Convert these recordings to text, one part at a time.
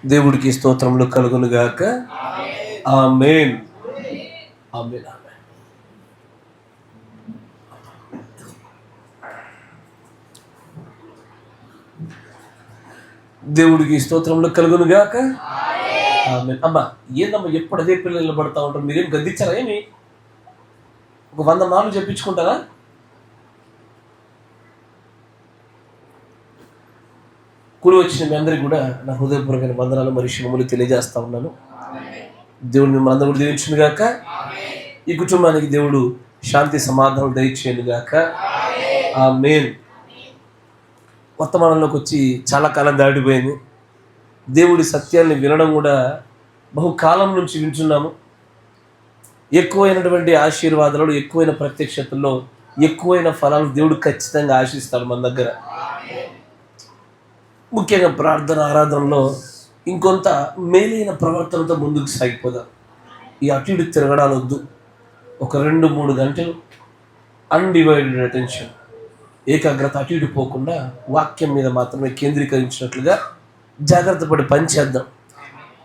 దేవుడికి స్తోత్రములు కలుగును గాక. ఆమేన్. ఆమేన్. దేవుడికి స్తోత్రములు కలుగును గాక. ఆమేన్. అమ్మా ఏందమ్మా ఎప్పుడు అదే పిల్లలు నిలబడతా ఉంటారు? మీరేం గద్దించారా? ఏమి ఒక 100 మార్లు చెప్పించుకుంటారా? కూడి వచ్చిన మీ అందరికీ కూడా నా హృదయపూర్వకమైన వందనాలు మరియు శుభములు తెలియజేస్తా ఉన్నాను. దేవుడు మిమ్మల్ని అందరూ కూడా దీవించును గాక. ఈ కుటుంబానికి దేవుడు శాంతి సమాధానం దయచేయను గాక. ఆమేన్. వర్తమానంలోకి వచ్చి చాలా కాలం దాటిపోయింది. దేవుడి సత్యాన్ని వినడం కూడా బహుకాలం నుంచి వింటున్నాము. ఎక్కువైనటువంటి ఆశీర్వాదాలు, ఎక్కువైన ప్రత్యక్షతల్లో ఎక్కువైన ఫలాలు దేవుడు ఖచ్చితంగా ఆశిస్తాడు మన దగ్గర. ముఖ్యంగా ప్రార్థన ఆరాధనలో ఇంకొంత మేలైన ప్రవర్తనతో ముందుకు సాగిపోదాం. ఈ అటు ఇటు తిరగడాలు వద్దు. ఒక 2-3 గంటలు అన్డివైడెడ్ అటెన్షన్, ఏకాగ్రత అటు ఇటు పోకుండా వాక్యం మీద మాత్రమే కేంద్రీకరించినట్లుగా జాగ్రత్త పడి పనిచేద్దాం.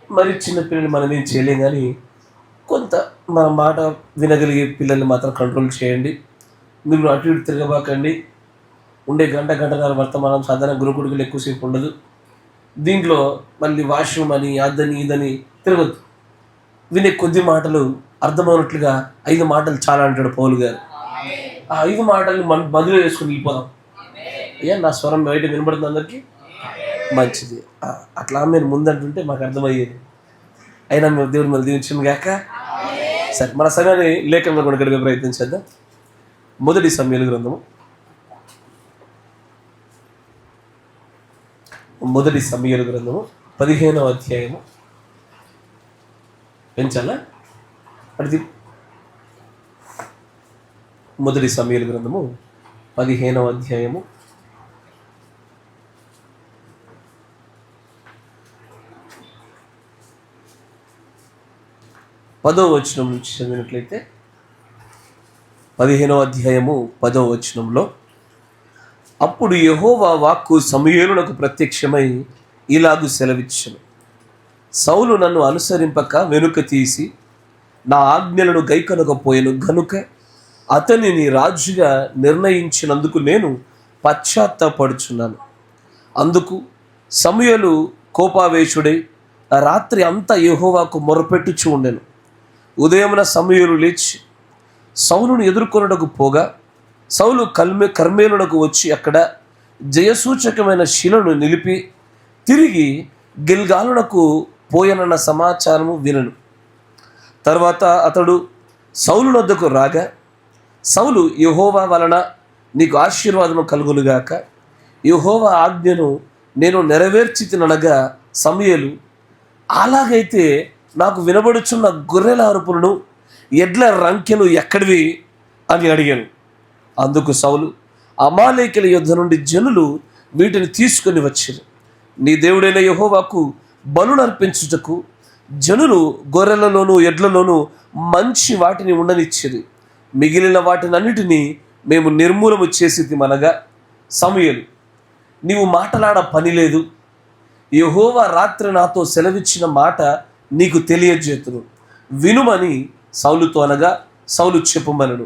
మరి చిన్నపిల్లలు మనం ఏం చేయలేం, కానీ కొంత మన మాట వినగలిగే పిల్లల్ని మాత్రం కంట్రోల్ చేయండి. మీరు అటు ఇటు తిరగబాకండి. ఉండే గంటన్నర వర్తమానం సాధారణ గురుకుడికి ఎక్కువసేపు ఉండదు. దీంట్లో మళ్ళీ వాష్రూమ్ అని అదని ఇదని తిరగద్దు. వినే కొద్ది మాటలు అర్థమైనట్లుగా 5 మాటలు చాలా అంటాడు పౌలు గారు. ఆ 5 మాటలు మనం బదులు వేసుకుని వెళ్ళిపోదాం. నా స్వరం బయట వినబడుతుంది అందరికీ? మంచిది. అట్లా మీరు ముందంటుంటే మాకు అర్థమయ్యేది. అయినా మేము దేవుడు మళ్ళీ దీవించాము గాక. సరే, మన సమయాన్ని లేఖంలో కూడా గడిపే ప్రయత్నం చేద్దాం. మొదటి సమూయేలు గ్రంథము 15వ అధ్యాయము. పెంచాలా? అది మొదటి సమూయేలు గ్రంథము 15వ అధ్యాయము 10వ వచనం నుంచి చదివినట్లయితే, 15వ అధ్యాయము 10వ వచనంలో, అప్పుడు యెహోవా వాక్కు సమూయేలునకు ప్రత్యక్షమై ఇలాగు సెలవిచ్చెను. సౌలు నన్ను అనుసరింపక వెనుక తీసి నా ఆజ్ఞలను గైకొనకపోయెను గనుక అతనిని రాజుగా నిర్ణయించినందుకు నేను పశ్చాత్తాపడుచున్నాను. అందుకు సమూయేలు కోపావేశుడై రాత్రి అంతా యెహోవాకు మొరపెట్టుచూ ఉండెను. ఉదయమున సమూయేలు లేచి సౌలును ఎదుర్కొనుటకు పోగా, సౌలు కర్మేలునకు వచ్చి అక్కడ జయసూచకమైన శిలను నిలిపి తిరిగి గిల్గాలునకు పోయనన్న సమాచారము వినను. తర్వాత అతడు సౌలు వద్దకు రాగా, సౌలు, యెహోవా వలన నీకు ఆశీర్వాదము కలుగునుగాక, యెహోవా ఆజ్ఞను నేను నెరవేర్చితిననగా సమూయేలు, అలాగైతే నాకు వినబడుచున్న గొర్రెల అరుపులను, ఎడ్ల రంకెలు ఎక్కడివి అని అడిగాను. అందుకు సౌలు, అమాలేకుల యుద్ధ నుండి జనులు వీటిని తీసుకొని వచ్చారు. నీ దేవుడైన యెహోవాకు బలులు అర్పించుటకు జనులు గొర్రెలలోనూ ఎడ్లలోనూ మంచి వాటిని ఉండనిచ్చేది. మిగిలిన వాటినన్నిటినీ మేము నిర్మూలము చేసితిమనగా, సమూయేలు, నీవు మాటలాడ పని లేదు. యెహోవా రాత్రి నాతో సెలవిచ్చిన మాట నీకు తెలియజేతును, వినుమని సౌలుతో అనగా, సౌలు చెప్పుమనను.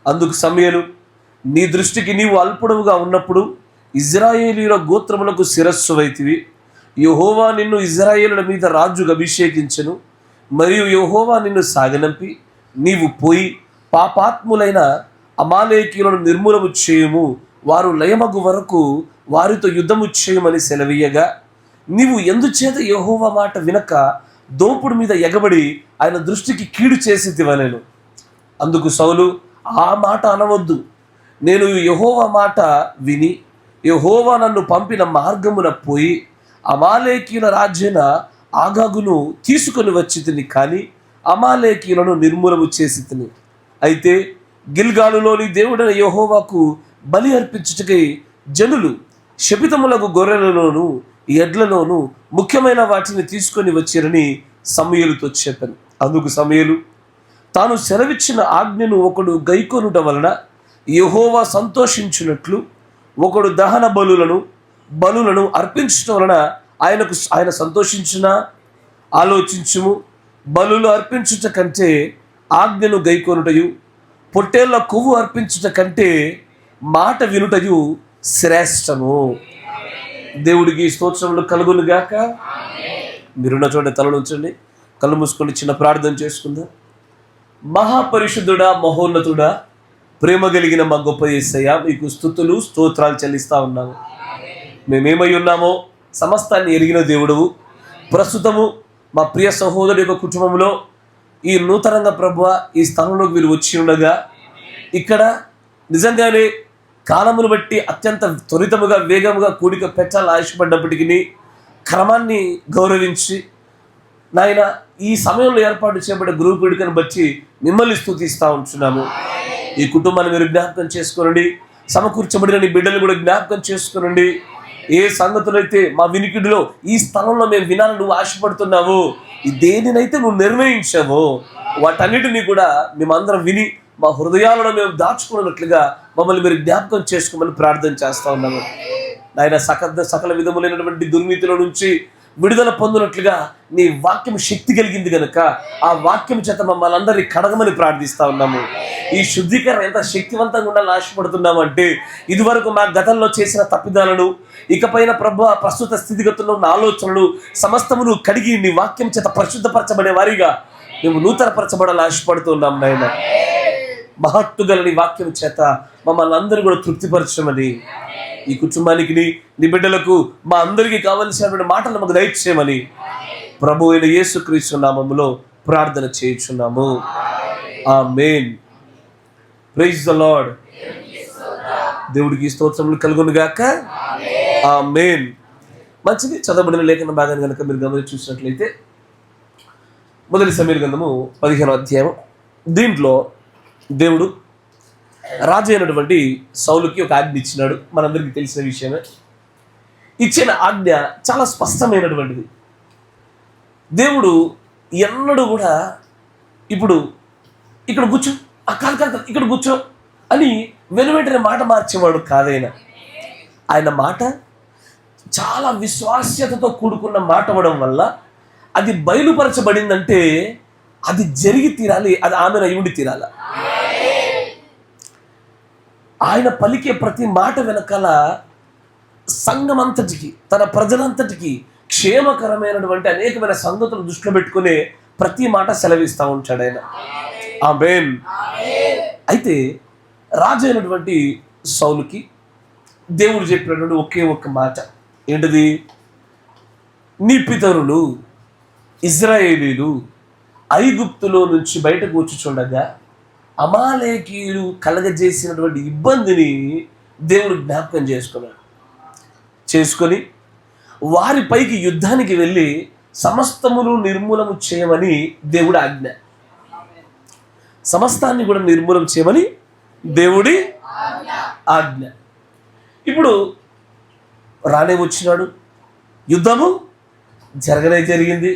అందుకు సమూయేలు, నీ దృష్టికి నీవు అల్పుడవుగా ఉన్నప్పుడు ఇజ్రాయేలీయుల గోత్రములకు శిరస్సు వైతివి. యెహోవా నిన్ను ఇజ్రాయేలుల మీద రాజుగా అభిషేకించెను. మరియు యెహోవా నిన్ను సాగనంపి నీవు పోయి పాపాత్ములైన అమాలేకీయులను నిర్మూలము చేయుము, వారు లయమగు వరకు వారితో యుద్ధము చేయమని సెలవీయగా, నీవు ఎందుచేత యెహోవా మాట వినక దోపుడు మీద ఎగబడి ఆయన దృష్టికి కీడు చేసితివనెను. అందుకు సౌలు, ఆ మాట అనవద్దు. నేను యెహోవా మాట విని యెహోవా నన్ను పంపిన మార్గమున పోయి అమాలేకీయుల రాజైన ఆగాగును తీసుకొని వచ్చి తిని, కానీ అమాలేకీయులను నిర్మూలము చేసి తిని. అయితే గిల్గాలులోని దేవుడైన యెహోవాకు బలి అర్పించుటకై జనులు శపితములకు గొర్రెలలోను ఎడ్లలోను ముఖ్యమైన వాటిని తీసుకొని వచ్చారని సమూయేలుతో చెప్పాను. అందుకు సమూయేలు, తాను సెలవిచ్చిన ఆజ్ఞను ఒకడు గైకొనుట వలన యెహోవా సంతోషించినట్లు ఒకడు దహన బలులను అర్పించడం వలన ఆయన సంతోషించునా ఆలోచించుము. బలులు అర్పించుట కంటే ఆజ్ఞను గైకొనుటయు, పొట్టేళ్ల కొవ్వు అర్పించుట కంటే మాట వినుటయు శ్రేష్టము. దేవుడికి స్తోత్రములు కలుగును గాక. మీరున్న చోట తలలు ఉంచండి, కళ్ళు మూసుకొని చిన్న ప్రార్థన చేసుకుందాం. మహాపరిశుద్ధుడా, మహోన్నతుడా, ప్రేమ కలిగిన మా గొప్ప యేసయ్య, మీకు స్తుతులు స్తోత్రాలు చెల్లిస్తా ఉన్నాము. మేమేమై ఉన్నామో సమస్తాన్ని ఎరిగిన దేవుడవు. ప్రస్తుతము మా ప్రియ సహోదరుడి యొక్క కుటుంబంలో ఈ నూతనంగా ప్రభువా ఈ స్థలంలోకి వీరు వచ్చి ఉండగా, ఇక్కడ నిజంగానే కాలమును బట్టి అత్యంత త్వరితముగా వేగముగా కూడిక పెట్టాలని ఆశపడ్డప్పటికీ క్రమాన్ని గౌరవించి నాయన ఈ సమయంలో ఏర్పాటు చేయబడ్డ గ్రూప్ వేడుకను బట్టి మిమ్మల్ని స్తుతిస్తూ ఉంటున్నాము. ఈ కుటుంబాన్ని మీరు జ్ఞాపకం చేసుకోనండి. సమకూర్చబడిన నీ బిడ్డలు కూడా జ్ఞాపకం చేసుకోనండి. ఏ సంగతులైతే మా వినికిడిలో ఈ స్థలంలో మేము వినాలని నువ్వు ఆశపడుతున్నావు, ఈ దేనినైతే నువ్వు నిర్ణయించావో వాటన్నిటినీ కూడా మేమందరం విని మా హృదయాలను మేము దాచుకున్నట్లుగా మమ్మల్ని మీరు జ్ఞాపకం చేసుకోమని ప్రార్థన చేస్తూ ఉన్నాము. నాయన సకల విధములైనటువంటి దుర్నీతిలో నుంచి విడుదల పొందినట్లుగా నీ వాక్యం శక్తి కలిగింది కనుక ఆ వాక్యం చేత మమ్మల్ని అందరినీ కడగమని ప్రార్థిస్తా ఉన్నాము. ఈ శుద్ధీకరణ ఎంత శక్తివంతంగా ఉండాలని ఆశపడుతున్నాము అంటే, ఇదివరకు మా గతంలో చేసిన తప్పిదాలను, ఇకపైన ప్రభు ప్రస్తుత స్థితిగతుల్లో ఉన్న ఆలోచనలు సమస్తమును కడిగి నీ వాక్యం చేత పరిశుద్ధపరచబడే వారిగా మేము నూతనపరచబడాలని ఆశపడుతున్నాం. నాయన మహత్తు గల నీ వాక్యం చేత మమ్మల్ని అందరూ కూడా తృప్తిపరచమని, ఈ కుటుంబానికి నీ బిడ్డలకు మా అందరికీ కావలసినటువంటి మాటలు మాకు దయచేయమని ప్రభు అయిన యేసుక్రీస్తు నామములో ప్రార్థన చేయుచున్నాము. ఆమేన్. Praise the Lord. దేవుడికి స్తోత్రములు కలుగును గాక. ఆమేన్. మంచిది. చదవబడిన లేఖన భాగాన్ని కనుక మీరు గమనించి చూసినట్లయితే మొదటి సమూయేలు గ్రంథము 15వ అధ్యాయం. దీంట్లో దేవుడు రాజు అయినటువంటి సౌలుకి ఒక ఆజ్ఞ ఇచ్చినాడు. మనందరికీ తెలిసిన విషయమే. ఇచ్చిన ఆజ్ఞ చాలా స్పష్టమైనటువంటిది. దేవుడు ఎన్నడూ కూడా ఇప్పుడు ఇక్కడ కూర్చో, కాదు ఇక్కడ కూర్చో అని వెనువెంటనే మాట మార్చేవాడు కాదైనా. ఆయన మాట చాలా విశ్వాస్యతతో కూడుకున్న మాట అవ్వడం వల్ల అది బయలుపరచబడిందంటే అది జరిగి తీరాలి, అది ఆమెను అయి ఉండి తీరాల. ఆయన పలికే ప్రతి మాట వెనకాల సంఘమంతటికి, తన ప్రజలంతటికి క్షేమకరమైనటువంటి అనేకమైన సంగతులు దృష్టిలో పెట్టుకునే ప్రతి మాట సెలవిస్తూ ఉంటాడు ఆయన. ఆమేన్. అయితే రాజు అయినటువంటి సౌలుకి దేవుడు చెప్పినటువంటి ఒకే ఒక్క మాట ఏంటిది? నీ పితరులు ఇజ్రాయేలీలు ఐగుప్తులో నుంచి బయటకు వచ్చి చూడగా అమాలేకీయులు కలగజేసినటువంటి ఇబ్బందిని దేవుడు జ్ఞాపకం చేసుకొని వారిపైకి యుద్ధానికి వెళ్ళి సమస్తమును నిర్మూలము చేయమని దేవుడి ఆజ్ఞ. సమస్తాన్ని కూడా నిర్మూలన చేయమని దేవుడి ఆజ్ఞ. ఇప్పుడు రానే వచ్చినాడు, యుద్ధము జరిగింది.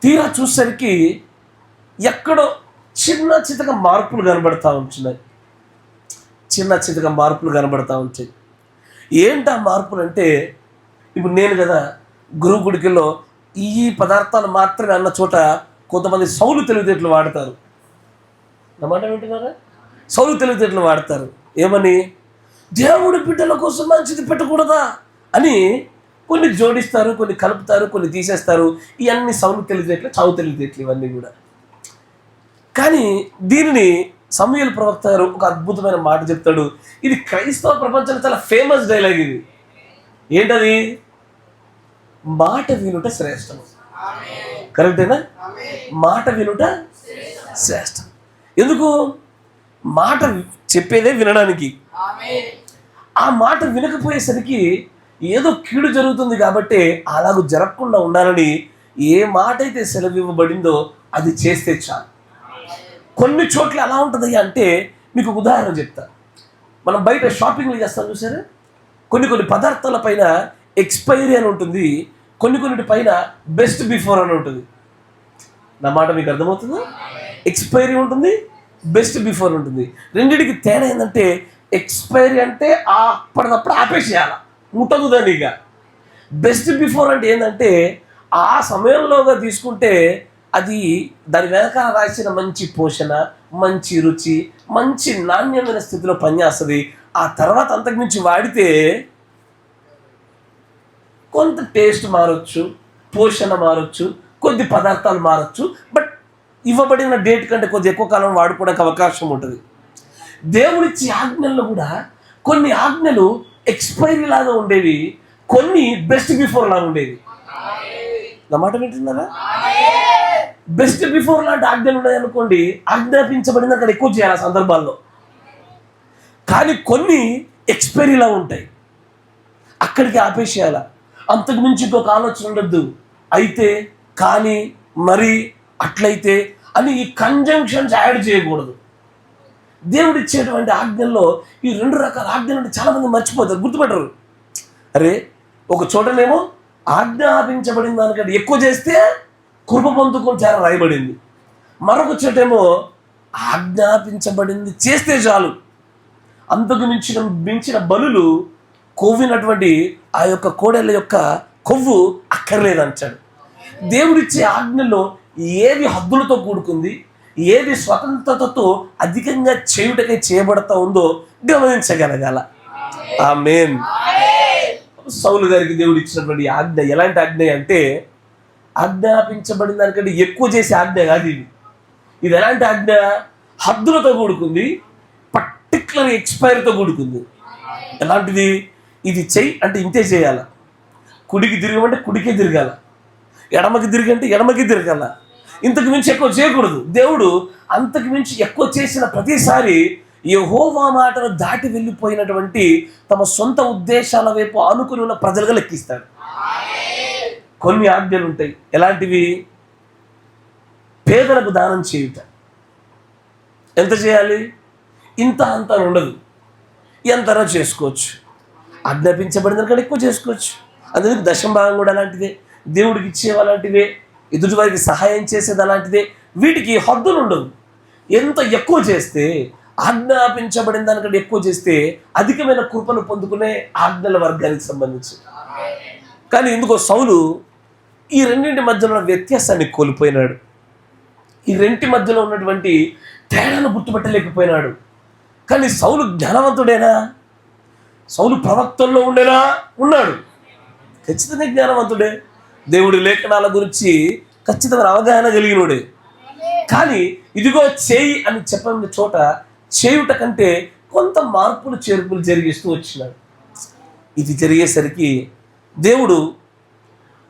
తీరా చూసరికి ఎక్కడో చిన్న చితక మార్పులు కనబడతా ఉంటున్నాయి. ఏంటి ఆ మార్పులు అంటే, ఇప్పుడు నేను కదా గురువు గుడికిలో ఈ పదార్థాలు మాత్రమే అన్న చోట కొంతమంది సౌలు తెలివితేటలు వాడతారు. అన్నమాట వింటున్నారా? సౌలు తెలివితేటలు వాడతారు. ఏమని? దేవుడి బిడ్డల కోసం మంచిది పెట్టకూడదా అని కొన్ని జోడిస్తారు, కొన్ని కలుపుతారు, కొన్ని తీసేస్తారు. ఇవన్నీ సౌలు తెలివితేటలు, చావు తెలివితేటలు ఇవన్నీ కూడా. కానీ దీనిని సమూయేలు ప్రవక్త గారు ఒక అద్భుతమైన మాట చెప్తాడు. ఇది క్రైస్తవ ప్రపంచంలో చాలా ఫేమస్ డైలాగ్. ఇది ఏంటది? మాట వినుట శ్రేష్టం. కరెక్టేనా? మాట వినుట శ్రేష్టం. ఎందుకు? మాట చెప్పేదే వినడానికి. ఆ మాట వినకపోయేసరికి ఏదో కీడు జరుగుతుంది కాబట్టి అలాగూ జరగకుండా ఉండాలని ఏ మాట అయితే సెలవు ఇవ్వబడిందో అది చేస్తే చాలు. కొన్ని చోట్ల ఎలా ఉంటుంది అంటే, మీకు ఉదాహరణ చెప్తా. మనం బయట షాపింగ్లు చేస్తాం చూసారా, కొన్ని పదార్థాల పైన ఎక్స్పైరీ అని ఉంటుంది, కొన్నిటి పైన బెస్ట్ బిఫోర్ అని ఉంటుంది. నా మాట మీకు అర్థమవుతుందా? ఎక్స్పైరీ ఉంటుంది, బెస్ట్ బిఫోర్ ఉంటుంది. రెండింటికి తేడా ఏంటంటే, ఎక్స్పైరీ అంటే అప్పటికప్పుడు ఆపేసేయాల, ముట్టదు దాన్ని. ఇక బెస్ట్ బిఫోర్ అంటే ఏంటంటే ఆ సమయంలోగా తీసుకుంటే అది దాని వెనకాల రాసిన మంచి పోషణ, మంచి రుచి, మంచి నాణ్యమైన స్థితిలో పనిచేస్తుంది. ఆ తర్వాత అంతకుమించి వాడితే కొంత టేస్ట్ మారచ్చు, పోషణ మారచ్చు, కొద్ది పదార్థాలు మారచ్చు, బట్ ఇవ్వబడిన డేట్ కంటే కొద్ది ఎక్కువ కాలం వాడుకోవడానికి అవకాశం ఉంటుంది. దేవుడిచ్చే ఆజ్ఞల్లో కూడా కొన్ని ఆజ్ఞలు ఎక్స్పైరీ లాగా ఉండేవి, కొన్ని బెస్ట్ బిఫోర్ లాగా ఉండేవి. నా మాట వింటున్నారా? బెస్ట్ బిఫోర్ లాంటి ఆజ్ఞలు ఉన్నాయనుకోండి, ఆజ్ఞాపించబడిన అక్కడ ఎక్కువ చేయాలి ఆ సందర్భాల్లో. కానీ కొన్ని ఎక్స్పైరీలా ఉంటాయి, అక్కడికి ఆపేసేయాల. అంతకు మించి ఇంకొక ఆలోచన ఉండద్దు. అయితే, కానీ, మరి, అట్లయితే అని ఈ కంజంక్షన్స్ యాడ్ చేయకూడదు. దేవుడు ఇచ్చేటువంటి ఆజ్ఞల్లో ఈ 2 రకాల ఆజ్ఞలు చాలామంది మర్చిపోతారు, గుర్తుపెట్టరు. అరే, ఒక చోటనేమో ఆజ్ఞాపించబడిన దానికంటే ఎక్కువ చేస్తే కృప పొందుకొని చాలా రాయబడింది. మరొక చోటేమో ఆజ్ఞాపించబడింది చేస్తే చాలు, అంతకు మించిన బలులు, కొవ్వినటువంటి ఆ యొక్క కోడెల యొక్క కొవ్వు అక్కర్లేదంటాడు. దేవుడిచ్చే ఆజ్ఞల్లో ఏది హద్దులతో కూడుకుంది, ఏది స్వతంత్రతతో అధికంగా చేయుటకై చేయబడతా ఉందో గమనించగలగాల. ఆమేన్. సౌలు గారికి దేవుడు ఇచ్చినటువంటి ఆజ్ఞ ఎలాంటి ఆజ్ఞ అంటే, ఆజ్ఞాపించబడిన దానికంటే ఎక్కువ చేసే ఆజ్ఞ కాదు ఇది. ఇది ఎలాంటి ఆజ్ఞ? హద్దులతో కూడుకుంది, పర్టికులర్ ఎక్స్పైరీతో కూడుకుంది. ఎలాంటిది? ఇది చెయ్యి అంటే ఇంతే చేయాల, కుడికి తిరగమంటే కుడికే తిరగాల, ఎడమకి తిరిగంటే ఎడమకి తిరగాల, ఇంతకు మించి ఎక్కువ చేయకూడదు. దేవుడు అంతకు మించి ఎక్కువ చేసిన ప్రతిసారి యెహోవా మాటను దాటి వెళ్ళిపోయినటువంటి తమ సొంత ఉద్దేశాల వైపు ఆనుకుని ఉన్న ప్రజలుగా లెక్కిస్తాడు. కొన్ని ఆజ్ఞలు ఉంటాయి, ఎలాంటివి? పేదలకు దానం చేయుట. ఎంత చేయాలి? ఇంత అంత ఉండదు, ఎంతనో చేసుకోవచ్చు. ఆజ్ఞాపించబడిన కంటే ఎక్కువ చేసుకోవచ్చు. అందుకే దశంభాగం కూడా అలాంటిదే, దేవుడికి ఇచ్చేవి అలాంటివే, ఎదుటి వారికి సహాయం చేసేది అలాంటిదే. వీటికి హద్దులు ఉండవు. ఎంత ఎక్కువ చేస్తే, ఆజ్ఞాపించబడిన దానికంటే ఎక్కువ చేస్తే అధికమైన కృపను పొందుకునే ఆజ్ఞల వర్గానికి సంబంధించి. కానీ ఎందుకో సౌలు ఈ రెండింటి మధ్యలో ఉన్న వ్యత్యాసాన్ని కోల్పోయినాడు. ఈ రెంటి మధ్యలో ఉన్నటువంటి తేడాను గుర్తుపెట్టలేకపోయినాడు. కానీ సౌలు జ్ఞానవంతుడేనా? సౌలు ప్రవక్తల్లో ఉండేనా? ఉన్నాడు. ఖచ్చితంగా జ్ఞానవంతుడే, దేవుడి లేఖనాల గురించి ఖచ్చితమైన అవగాహన కలిగినోడే. కానీ ఇదిగో చేయి అని చెప్పిన చోట చేయుట కంటే కొంత మార్పులు చేర్పులు జరిగిస్తూ వచ్చినాడు. ఇది జరిగేసరికి దేవుడు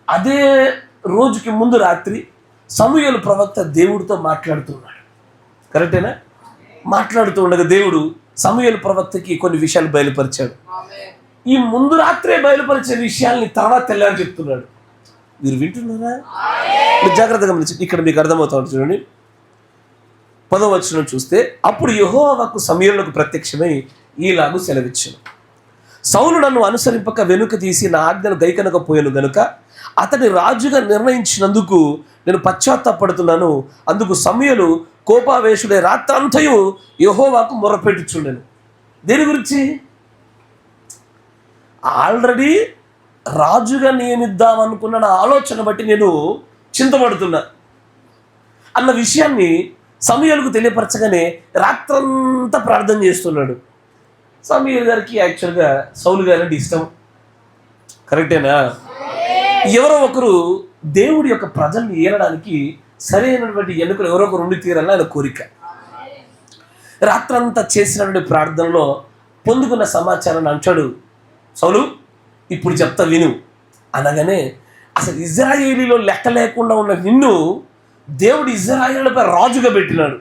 అదే రోజుకి ముందు రాత్రి సమూయేలు ప్రవక్త దేవుడితో మాట్లాడుతున్నాడు. కరెక్టేనా? మాట్లాడుతూ ఉండగా దేవుడు సమూయేలు ప్రవక్తకి కొన్ని విషయాలు బయలుపరిచాడు. ఈ ముందు రాత్రే బయలుపరిచే విషయాల్ని తర్వాత తెల్లారి చెప్తున్నాడు. మీరు వింటున్నారా? మీరు జాగ్రత్తగా గమనించండి. ఇక్కడ మీకు అర్థమవుతుంది చూడండి. 10వ వచనం చూస్తే, అప్పుడు యెహోవాకు సమూయేలుకు ప్రత్యక్షమై ఈలాగు సెలవిచ్చెను. సౌలు నన్ను అనుసరింపక వెనుక తీసి నా ఆజ్ఞను గైకొనకపోయాను గనుక అతని రాజుగా నిర్ణయించినందుకు నేను పశ్చాత్తాపడుతున్నాను. అందుకు సమూయేలు కోపావేశుడై రాత్రంతయు యెహోవాకు మొరపెట్టుచుండెను. దేని గురించి? ఆల్రెడీ రాజుగా నియమిద్దామనుకున్న నా ఆలోచన బట్టి నేను చింతపడుతున్నా అన్న విషయాన్ని సమూయేలుకు తెలియపరచగానే రాత్రంతా ప్రార్థన చేస్తున్నాడు. సమూయేలు గారికి యాక్చువల్గా సౌలు గారు అంటే ఇష్టం. కరెక్టేనా? ఎవరో ఒకరు దేవుడి యొక్క ప్రజల్ని ఏలడానికి సరైనటువంటి ఎన్నికలు ఎవరో ఒకరు ఉండి తీరాలని ఆయన కోరిక. రాత్రంతా చేసినటువంటి ప్రార్థనలో పొందుకున్న సమాచారాన్ని అంటాడు, సౌలు ఇప్పుడు చెప్తా విను అనగానే, అసలు ఇజ్రాయేలీలో లెక్క లేకుండా ఉన్న నిన్ను దేవుడు ఇజ్రాయేలుపై రాజుగా పెట్టినాడు.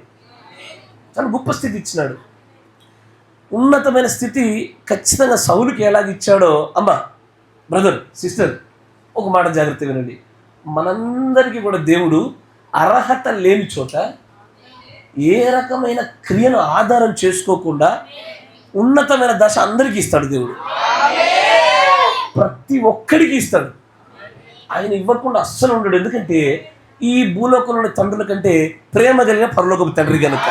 చాలా గొప్ప స్థితి ఇచ్చినాడు. ఉన్నతమైన స్థితి ఖచ్చితంగా సౌలుకి ఎలాగిచ్చాడో, అమ్మా, బ్రదర్, సిస్టర్, ఒక మాట జాగ్రత్త వినండి. మనందరికీ కూడా దేవుడు అర్హత లేని చోట ఏ రకమైన క్రియను ఆధారం చేసుకోకుండా ఉన్నతమైన దశ అందరికీ ఇస్తాడు దేవుడు. ప్రతి ఒక్కడికి ఇస్తాడు. ఆయన ఇవ్వకుండా అస్సలు ఉండడు. ఎందుకంటే ఈ భూలోకంలోని తండ్రుల కంటే ప్రేమ కలిగిన పరలోకపు తండ్రి కనుక.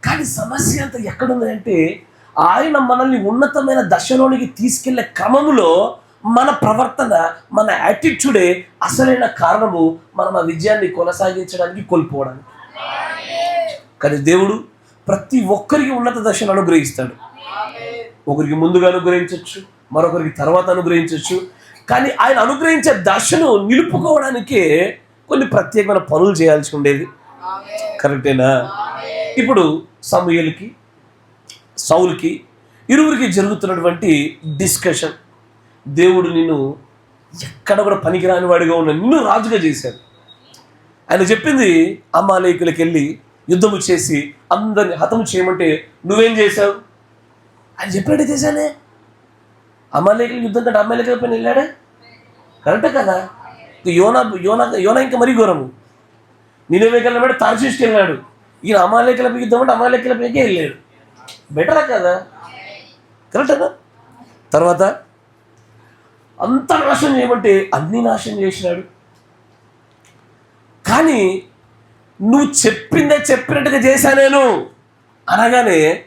కానీ సమస్య అంతా ఎక్కడుందంటే, ఆయన మనల్ని ఉన్నతమైన దశలోనికి తీసుకెళ్లే క్రమంలో మన ప్రవర్తన, మన యాటిట్యూడే అసలైన కారణము మనం ఆ విజయాన్ని కొనసాగించడానికి, కోల్పోవడానికి. కానీ దేవుడు ప్రతి ఒక్కరికి ఉన్నత దశను అనుగ్రహిస్తాడు. ఒకరికి ముందుగా అనుగ్రహించవచ్చు, మరొకరికి తర్వాత అనుగ్రహించవచ్చు. కానీ ఆయన అనుగ్రహించే దశను నిలుపుకోవడానికే కొన్ని ప్రత్యేకమైన పనులు చేయాల్సి ఉండేది. కరెక్టేనా? ఇప్పుడు సమూయేలుకి, సౌలుకి ఇరువురికి జరుగుతున్నటువంటి డిస్కషన్. దేవుడు నిన్ను ఎక్కడ కూడా పనికిరాని వాడిగా ఉన్న నిన్ను రాజుగా చేశాడు. ఆయన చెప్పింది అమాలేకులకు వెళ్ళి యుద్ధము చేసి అందరిని హతము చేయమంటే నువ్వేం చేశావు? ఆయన చెప్పినట్టే చేశానే. అమాలేకులకు యుద్ధం కంటే అమాలేకుల పైన వెళ్ళాడే. కరెక్టే కదా? యోనా ఇంకా మరీ ఘోరము. నినెవెకి వెళ్ళాడు, తార్షీష్కి వెళ్ళాడు. ఈయన అమాలేకుల యుద్ధం అంటే అమాలేకుల పైకే వెళ్ళాడు. బెటరా కదా? కరెక్టేనా? తర్వాత అంత నాశనం చేయమంటే అన్ని నాశనం చేసినాడు. కానీ నువ్వు చెప్పిందే చెప్పినట్టుగా చేశా నేను అనగానే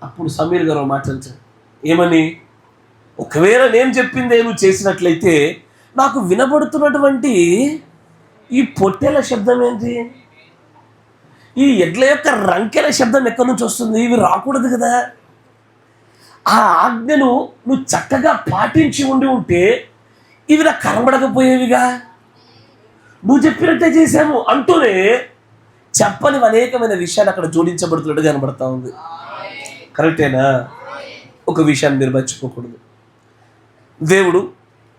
అప్పుడు సమీర్ గారు మాట్లాడారు. ఏమని? ఒకవేళ నేను చెప్పిందే నువ్వు చేసినట్లయితే నాకు వినబడుతున్నటువంటి ఈ పొట్టెల శబ్దం ఏంటి? ఈ ఎడ్ల యొక్క రంకెల శబ్దం ఎక్కడి నుంచి వస్తుంది? ఇవి రాకూడదు కదా. ఆ ఆజ్ఞను నువ్వు చక్కగా పాటించి ఉంటే ఇవి నాకు కనబడకపోయేవిగా. నువ్వు చెప్పినట్టే చేశాము అంటూనే చెప్పని అనేకమైన విషయాలు అక్కడ జోడించబడుతున్నట్టు కనబడతా ఉంది. కరెక్టేనా? ఒక విషయాన్ని మీరు మర్చిపోకూడదు. దేవుడు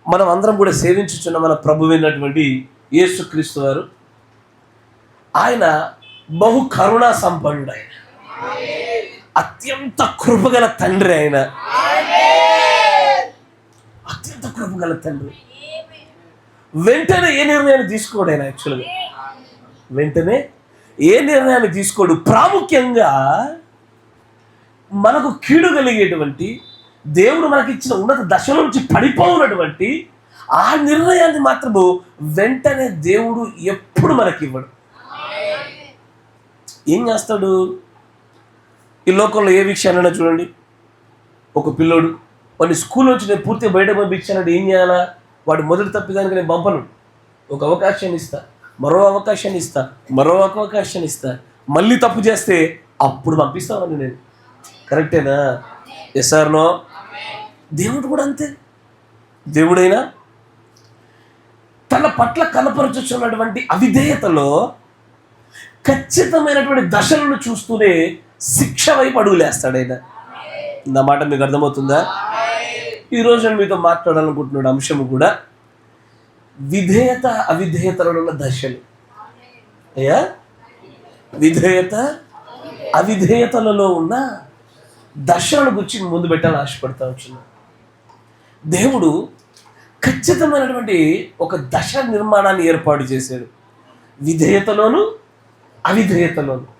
మనం అందరం కూడా సేవించుచున్న మన ప్రభువైనటువంటి యేసుక్రీస్తు వారు, ఆయన బహు కరుణా సంపన్నుడు. ఆయన అత్యంత కృపగల తండ్రి. ఆయన అత్యంత కృపగల తండ్రి. వెంటనే ఏ నిర్ణయాన్ని తీసుకోడు ఆయన. యాక్చువల్గా వెంటనే ఏ నిర్ణయాన్ని తీసుకోడు. ప్రాముఖ్యంగా మనకు కీడు కలిగేటువంటి, దేవుడు మనకి ఇచ్చిన ఉన్నత దశల నుంచి పడిపోవున్నటువంటి ఆ నిర్ణయాన్ని మాత్రము వెంటనే దేవుడు ఎప్పుడు మనకి ఇవ్వడు. ఏం చేస్తాడు? ఈ లోకంలో ఏ విషయాలైనా చూడండి. ఒక పిల్లోడు వాడిని స్కూల్ నుంచి నేను పూర్తిగా బయట పంపించానంటే ఏం చేయాలా? వాడు మొదటి తప్పిదానికి నేను పంపను. ఒక అవకాశాన్ని ఇస్తా, మరో అవకాశాన్ని ఇస్తా, మరో అవకాశాన్ని ఇస్తా. మళ్ళీ తప్పు చేస్తే అప్పుడు పంపిస్తామని నేను. కరెక్టేనా? Yes or no? దేవుడు కూడా అంతే. దేవుడైనా తన పట్ల కనపరచుచున్నటువంటి అవిధేయతలో ఖచ్చితమైనటువంటి దశలను చూస్తూనే శిక్ష వైపు అడుగులేస్తాడు ఆయన. నా మాట మీకు అర్థమవుతుందా? ఈరోజు నేను మీతో మాట్లాడాలనుకుంటున్న అంశము కూడా విధేయత అవిధేయతలలో ఉన్న దశలు. అయ్యా, విధేయత అవిధేయతలలో ఉన్న దశలను గురించి ముందు పెట్టాలని ఆశపడతా వచ్చిన దేవుడు ఖచ్చితమైనటువంటి ఒక దశ నిర్మాణాన్ని ఏర్పాటు చేశాడు. విధేయతలోను అవిధేయతలోను.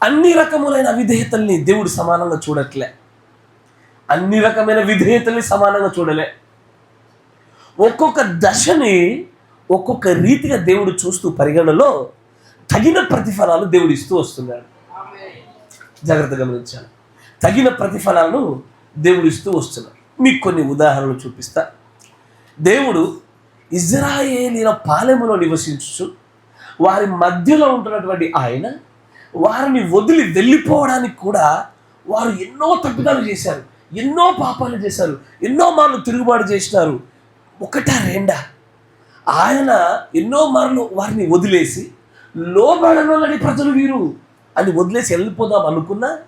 అన్ని రకములైన అవిధేయతల్ని దేవుడు సమానంగా చూడట్లే. అన్ని రకమైన విధేయతల్ని సమానంగా చూడలే. ఒక్కొక్క దశని ఒక్కొక్క రీతిగా దేవుడు చూస్తూ పరిగణలో తగిన ప్రతిఫలాలు దేవుడు ఇస్తూ వస్తున్నాడు. జాగ్రత్తగా గమనించాలి. తగిన ప్రతిఫలాలను దేవుడు ఇస్తూ వస్తున్నాడు. మీకు కొన్ని ఉదాహరణలు చూపిస్తా. దేవుడు ఇజ్రాయేలీల పాలెములో నివసించు వారి మధ్యలో ఉంటున్నటువంటి ఆయన వారిని వదిలి వెళ్ళిపోవడానికి కూడా వారు ఎన్నో తప్పిదాలు చేశారు, ఎన్నో పాపాలు చేశారు, ఎన్నో మార్లు తిరుగుబాటు చేసినారు. ఒకటా రెండా? ఆయన ఎన్నో మార్లు వారిని వదిలేసి లోబడనని ప్రజలు వీరు అని వదిలేసి వెళ్ళిపోదాం అనుకున్నా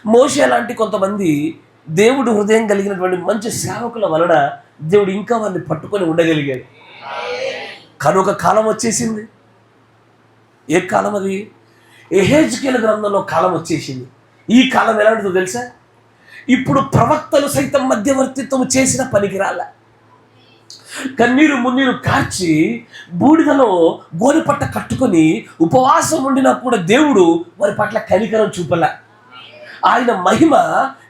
మోషే లాంటి కొంతమంది దేవుడు హృదయం కలిగినటువంటి మంచి సేవకుల వలన దేవుడు ఇంకా వారిని పట్టుకొని ఉండగలిగాడు. కానీ ఒక కాలం వచ్చేసింది. ఏ కాలం అది? యెహెజ్కేలు గ్రంథంలో కాలం వచ్చేసింది. ఈ కాలం ఎలాంటిదో తెలుసా? ఇప్పుడు ప్రవక్తలు సైతం మధ్యవర్తిత్వం చేసిన పనికిరాల. కన్నీరు మున్నీరు కార్చి బూడిదలో గోనెపట్ట కట్టుకొని ఉపవాసం ఉండినా కూడా దేవుడు వారి పట్ల కనికరం చూపల. ఆయన మహిమ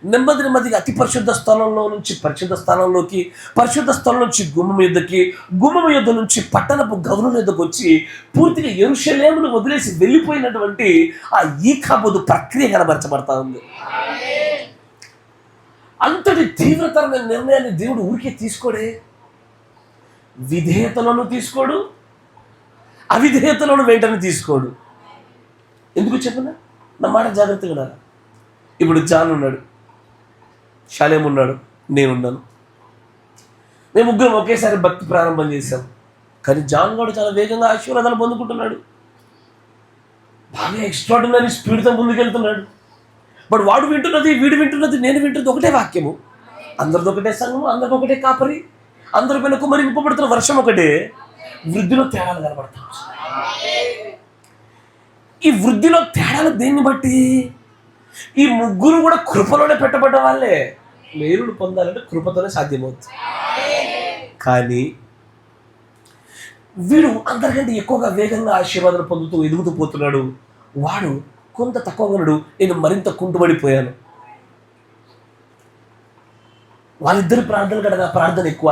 నెమ్మది నెమ్మదిగా అతి పరిశుద్ధ స్థలంలో నుంచి పరిశుద్ధ స్థలంలోకి, పరిశుద్ధ స్థలం నుంచి గుమ్మం యుద్ధకి, గుమ్మం యుద్ధ నుంచి పట్టణపు గౌరవం యుద్ధకు వచ్చి పూర్తిగా యెరూషలేమును వదిలేసి వెళ్ళిపోయినటువంటి ఆ ఈకాబోదు ప్రక్రియ కనబరచబడతా ఉంది. అంతటి తీవ్రతరమైన నిర్ణయాన్ని దేవుడు ఊరికే తీసుకోడే. విధేయతలను తీసుకోడు, అవిధేయతలను వెంటనే తీసుకోడు. ఎందుకు చెప్పిన నా మాట జాగ్రత్తగా ఉండాలి. ఇప్పుడు జాన్ ఉన్నాడు, షాలేం ఉన్నాడు, నేనున్నాను. మేము ముగ్గురం ఒకేసారి భక్తి ప్రారంభం చేశాం. కానీ జాన్ గారు చాలా వేగంగా ఆశీర్వాదాలు పొందుకుంటున్నాడు, బాగా ఎక్స్ట్రాడినరీ స్పీడ్తో ముందుకెళ్తున్నాడు. బట్ వాడు వింటున్నది, వీడు వింటున్నది, నేను వింటున్నది ఒకటే వాక్యము. అందరిది ఒకటే సంఘము, అందరికి ఒకటే కాపరి, అందరి పైన కుమ్మరి విప్పబడుతున్న వర్షం ఒకటే. వృద్ధిలో తేడాలు కనబడతాం. ఈ వృద్ధిలో తేడాలు దేన్ని బట్టి? ఈ ముగ్గురు కూడా కృపలోనే పెట్టబడ్డ వాళ్ళే. మేలును పొందాలంటే కృపతోనే సాధ్యమవుతుంది. కానీ వీడు అందరికంటే ఎక్కువగా వేగంగా ఆశీర్వాదాలు పొందుతూ ఎదుగుతూ పోతున్నాడు. వాడు కొంత తక్కువగా ఉన్నాడు, నేను మరింత కుంటుబడిపోయాను. వాళ్ళిద్దరి ప్రార్థన కనుక ప్రార్థన ఎక్కువ,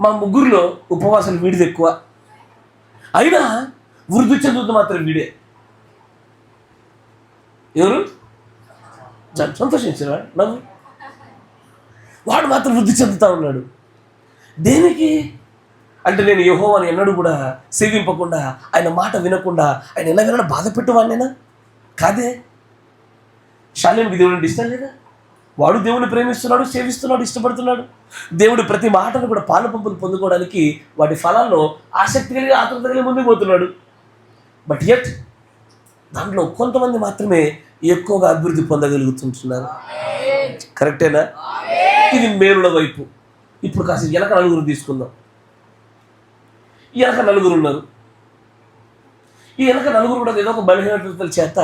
మా ముగ్గురులో ఉపవాసాలు వీడిది ఎక్కువ. అయినా వృద్ధి చెందుతుంది మాత్రం వీడే. ఎవరు సంతోషించారు నవ్వు. వాడు మాత్రం వృద్ధి చెందుతూ ఉన్నాడు. దేనికి అంటే నేను యెహోవాని ఎన్నడూ కూడా సేవింపకుండా, ఆయన మాట వినకుండా, ఆయన ఎలాగైనా బాధ పెట్టువాడినేనా? కాదే. షాలేంకి దేవుడు అంటే ఇష్టం లేదా? వాడు దేవుని ప్రేమిస్తున్నాడు, సేవిస్తున్నాడు, ఇష్టపడుతున్నాడు. దేవుడు ప్రతి మాటను కూడా పాలు పంపులు పొందుకోవడానికి వాటి ఫలాల్లో ఆసక్తి కలిగి ఆతృత కలిగి ముందుకు పోతున్నాడు. బట్ యట్ దాంట్లో కొంతమంది మాత్రమే ఎక్కువగా అభివృద్ధి పొందగలుగుతుంటున్నారు. కరెక్టేనా? ఇది మేలుల వైపు. ఇప్పుడు కాస్త వెనక నలుగురు తీసుకుందాం. ఈ వెనక నలుగురు ఉన్నారు. ఈ వెనక నలుగురు కూడా ఏదో ఒక బలహీనతల చేత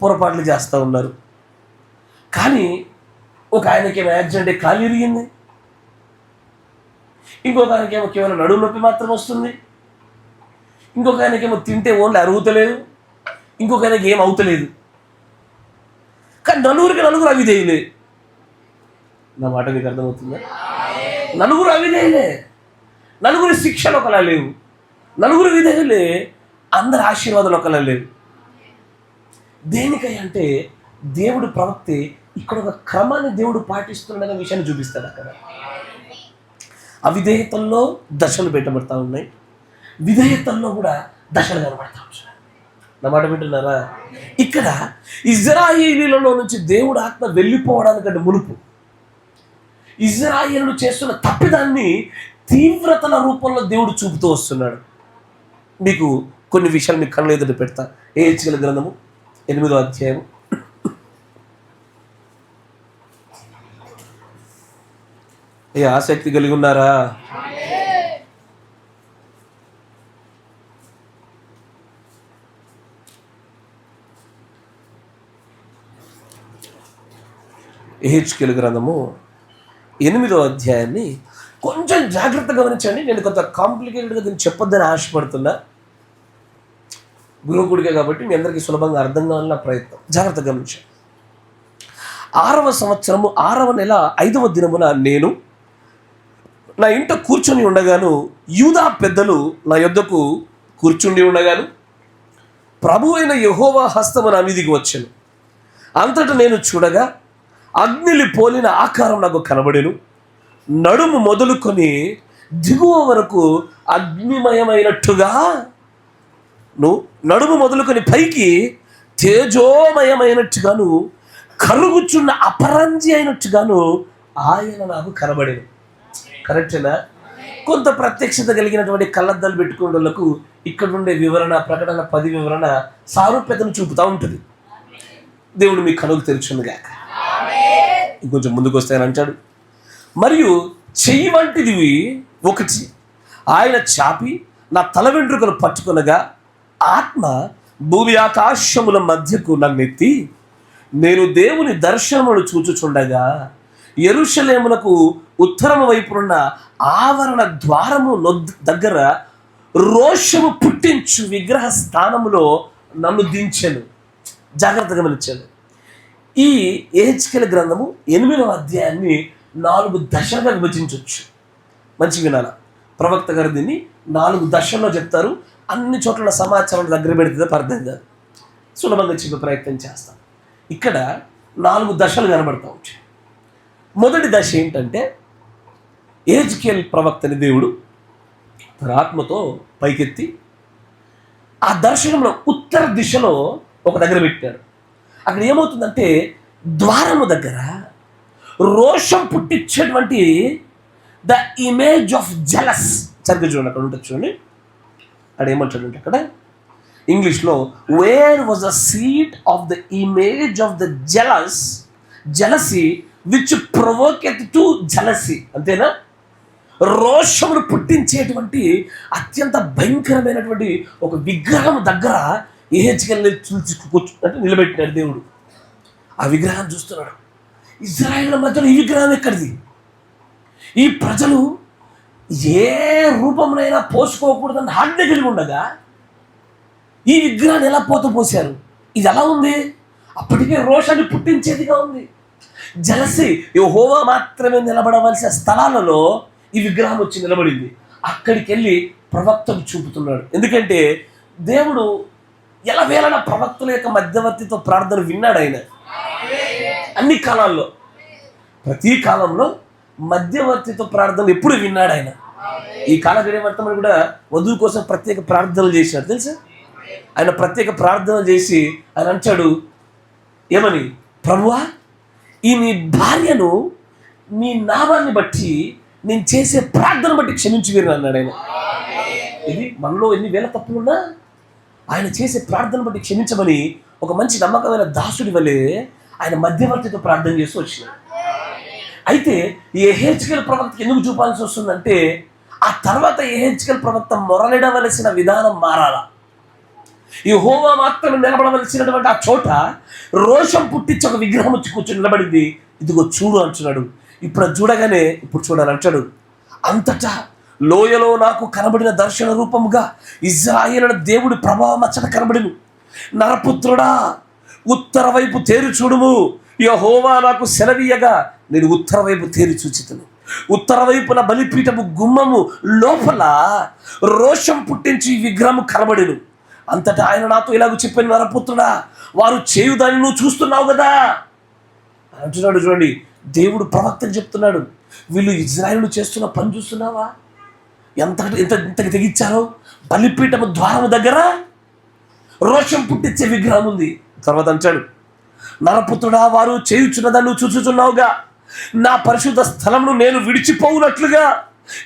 పొరపాట్లు చేస్తూ ఉన్నారు. కానీ ఒక ఆయనకేమో యాక్సిడెంట్ కాలు ఇరిగింది, ఇంకొక ఆయనకేమో కేవలం నడుము నొప్పి మాత్రం వస్తుంది, ఇంకొక ఆయనకేమో తింటే ఓన్లీ అరుగుతలేదు, ఇంకొక ఆయనకి ఏం అవుతలేదు. కానీ నలుగురికి నలుగురు అవిధేయులే. నా మాట మీకు అర్థమవుతుందా? నలుగురు అవిధేయులే. నలుగురి శిక్షలు ఒకలా లేవు, నలుగురు విధేయులే. అందరి ఆశీర్వాదాలు ఒకలా లేవు. దేనికై అంటే దేవుడు ప్రవక్తే ఇక్కడ ఒక క్రమాన్ని దేవుడు పాటిస్తున్నాడనే విషయాన్ని చూపిస్తాడు. అక్కడ అవిధేయతల్లో దశలు పెట్టబడతా ఉన్నాయి, విధేయతల్లో కూడా దశలు కనబడతా ఉన్నాయి. నా మాట వింటున్నారా? ఇక్కడ ఇజ్రాయేలీలలో నుంచి దేవుడు ఆత్మ వెళ్ళిపోవడానికంటే మునుపు ఇజ్రాయేలు చేస్తున్న తప్పిదాన్ని తీవ్రతల రూపంలో దేవుడు చూపుతూ వస్తున్నాడు. మీకు కొన్ని విషయాలు మీకు కళ్ళ ఎదుట పెడతా. యెహెజ్కేలు గ్రంథము 8వ అధ్యాయం. ఆసక్తి కలిగి ఉన్నారా? యెహెజ్కేలు గ్రంథము 8వ అధ్యాయాన్ని కొంచెం జాగ్రత్తగా గమనించండి. నేను కొంత కాంప్లికేటెడ్గా దీన్ని చెప్పొద్దని ఆశపడుతున్నా. గృహకుడిగా కాబట్టి మీ అందరికీ సులభంగా అర్థం కావాలన్న ప్రయత్నం. జాగ్రత్తగా గమనించండి. 6వ సంవత్సరము 6వ నెల 5వ దినమున నేను నా ఇంట కూర్చొని ఉండగాను, యూదా పెద్దలు నా యొద్దకు కూర్చుండి ఉండగాను, ప్రభు అయిన యెహోవా హస్తము నా మీదికి వచ్చెను. అంతటా నేను చూడగా అగ్నిలి పోలిన ఆకారం నాకు కనబడెను. నడుము మొదలుకొని దిగువ వరకు అగ్నిమయమైనట్టుగా, నడుము మొదలుకొని పైకి తేజోమయమైనట్టుగాను, కరుగుచున్న అపరంజి అయినట్టుగాను ఆయన నాకు కనబడేది. కరెక్టేనా? కొంత ప్రత్యక్షత కలిగినటువంటి కళ్ళద్దాలు పెట్టుకునే వాళ్ళకు ఇక్కడ ఉండే వివరణ, ప్రకటన 10 వివరణ సారూప్యతను చూపుతూ ఉంటుంది. దేవుడు మీ కనులు తెరుచుందిగా. ఇంకొంచెం ముందుకు వస్తే అంటాడు, మరియు చెయ్యి వంటిది ఒకటి ఆయన చాపి నా తల వెంట్రుకలు పట్టుకొనగా ఆత్మ భూమి ఆకాశముల మధ్యకు నన్నెత్తి, నేను దేవుని దర్శనమును చూచుచుండగా యెరూషలేమునకు ఉత్తరము వైపునున్న ఆవరణ ద్వారము దగ్గర రోషము పుట్టించు విగ్రహ స్థానములో నన్ను దించెను. జాగ్రత్తగా గమనించాను. ఈ యెహెజ్కేలు గ్రంథము 8వ అధ్యాయాన్ని 4 దశలుగా విభజించవచ్చు. మంచి వినాల. ప్రవక్త గారు దీన్ని 4 దశల్లో చెప్తారు. అన్ని చోట్ల సమాచారం దగ్గర పెడితే అర్థం కాదు, సులభంగా చెప్పే ప్రయత్నం చేస్తాం. ఇక్కడ 4 దశలు కనబడతా ఉంటాయి. మొదటి దశ ఏంటంటే, యెహెజ్కేలు ప్రవక్తని దేవుడు తన ఆత్మతో పైకెత్తి ఆ దర్శనంలో ఉత్తర దిశలో ఒక దగ్గర పెట్టాడు. అక్కడ ఏమవుతుందంటే, ద్వారము దగ్గర రోషం పుట్టించేటువంటి ద ఇమేజ్ ఆఫ్ జలస్. సరిగ్గా చూడండి, అక్కడ ఉంటుంది చూడండి. అక్కడ ఏమంటాడంటే, అక్కడ ఇంగ్లీష్లో where was the seat of the image of the jealousy which provoketh to jealousy. అంతేనా? రోషమును పుట్టించేటువంటి అత్యంత భయంకరమైనటువంటి ఒక విగ్రహం దగ్గర యెహెజ్కేలు అంటే నిలబెట్టినాడు దేవుడు. ఆ విగ్రహాన్ని చూస్తున్నాడు. ఇజ్రాయేల్ మధ్యలో ఈ విగ్రహం ఎక్కడిది? ఈ ప్రజలు ఏ రూపంనైనా పోసుకోకూడదని ఆజ్ఞ కలిగి ఉండగా ఈ విగ్రహాన్ని ఎలా పోసారు? ఇది ఎలా ఉంది? అప్పటికే రోషాన్ని పుట్టించేదిగా ఉంది. జలసి యెహోవా మాత్రమే నిలబడవలసిన స్థలాలలో ఈ విగ్రహం వచ్చి నిలబడింది. అక్కడికి వెళ్ళి ప్రవక్తను చూపుతున్నాడు. ఎందుకంటే దేవుడు ఎలవేళన ప్రవక్తల యొక్క మధ్యవర్తితో ప్రార్థన విన్నాడు. ఆయన అన్ని కాలాల్లో, ప్రతి కాలంలో మధ్యవర్తితో ప్రార్థన ఎప్పుడు విన్నాడు ఆయన. ఈ కాల గడియవర్తమని కూడా వధువు కోసం ప్రత్యేక ప్రార్థనలు చేశాడు తెలుసా. ఆయన ప్రత్యేక ప్రార్థనలు చేసి ఆయన అంటాడు ఏమని, ప్రభువా ఈ నీ భార్యను నీ నామాన్ని బట్టి నేను చేసే ప్రార్థన బట్టి క్షమించి వీరు అన్నాడు ఆయన. ఇది మనలో ఎన్ని వేల తప్పులున్నా ఆయన చేసే ప్రార్థన బట్టి క్షమించమని ఒక మంచి నమ్మకమైన దాసుడి వలె ఆయన మధ్యవర్తితో ప్రార్థన చేస్తూ వచ్చినాడు. అయితే యెహెజ్కేలు ప్రవక్తకి ఎందుకు చూపాల్సి వస్తుందంటే, ఆ తర్వాత యెహెజ్కేలు ప్రవక్త మొరలిడవలసిన విధానం మారాల. యెహోవా మాత్రమే నిలబడవలసినటువంటి ఆ చోట రోషం పుట్టించి ఒక విగ్రహం వచ్చి కూర్చొని నిలబడింది. ఇదిగో చూడు అంటున్నాడు. ఇప్పుడు చూడగానే ఇప్పుడు చూడాలంటాడు. అంతటా లోయలో నాకు కనబడిన దర్శన రూపముగా ఇశ్రాయేలు దేవుడి ప్రభావం అచ్చట కనబడిను. నరపుత్రుడా, ఉత్తర వైపు తేరి చూడుము. యెహోవా నాకు సెలవీయగా నేను ఉత్తర వైపు తేరి చూచితును. ఉత్తర వైపున బలిపీఠము గుమ్మము లోపల రోషం పుట్టించి విగ్రహము కనబడిను. అంతటా ఆయన నాతో ఇలాగ చెప్పాను, నరపుత్రుడా, వారు చేయుదాన్ని నువ్వు చూస్తున్నావు కదా అంటున్నాడు. చూడండి, దేవుడు ప్రవక్తకు చెప్తున్నాడు, వీళ్ళు ఇజ్రాయేలు చేస్తున్న పని చూస్తున్నావా? ఎంతకి తెగించారో. బలిపీఠము ద్వారము దగ్గర రోషం పుట్టించే విగ్రహం ఉంది. తర్వాత అంటాడు, నరపుత్రుడా, వారు చేయుచున్నదాన్ని నువ్వు చూచుచున్నావుగా. నా పరిశుద్ధ స్థలమును నేను విడిచిపోవునట్లుగా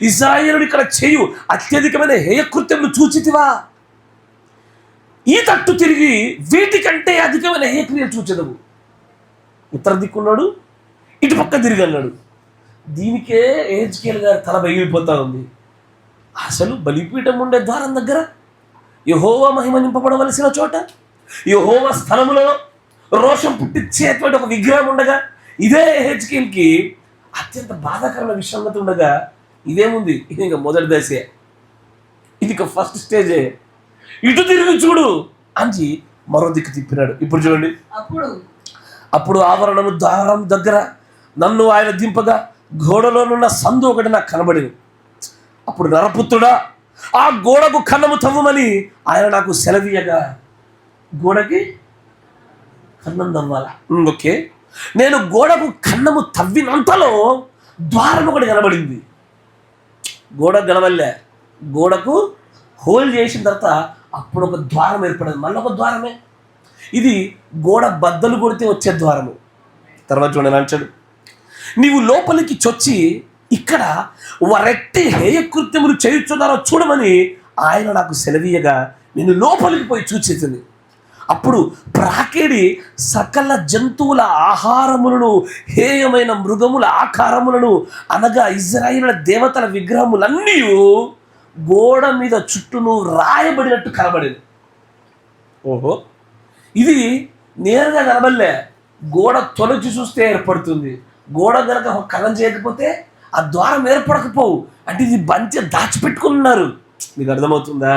ఇశ్రాయేలుడు ఇక్కడ చేయు అత్యధికమైన హేయకృత్యములు చూచితివా? ఈ తట్టు తిరిగి వీటికంటే అధికమైన హేయక్రియలు చూచెదవు. ఉత్తర దిక్కున్నాడు, ఇటు పక్క తిరిగి అన్నాడు. దీనికే యెహెజ్కేలు గారి తల బయలుపోతా ఉంది. అసలు బలిపీఠం ఉండే ద్వారం దగ్గర, యెహోవా మహిమ నింపబడవలసిన చోట, యెహోవా స్థలములో రోషం పుట్టించేటువంటి ఒక విగ్రహం ఉండగా, ఇదే యెహెజ్కేలుకి అత్యంత బాధాకరమైన విషంగతి ఉండగా, ఇదేముంది, ఇది ఇంకా మొదటి దశే, ఇది ఇక ఫస్ట్ స్టేజే. ఇటు తిరిగి చూడు అని మరో దిక్కు తిప్పినాడు. ఇప్పుడు చూడండి, అప్పుడు ఆవరణము ద్వారం దగ్గర నన్ను ఆయన దింపగా గోడలోనున్న సందు ఒకటి నాకు కనబడింది. అప్పుడు నరపుత్రుడా, ఆ గోడకు కన్నము తవ్వమని ఆయన నాకు సెలవీయగా, గోడకి కన్నం తవ్వాలా? ఓకే. నేను గోడకు కన్నము తవ్వినంతలో ద్వారం ఒకటి కనబడింది. గోడ కనబడలే, గోడకు హోల్ చేసిన తర్వాత అప్పుడు ఒక ద్వారం ఏర్పడదు, మళ్ళీ ఒక ద్వారమే. ఇది గోడ బద్దలు కొడితే వచ్చే ద్వారము. తర్వాత చూడండి అంటాడు, నీవు లోపలికి చొచ్చి ఇక్కడ వారెట్టి హేయకృత్యములు చేయుచున్నారో చూడమని ఆయన నాకు సెలవీయగా నేను లోపలికి పోయి చూచేది. అప్పుడు ప్రాకేడి సకల జంతువుల ఆహారములను, హేయమైన మృగముల ఆకారములను అనగా ఇశ్రాయేలు దేవతల విగ్రహములన్నీ గోడ మీద చుట్టూను రాయబడినట్టు కనబడింది. ఓహో, ఇది నేరుగా కనబడలే, గోడ తొలచి చూస్తే ఏర్పడుతుంది. గోడ కనుక కలం చేయకపోతే ఆ ద్వారం ఏర్పడకపోవు. అంటే ఇది మంచిగా దాచిపెట్టుకున్నారు. మీకు అర్థమవుతుందా?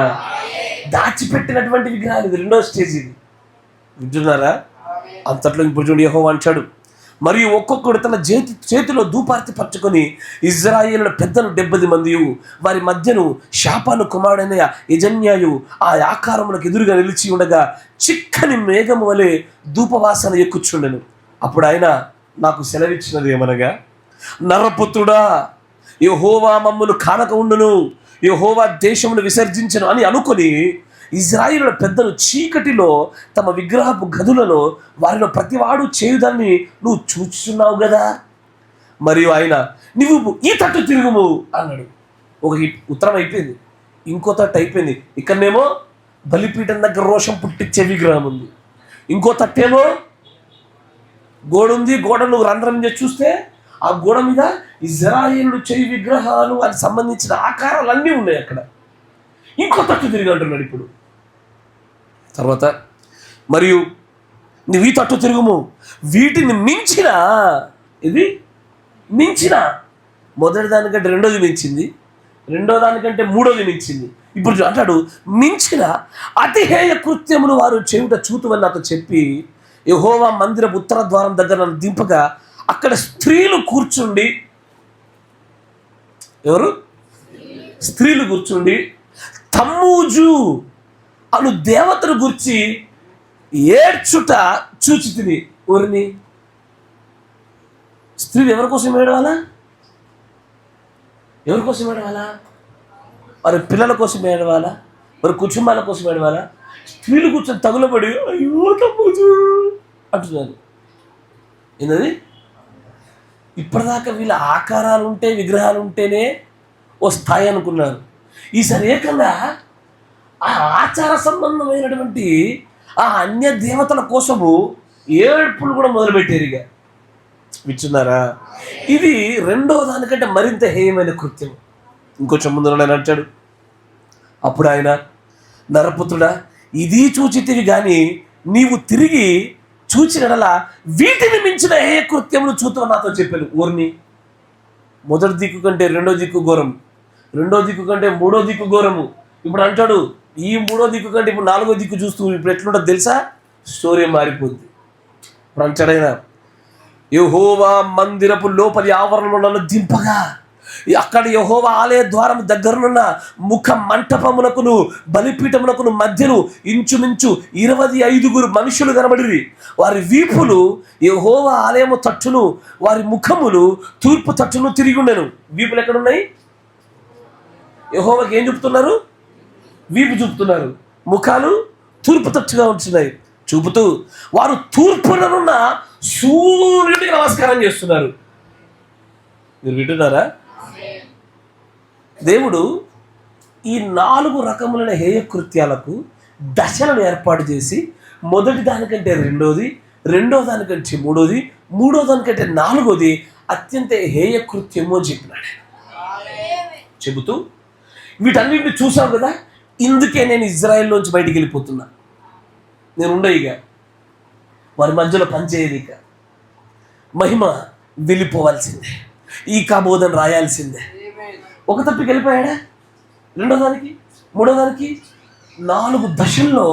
దాచిపెట్టినటువంటి విగ్రహాలు. ఇది రెండో స్టేజ్. ఇది వింటున్నారా? అంతట్లో ఇప్పుడు చూడండి, యెహోవా అంటాడు, మరియు ఒక్కొక్కడు తన చేతిలో ధూపార్తి పట్టుకొని ఇశ్రాయేలు పెద్దలు 70 మంది వారి మధ్యను శాపాను కుమారుడైన యజన్యాయు ఆ ఆకారములకు ఎదురుగా నిలిచి ఉండగా చిక్కని మేఘము వలె ధూపవాసన ఎక్కుచుండెను. అప్పుడు ఆయన నాకు సెలవిచ్చినది ఏమనగా, నరపుత్రుడా, యెహోవా మమ్మును కానక ఉండును, యెహోవా దేశమును విసర్జించను అని అనుకుని ఇజ్రాయేలుల పెద్దలు చీకటిలో తమ విగ్రహపు గదులలో వారిలో ప్రతివాడు చేయుదాన్ని నువ్వు చూచుచున్నావు కదా. మరియు ఆయన నువ్వు ఈ తట్టు తిరుగుము అన్నాడు. ఒక ఉత్తరం అయిపోయింది, ఇంకో తట్టు అయిపోయింది. ఇక్కడనేమో బలిపీఠం దగ్గర రోషం పుట్టించే విగ్రహం ఉంది, ఇంకో తట్టేమో గోడ ఉంది. గోడ నువ్వు రంధ్రం చేసి చూస్తే ఆ గోడ మీద ఇజ్రాయేలు చేయి విగ్రహాలు అది సంబంధించిన ఆకారాలు అన్నీ ఉన్నాయి అక్కడ. ఇంకో తట్టు తిరిగి అంటున్నాడు ఇప్పుడు. తర్వాత మరియు నువ్వు ఈ తట్టు తిరుగుము, వీటిని మించిన, ఇది మించిన, మొదటి దానికంటే రెండోది మించింది, రెండో దానికంటే మూడోది మించింది. ఇప్పుడు అంటాడు మించిన అతిహేయ కృత్యమును వారు చేయుట చూతువని నాతో చెప్పి యెహోవా మందిరపు ఉత్తర ద్వారం దగ్గర నన్ను దింపగా అక్కడ స్త్రీలు కూర్చుండి, ఎవరు? స్త్రీలు కూర్చుండి తమ్మూజు అను దేవతను గురించి ఏడ్చుట చూచి తిని. ఊరిని స్త్రీలు ఎవరి కోసం ఏడవాలా? ఎవరి కోసం ఏడవాలా? వారి పిల్లల కోసం ఏడవాలా? వారి కుటుంబాల కోసం ఏడవాలా? స్త్రీలు కూర్చొని తగులబడి అయ్యో తమ్మూజు అంటున్నారు. ఏంటది? ఇప్పటిదాకా వీళ్ళ ఆకారాలు ఉంటే, విగ్రహాలు ఉంటేనే ఓ స్థాయి అనుకున్నారు. ఈసారి ఏకంగా ఆ ఆచార సంబంధమైనటువంటి ఆ అన్య దేవతల కోసము ఏడ్పులు కూడా మొదలుపెట్టారు. ఇక విచ్చున్నారా? ఇది రెండవ దానికంటే మరింత హేయమైన కృత్యం. ఇంకొంచెం ముందు నడిచాడు. అప్పుడు ఆయన నరపుత్రుడా, ఇది చూచితివి కానీ నీవు తిరిగి చూచినలా వీటిని మించిన హేయ కృత్యములు చూద్దాం నాతో చెప్పాను. ఊరిని మొదటి దిక్కు కంటే రెండో దిక్కు ఘోరం, రెండో దిక్కు కంటే మూడో దిక్కు ఘోరము. ఇప్పుడు అంటాడు ఈ మూడో దిక్కు కంటే ఇప్పుడు నాలుగో దిక్కు చూస్తూ ఇప్పుడు ఎట్లుంటుందో తెలుసా? స్టోరీ మారిపోద్ది. ఇప్పుడు అంటాడైనా యెహోవా మందిరపు లోపలి ఆవరణలో నన్ను దింపగా అక్కడ యెహోవా ఆలయ ద్వారం దగ్గరనున్న ముఖ మంటపమునకును బలిపీఠమునకును మధ్యను ఇంచుమించు 25 మనుషులు కనబడిరి. వారి వీపులు యెహోవా ఆలయము తట్టును, వారి ముఖములు తూర్పు తట్టును తిరిగి ఉండెను. వీపులు ఎక్కడున్నాయి? యెహోవాకి ఏం చూపుతున్నారు? వీపు చూపుతున్నారు. ముఖాలు తూర్పు తట్టుగా ఉంటున్నాయి. చూపుతూ వారు తూర్పుననున్న సూర్యుడికి నమస్కారం చేస్తున్నారు. మీరు వింటున్నారా? దేవుడు ఈ 4 రకములైన హేయ కృత్యాలకు దశలను ఏర్పాటు చేసి మొదటి దానికంటే రెండోది, రెండో దానికంటే మూడోది, మూడో దానికంటే నాలుగోది అత్యంత హేయ కృత్యము అని చెప్పినాడు. చెబుతూ వీటన్నిటిని చూసావు కదా, ఇందుకే నేను ఇజ్రాయెల్లోంచి బయటికి వెళ్ళిపోతున్నా. నేను ఉండయిగా వారి మధ్యలో పనిచేయదు. ఇక మహిమ వెళ్ళిపోవాల్సిందే, ఈ కాబోధన రాయాల్సిందే. ఒక తప్పికి వెళ్ళిపోయాడా? రెండో దానికి, మూడో దానికి 4 దశల్లో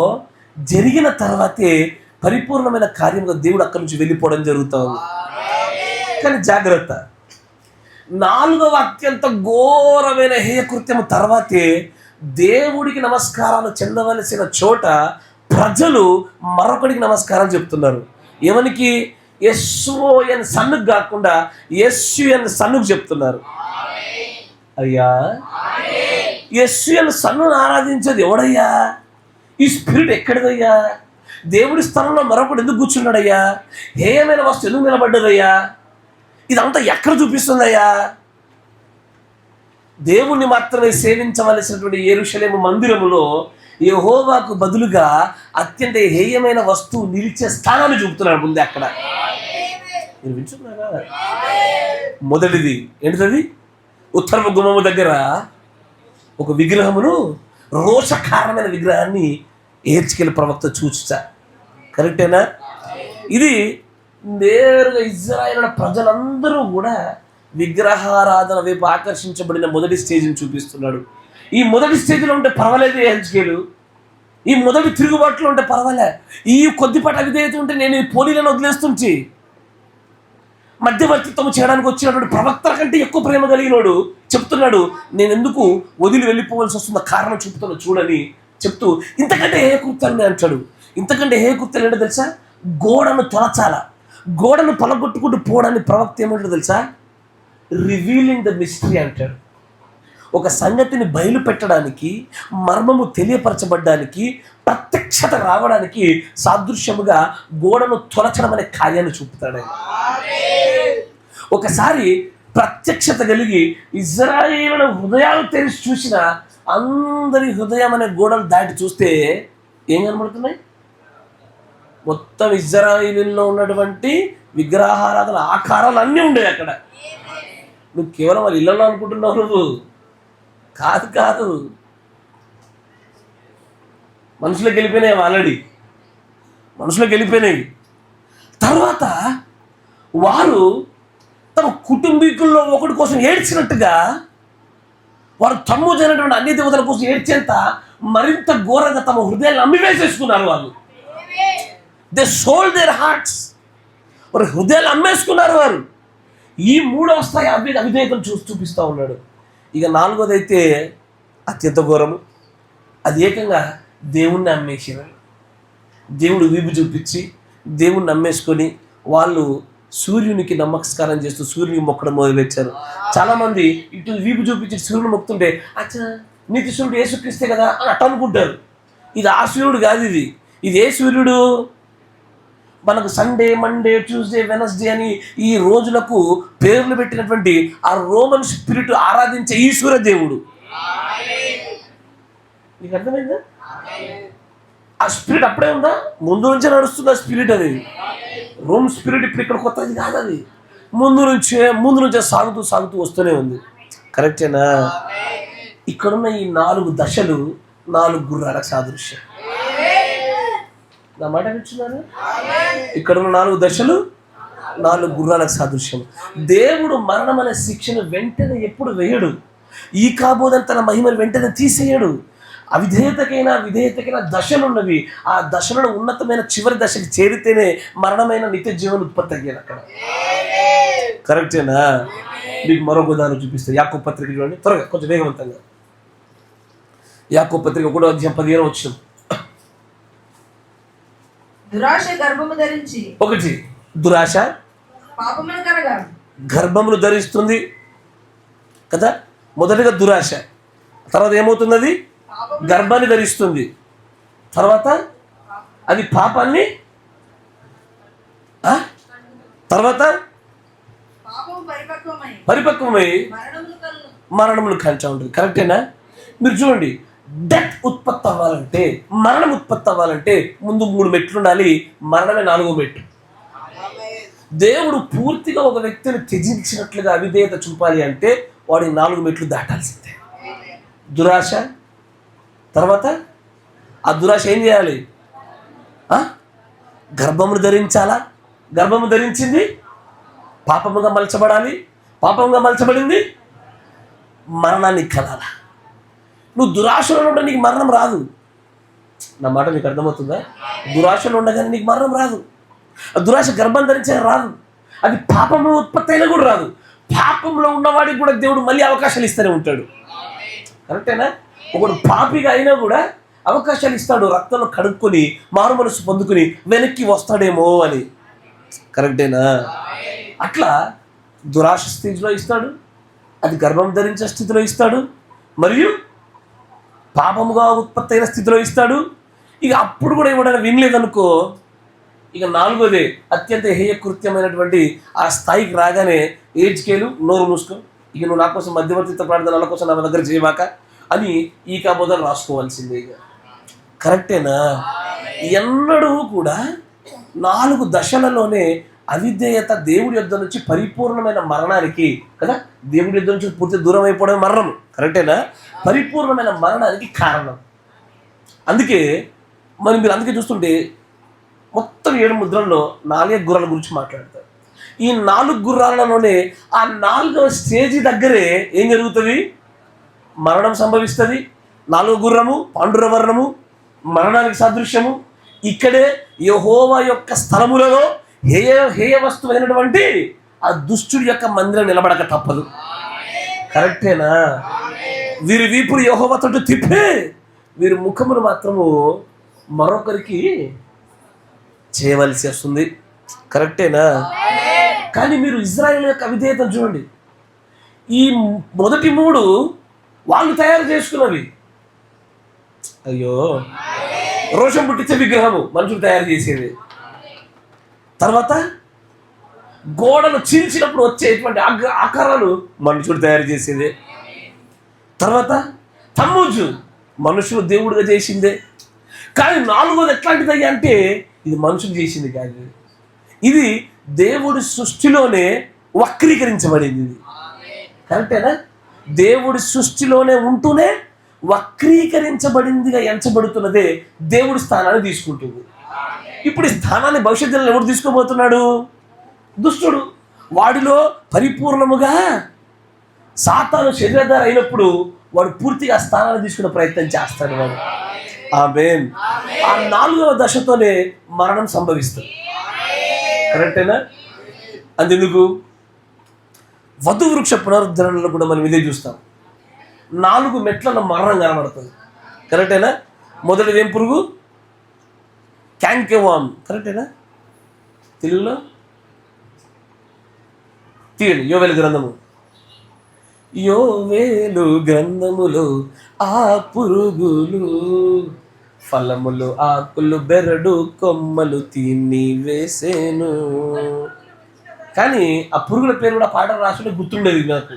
జరిగిన తర్వాతే పరిపూర్ణమైన కార్యంగా దేవుడు అక్కడి నుంచి వెళ్ళిపోవడం జరుగుతూ ఉంది. కానీ జాగ్రత్త, 4వ అత్యంత ఘోరమైన హేయకృత్యము తర్వాతే దేవుడికి నమస్కారాలు చెందవలసిన చోట ప్రజలు మరొకడికి నమస్కారాలు చెప్తున్నారు. ఎవరికి? యెహోవా సన్నుకు కాకుండా యెహోవా సన్నుకు చెప్తున్నారు. అయ్యా, యెహోవా సన్నును ఆరాధించేది ఎవడయ్యా? ఈ స్పిరిట్ ఎక్కడిదయ్యా? దేవుడి స్థలంలో మరొకడు ఎందుకు కూర్చున్నాడయ్యా? హేయమైన వస్తువు ఎందుకు నిలబడ్డదయ్యా? ఇదంతా ఎక్కడ చూపిస్తుందయ్యా? దేవుణ్ణి మాత్రమే సేవించవలసినటువంటి యెరూషలేము మందిరములో యెహోవాకు బదులుగా అత్యంత హేయమైన వస్తువు నిలిచే స్థానాన్ని చూపుతున్నాడు ముందే అక్కడ. మీరు వింటున్నారా? మొదటిది ఏంటిది? ఉత్తరపు గుమ్మము దగ్గర ఒక విగ్రహమును, రోషకారమైన విగ్రహాన్ని ఏడ్చుకెళ్ళి ప్రవక్త చూచుతా. కరెక్టేనా? ఇది నేరుగా ఇజ్రాయేలు ప్రజలందరూ కూడా విగ్రహారాధన వైపు ఆకర్షించబడిన మొదటి స్టేజ్ని చూపిస్తున్నాడు. ఈ మొదటి స్టేజ్లో ఉంటే పర్వాలేదు హెచ్కేలు, ఈ మొదటి తిరుగుబాటులో ఉంటే పర్వాలే, ఈ కొద్దిపాటి అవిధేయత ఉంటే నేను ఈ పోలీలను వదిలేస్తుంచి మధ్యవర్తిత్వం చేయడానికి వచ్చినటువంటి ప్రవక్తల కంటే ఎక్కువ ప్రేమ కలిగినోడు చెప్తున్నాడు, నేను ఎందుకు వదిలి వెళ్ళిపోవాల్సి వస్తుందో కారణం చూపుతాను చూడని చెప్తూ ఇంతకంటే ఏ కృత్యాలని అంటాడు. ఇంతకంటే ఏ కృత్యాలు ఏంటో తెలుసా? గోడను తొలచాల, గోడను పలగొట్టుకుంటూ పోవడాన్ని ప్రవక్త ఏమంటాడు తెలుసా? రివీలింగ్ ద మిస్టరీ అంటాడు. ఒక సంగతిని బయలు పెట్టడానికి, మర్మము తెలియపరచబడ్డానికి, ప్రత్యక్షత రావడానికి సాదృశ్యముగా గోడను తొలచడం అనే కార్యాన్ని చూపుతాడు. ఒకసారి ప్రత్యక్షత కలిగి ఇజ్రాయేలుల హృదయాలు తెరిచి చూసిన అందరి హృదయం అనే గోడలు దాటి చూస్తే ఏం కనబడుతున్నాయి? మొత్తం ఇజ్రాయేలులో ఉన్నటువంటి విగ్రహారాధన ఆకారాలు అన్నీ ఉండేవి అక్కడ. నువ్వు కేవలం వాళ్ళ ఇళ్ళలో అనుకుంటున్నావు, నువ్వు కాదు. మనుషులకు వెళ్ళిపోయినాయి, ఆల్రెడీ మనుషులకు వెళ్ళిపోయినాయి. తర్వాత వారు తమ కుటుంబీకుల్లో ఒకటి కోసం ఏడ్చినట్టుగా వారు తమ్ము చేయనటువంటి అన్ని దేవతల కోసం ఏడ్చేంత మరింత ఘోరంగా తమ హృదయాన్ని అమ్మివేసేసుకున్నారు. వాళ్ళు దే సోల్డ్ దేర్ హార్ట్స్. వారి హృదయాలు అమ్మేసుకున్నారు వారు. ఈ మూడవ స్థాయి అవిధేయతను చూపిస్తూ ఉన్నాడు. ఇక నాలుగోది అయితే అత్యంత ఘోరము. అది ఏకంగా దేవుణ్ణి అమ్మేసినారు. దేవుడు వీపు చూపించి దేవుణ్ణి అమ్మేసుకొని వాళ్ళు సూర్యునికి నమస్కారం చేస్తూ సూర్యునికి మొక్కడం మొదలుపెట్టారు. చాలామంది ఇటు వీపు చూపించి సూర్యుని మొక్కుతుంటే అచ్చా నీతి సూర్యుడు యేసుక్రీస్తే కదా అని అట్ట అనుకుంటారు. ఇది ఆ సూర్యుడు కాదు. ఇది ఏ సూర్యుడు? మనకు సండే, మండే, ట్యూస్డే, వెనస్డే అని ఈ రోజులకు పేర్లు పెట్టినటువంటి ఆ రోమన్ స్పిరిట్ ఆరాధించే ఈ సూర్యదేవుడు. నీకు అర్థమైందా? ఆ స్పిరిట్ అప్పుడే ఉందా? ముందు నుంచే నడుస్తుంది ఆ స్పిరిట్. అది రోమ్ స్పిరిట్ ఇప్పుడు ఇక్కడ కొత్తది కాదు. అది ముందు నుంచే సాగుతూ వస్తూనే ఉంది. కరెక్టేనా? ఇక్కడున్న ఈ 4 దశలు 4 గుర్రాలకు సాదృశ్యం. నా మాట వింటున్నారా? ఇక్కడున్న 4 దశలు 4 గుర్రాలకు సాదృశ్యం. దేవుడు మరణం అనే శిక్షను వెంటనే ఎప్పుడు వేయడు. ఈ కాబోదని తన మహిమను వెంటనే తీసేయడు. విధేయతకైనా దశలున్నవి. ఆ దశలను ఉన్నతమైన చివరి దశకి చేరితేనే మరణమైన నిత్య జీవన ఉత్పత్తి అయ్యేది అక్కడ. కరెక్టేనా? మీకు మరొక ఉదాహరణ చూపిస్తే యాకోబు పత్రిక చూడండి, త్వరగా కొంచెం వేగవంతంగా. యాకోబు పత్రిక 1వ అధ్యాయం 15వ వచనం. దురాశ గర్భము ధరించి. 1 దురాశ పాపమును కనగా గర్భమును ధరిస్తుంది కదా. మొదటిగా దురాశ, తర్వాత ఏమవుతుంది? అది గర్భాన్ని ధరిస్తుంది. తర్వాత అది పాపాన్ని, తర్వాత పరిపక్వమై మరణమును కంచా ఉంటుంది. కరెక్టేనా? మీరు చూడండి, డెత్ ఉత్పత్తి అవ్వాలంటే, మరణం ఉత్పత్తి అవ్వాలంటే ముందు 3 మెట్లు ఉండాలి. మరణమే 4వ మెట్టు. దేవుడు పూర్తిగా ఒక వ్యక్తిని త్యజించినట్లుగా అవిధేయత చూపాలి అంటే వాడి 4 మెట్లు దాటాల్సిందే. దురాశ, తర్వాత ఆ దురాశ ఏం చేయాలి? గర్భమును ధరించాలా? గర్భము ధరించింది పాపముగా మలచబడాలి. పాపముగా మలచబడింది మరణాన్ని కలాల. నువ్వు దురాశలో ఉంటే నీకు మరణం రాదు. నా మాట నీకు అర్థమవుతుందా? దురాశలో ఉండగానే నీకు మరణం రాదు. దురాశ గర్భం ధరించే రాదు. అది పాపము ఉత్పత్తి అయినా కూడా రాదు. పాపంలో ఉన్నవాడికి కూడా దేవుడు మళ్ళీ అవకాశాలు ఇస్తూనే ఉంటాడు. కరెక్టేనా? ఒకడు పాపిగా అయినా కూడా అవకాశాలు ఇస్తాడు. రక్తంలో కడుక్కొని మారు మనసు పొందుకుని వెనక్కి వస్తాడేమో అని. కరెక్టేనా? అట్లా దురాశ స్థితిలో ఇస్తాడు, అది గర్భం ధరించే స్థితిలో ఇస్తాడు, మరియు పాపముగా ఉత్పత్తి అయిన స్థితిలో ఇస్తాడు. ఇక అప్పుడు కూడా ఇవ్వడానికి వినలేదనుకో, ఇక 4వదే అత్యంత హేయకృత్యమైనటువంటి ఆ స్థాయికి రాగానే ఏడ్చుకేలు నోరు మూసుకో, ఇక నువ్వు నా కోసం మధ్యవర్తిత్వ ప్రార్థనల కోసం నా దగ్గర చేయబాక అని ఈ కాబోదని రాసుకోవాల్సిందే. ఇక కరెక్టేనా? ఎన్నడూ కూడా 4 దశలలోనే అవిధేయత దేవుడి యొద్ద నుంచి పరిపూర్ణమైన మరణానికి కదా, దేవుడి యొద్ద నుంచి పూర్తి దూరం అయిపోవడం మరణం. కరెక్టేనా? పరిపూర్ణమైన మరణానికి కారణం. అందుకే మీరు అందుకే చూస్తుంటే మొత్తం 7 ముద్రల్లో 4 గుర్రాల గురించి మాట్లాడతారు. ఈ 4 గుర్రాలలోనే ఆ 4వ స్టేజీ దగ్గరే ఏం జరుగుతుంది? మరణం సంభవిస్తుంది. 4వ గుర్రము పాండురవర్ణము, మరణానికి సాదృశ్యము. ఇక్కడే యెహోవా యొక్క స్థలములలో హేయ వస్తువైనటువంటి ఆ దుష్టుడి యొక్క మందిరం నిలబడక తప్పదు. కరెక్టేనా? వీరి వీపుడు యెహోవా తట్టు తిప్పే వీరి ముఖమును మాత్రము మరొకరికి చేయవలసి వస్తుంది. కరెక్టేనా? కానీ మీరు ఇజ్రాయేల్ యొక్క అవిధేయతను చూడండి. ఈ మొదటి 3 వాళ్ళు తయారు చేసుకున్నవి. అయ్యో, రోషం పుట్టించే విగ్రహము మనుషులు తయారు చేసేది. తర్వాత గోడలు చీల్చినప్పుడు వచ్చేటువంటి ఆకారాలు మనుషుడు తయారు చేసేదే. తర్వాత తమ్మూజు మనుషులు దేవుడిగా చేసిందే. కానీ 4వది ఎట్లాంటిది అంటే ఇది మనుషులు చేసింది కాదు, ఇది దేవుడి సృష్టిలోనే వక్రీకరించబడింది. ఇది కరెక్టేనా? దేవుడి సృష్టిలోనే ఉంటూనే వక్రీకరించబడిందిగా ఎంచబడుతున్నదే దేవుడి స్థానాన్ని తీసుకుంటుంది. ఇప్పుడు ఈ స్థానాన్ని భవిష్యత్తులో ఎవరు తీసుకోబోతున్నాడు? దుష్టుడు. వాడిలో పరిపూర్ణముగా సాతాను శరీరధారి అయినప్పుడు వాడు పూర్తిగా స్థానాన్ని తీసుకునే ప్రయత్నం చేస్తాడు వాడు. ఆమేన్. ఆ 4వ దశతోనే మరణం సంభవిస్తుంది. కరెక్టేనా? అందుకు వధు వృక్ష పునరుద్ధరణలో కూడా మనం ఇదే చూస్తాం. 4 మెట్లలో మరణం కనబడుతుంది. కరెక్టేనా? మొదటిది ఏం పురుగు? క్యాంకెవామ్. కరెక్టేనా? తెలుగులో తీయండి. యోవేలు గ్రంథము. యోవేలు గ్రంథములో ఆ పురుగులు ఫలములు ఆకులు బెరడు కొమ్మలు తిని వేసేను. కానీ ఆ పురుగుల పేరు కూడా పాట రాసుకుంటే గుర్తుండేది నాకు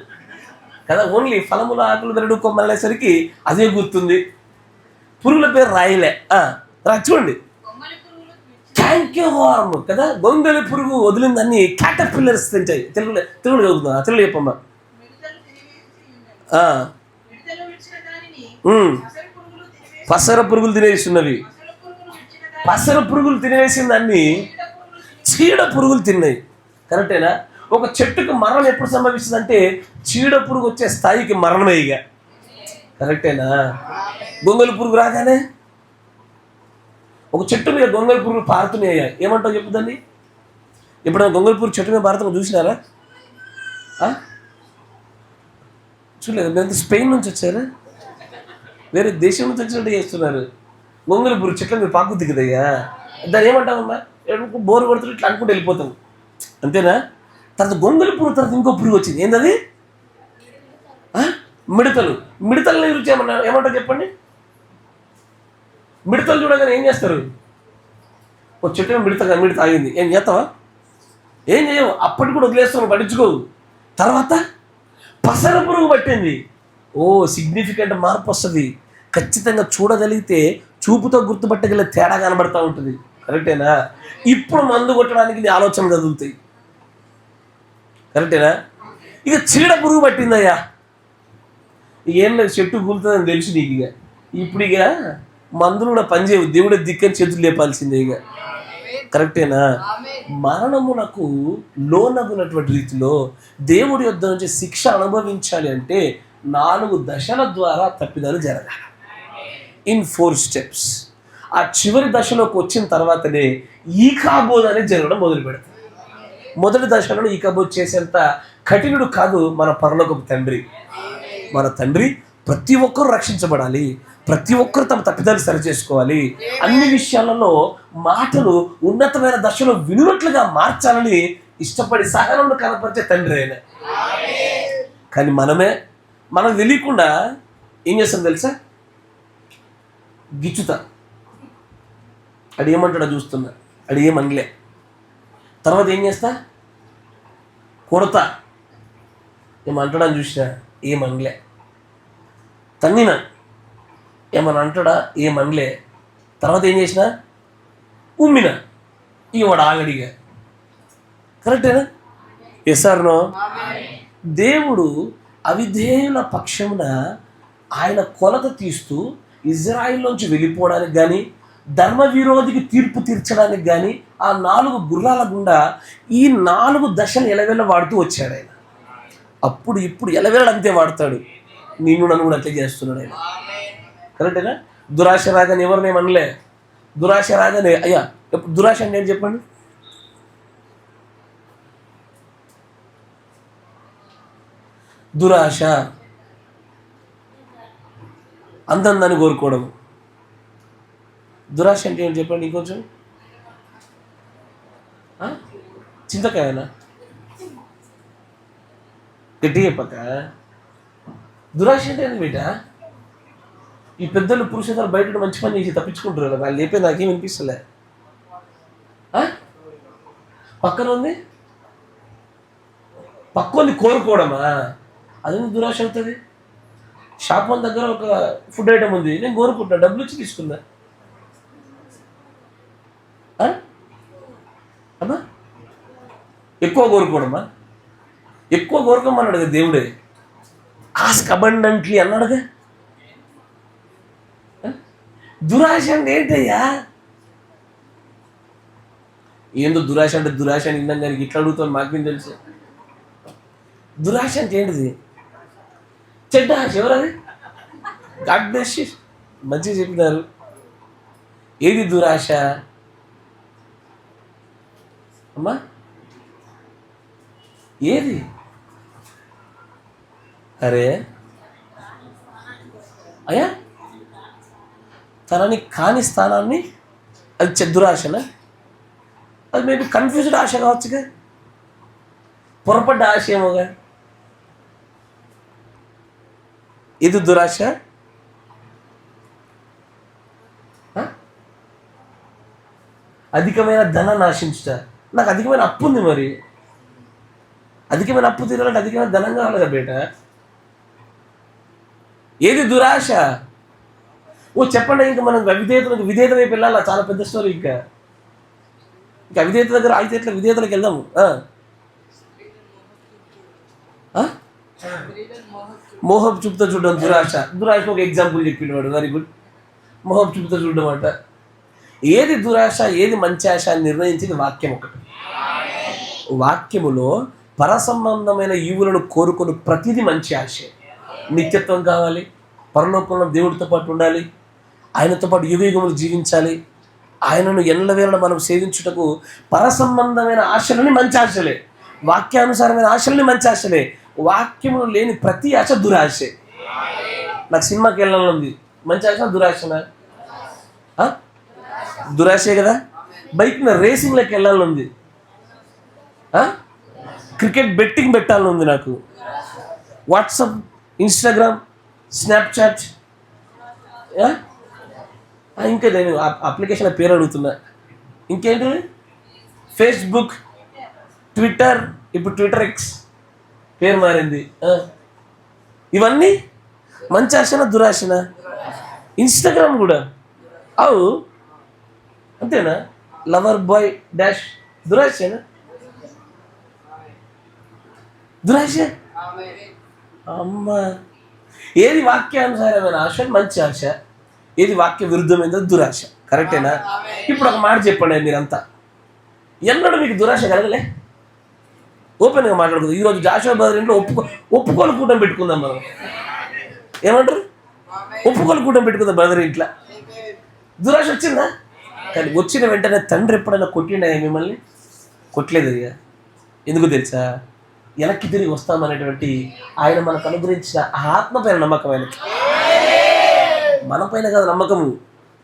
కదా. ఓన్లీ ఫలములు ఆకులు బెరడు కొమ్మలు అనేసరికి అదే గుర్తుంది, పురుగుల పేరు రాయలే. చూడండి, క్యాంకెవార్మ్ కదా. గొంగలి పురుగు వదిలిందన్ని క్యాటర్పిల్లర్స్ తింటాయి. తెలుగులో చదువుతున్నా, తెలుగులో చెప్పమ్మా. పసర పురుగులు తినేస్తున్నవి. పసర పురుగులు తినేసిన దాన్ని చీడ పురుగులు తిన్నాయి. కరెక్టేనా? ఒక చెట్టుకు మరణం ఎప్పుడు సంభవిస్తుంది అంటే చీడ పురుగు వచ్చే స్థాయికి మరణమే ఇక. కరెక్టేనా? గొంగలి పురుగు రాగానే ఒక చెట్టు మీద గొంగలి పురుగులు పారుతున్నాయి. ఏమంటావు చెప్పుదండి? ఎప్పుడైనా గొంగలి పురుగు చెట్టు మీద పారుతున్నా చూసినారా? చూడలేదు. మీరు స్పెయిన్ నుంచి వచ్చారా? వేరే దేశం నుంచి వచ్చినట్టు చేస్తున్నారు. గొంగలి పురుగు చెట్ల మీద పాకు దిగుదయ్యా. దాన్ని ఏమంటామమ్మా? బోరు కొడుతుంటే ఇట్లా అనుకుంటూ వెళ్ళిపోతాం, అంతేనా? తర్వాత గొంగలి పురుగు తర్వాత ఇంకో పురుగు వచ్చింది. ఏంటది? మిడతలు. మిడతలని రుచి ఏమంటారు చెప్పండి? మిడతలు చూడగానే ఏం చేస్తారు? ఒక చెట్టు మిడత ఆగింది, ఏం చేస్తావా? ఏం చేయవు, అప్పటికి కూడా వదిలేస్తావు, పట్టించుకోవు. తర్వాత పసర పురుగు పట్టింది. ఓ, సిగ్నిఫికెంట్ మార్పు వస్తుంది. ఖచ్చితంగా చూడగలిగితే చూపుతో గుర్తుపట్టగలిగే తేడా కనబడతా ఉంటుంది. కరెక్టేనా? ఇప్పుడు మందు కొట్టడానికి నీ ఆలోచన కదులుతాయి. కరెక్టేనా? ఇక చీడ పురుగు పట్టిందయ్యా. ఇక ఏం లేదు, చెట్టు కూలుతుందని తెలుసు నీకు. ఇక ఇప్పుడు ఇక మందులు కూడా పనిచేయవు, దేవుడే దిక్కని చేతులు లేపాల్సిందే ఇక. కరెక్టేనా? మరణమునకు లోనగునటువంటి రీతిలో దేవుడి యొద్ద నుంచి శిక్ష అనుభవించాలి అంటే 4 దశల ద్వారా తప్పిదాలు జరగాలి. In 4 steps. ఆ చివరి దశలోకి వచ్చిన తర్వాతనే ఈకాబోధ్ అనేది జరగడం మొదలు పెడతాం. మొదటి దశలో ఈకాబోధ్ చేసేంత కఠినుడు కాదు మన పరలోకపు తండ్రి. మన తండ్రి ప్రతి ఒక్కరూ రక్షించబడాలి, ప్రతి ఒక్కరు తమ తప్పిదాలు సరి చేసుకోవాలి, అన్ని విషయాలలో మాటలు ఉన్నతమైన దశలో వినున్నట్లుగా మార్చాలని ఇష్టపడి సహనంలో కనపరిచే తండ్రి ఆయన. కానీ మనకు తెలియకుండా ఏం చేస్తాం తెలుసా? గిచ్చుతా. అది ఏమంటాడో చూస్తున్నా, అది ఏమనలే. తర్వాత ఏం చేస్తా? కొడతా. ఏమంటాడని చూసినా, ఏమనలే. తన్నినా, ఏమని అంటాడా? ఏమనలే. తర్వాత ఏం చేసినా? ఉమ్మిన. ఇక వాడు ఆగడిగా. కరెక్టేనా? Yes or no? దేవుడు అవిధేయుల పక్షమున ఆయన కొలత తీస్తూ ఇజ్రాయిల్లోంచి వెళ్ళిపోవడానికి కానీ, ధర్మ విరోధికి తీర్పు తీర్చడానికి కానీ ఆ 4 గుర్రాల గుండా ఈ 4 దశలు ఎలవెల్ల వాడుతూ వచ్చాడు ఆయన. అప్పుడు ఇప్పుడు ఎలవెల్లడు అంతే వాడతాడు. నిన్ను నన్ను కూడా అట్లే చేస్తున్నాడు ఆయన. కరెక్టేనా? దురాశ రాగానే ఎవరినేమనలే. దురాశ రాగానే అయ్యా, దురాశ అంటే ఏంటి చెప్పండి? దురాశ అందందాన్ని కోరుకోవడం. దురాశ అంటే ఏంటి చెప్పండి ఇంకొంచెం? చింతకాయనా? గట్టి చెప్పక. దురాశ అంటే ఏంది బేట? ఈ పెద్దలు పురుషులు బయట మంచి పని చేసి తప్పించుకుంటారు కదా, వాళ్ళు చెప్పేది నాకేం వినిపిస్తలే. పక్కన ఉంది పక్కోని కోరుకోవడమా, అది దురాశ అవుతుంది. షాప్ వన్ దగ్గర ఒక ఫుడ్ ఐటమ్ ఉంది, నేను కోరుకుంటా, డబ్బులు ఇచ్చి తీసుకున్నా. అమ్మా ఎక్కువ కోరుకోవడమా? ఎక్కువ కోరుకోమన్నాడు కదా దేవుడే. ఆస్క్ అబండెంట్లీ అన్నాడుగా. దురాశ అంటే ఏంటయ్యా? ఏందో దురాశ అంటే దురాశ అని విన్నాం కానీ ఇట్లా అడుగుతాను మాకేం తెలుసు. దురాశ అంటే ఏంటిది? చెడ్డ ఆశ. ఎవరది? గాడ్ బ్లెస్ యు, మంచిగా చెప్పినారు. ఏది దురాశ అమ్మా? ఏది? అరే అయ్యా, తనని కాని స్థానాన్ని అది దురాశనా? అది మేబీ కన్ఫ్యూజ్డ్ ఆశ కావచ్చుగా, పొరపడ్డ ఆశ ఏమోగా. ఇది దురాశ. అధికమైన ధనాన్ని ఆశించుట. నాకు అధికమైన అప్పు ఉంది, మరి అధికమైన అప్పు తీరాలంటే అధికమైన ధనం కావాలి కదా బేట. ఏది దురాశ? చెప్పండి. ఇంకా మనం విధేయత వైపు వెళ్ళాలా? చాలా పెద్ద స్టోరీ. ఇంకా అవిధేయత దగ్గర ఆగితే ఎట్లా? విధేయతలకు వెళ్దాము. మోహపు చూపుతో చూడడం దురాశ. దురాశ ఒక ఎగ్జాంపుల్ చెప్పినవాడు, వెరీ గుడ్. మోహపు చూపుతో చూడడం అంట. ఏది దురాశ, ఏది మంచి ఆశ అని నిర్ణయించింది వాక్యం ఒకటి. వాక్యములో పరసంబంధమైన ఈవులను కోరుకుని ప్రతిదీ మంచి ఆశే. నిత్యత్వం కావాలి, పరలోకంలో దేవుడితో పాటు ఉండాలి, ఆయనతో పాటు యుగయుగములు జీవించాలి, ఆయనను ఎల్లవేళ మనం సేవించుటకు పరసంబంధమైన ఆశలని మంచి ఆశలే, వాక్యానుసారమైన ఆశలని మంచి ఆశలే. వాక్యములు లేని ప్రతి ఆశ దురాశే. నాకు సినిమాకి వెళ్ళాలని ఉంది, మంచి ఆశ దురాశనా? దురాశే కదా. బైక్ మీద రేసింగ్లోకి వెళ్ళాలని ఉంది, క్రికెట్ బెట్టింగ్ పెట్టాలని ఉంది నాకు, వాట్సాప్, ఇన్స్టాగ్రామ్, స్నాప్చాట్, ఇంకా నేను అప్లికేషన్ పేరు అడుగుతున్నా, ఇంకేంటి, ఫేస్బుక్, ట్విట్టర్, ఇప్పుడు ట్విట్టర్ ఎక్స్ పేరు మారింది. ఇవన్నీ మంచి ఆశనా దురాశనా? ఇన్స్టాగ్రామ్ కూడా అవు అంతేనా? లవర్ బాయ్ డాష్ దురాశనా? దురాశ అమ్మా. ఏది వాక్యానుసారమైన ఆశ మంచి ఆశ, ఏది వాక్య విరుద్ధమైందో దురాశ. కరెక్టేనా? ఇప్పుడు ఒక మాట చెప్పండి మీరంతా, ఎన్నడూ మీకు దురాశ కలగలే? ఓపెన్గా మాట్లాడుకుందాం. ఈరోజు జాషువా బ్రదర్ ఇంట్లో ఒప్పుకోలు కూటమి పెట్టుకుందాం మనం. ఏమంటారు? ఒప్పుకోలు కూటమి పెట్టుకుందాం బ్రదర్ ఇంట్లో. దురాశ వచ్చిందా? కానీ వచ్చిన వెంటనే తండ్రి ఎప్పుడైనా కొట్టిండా మిమ్మల్ని? కొట్టలేదు. ఇక ఎందుకు తెలుసా? వెనక్కి తిరిగి వస్తామనేటువంటి ఆయన మనకు అనుగ్రహించిన ఆత్మ పైన నమ్మకం. ఆయనకి మన పైన కాదు నమ్మకము,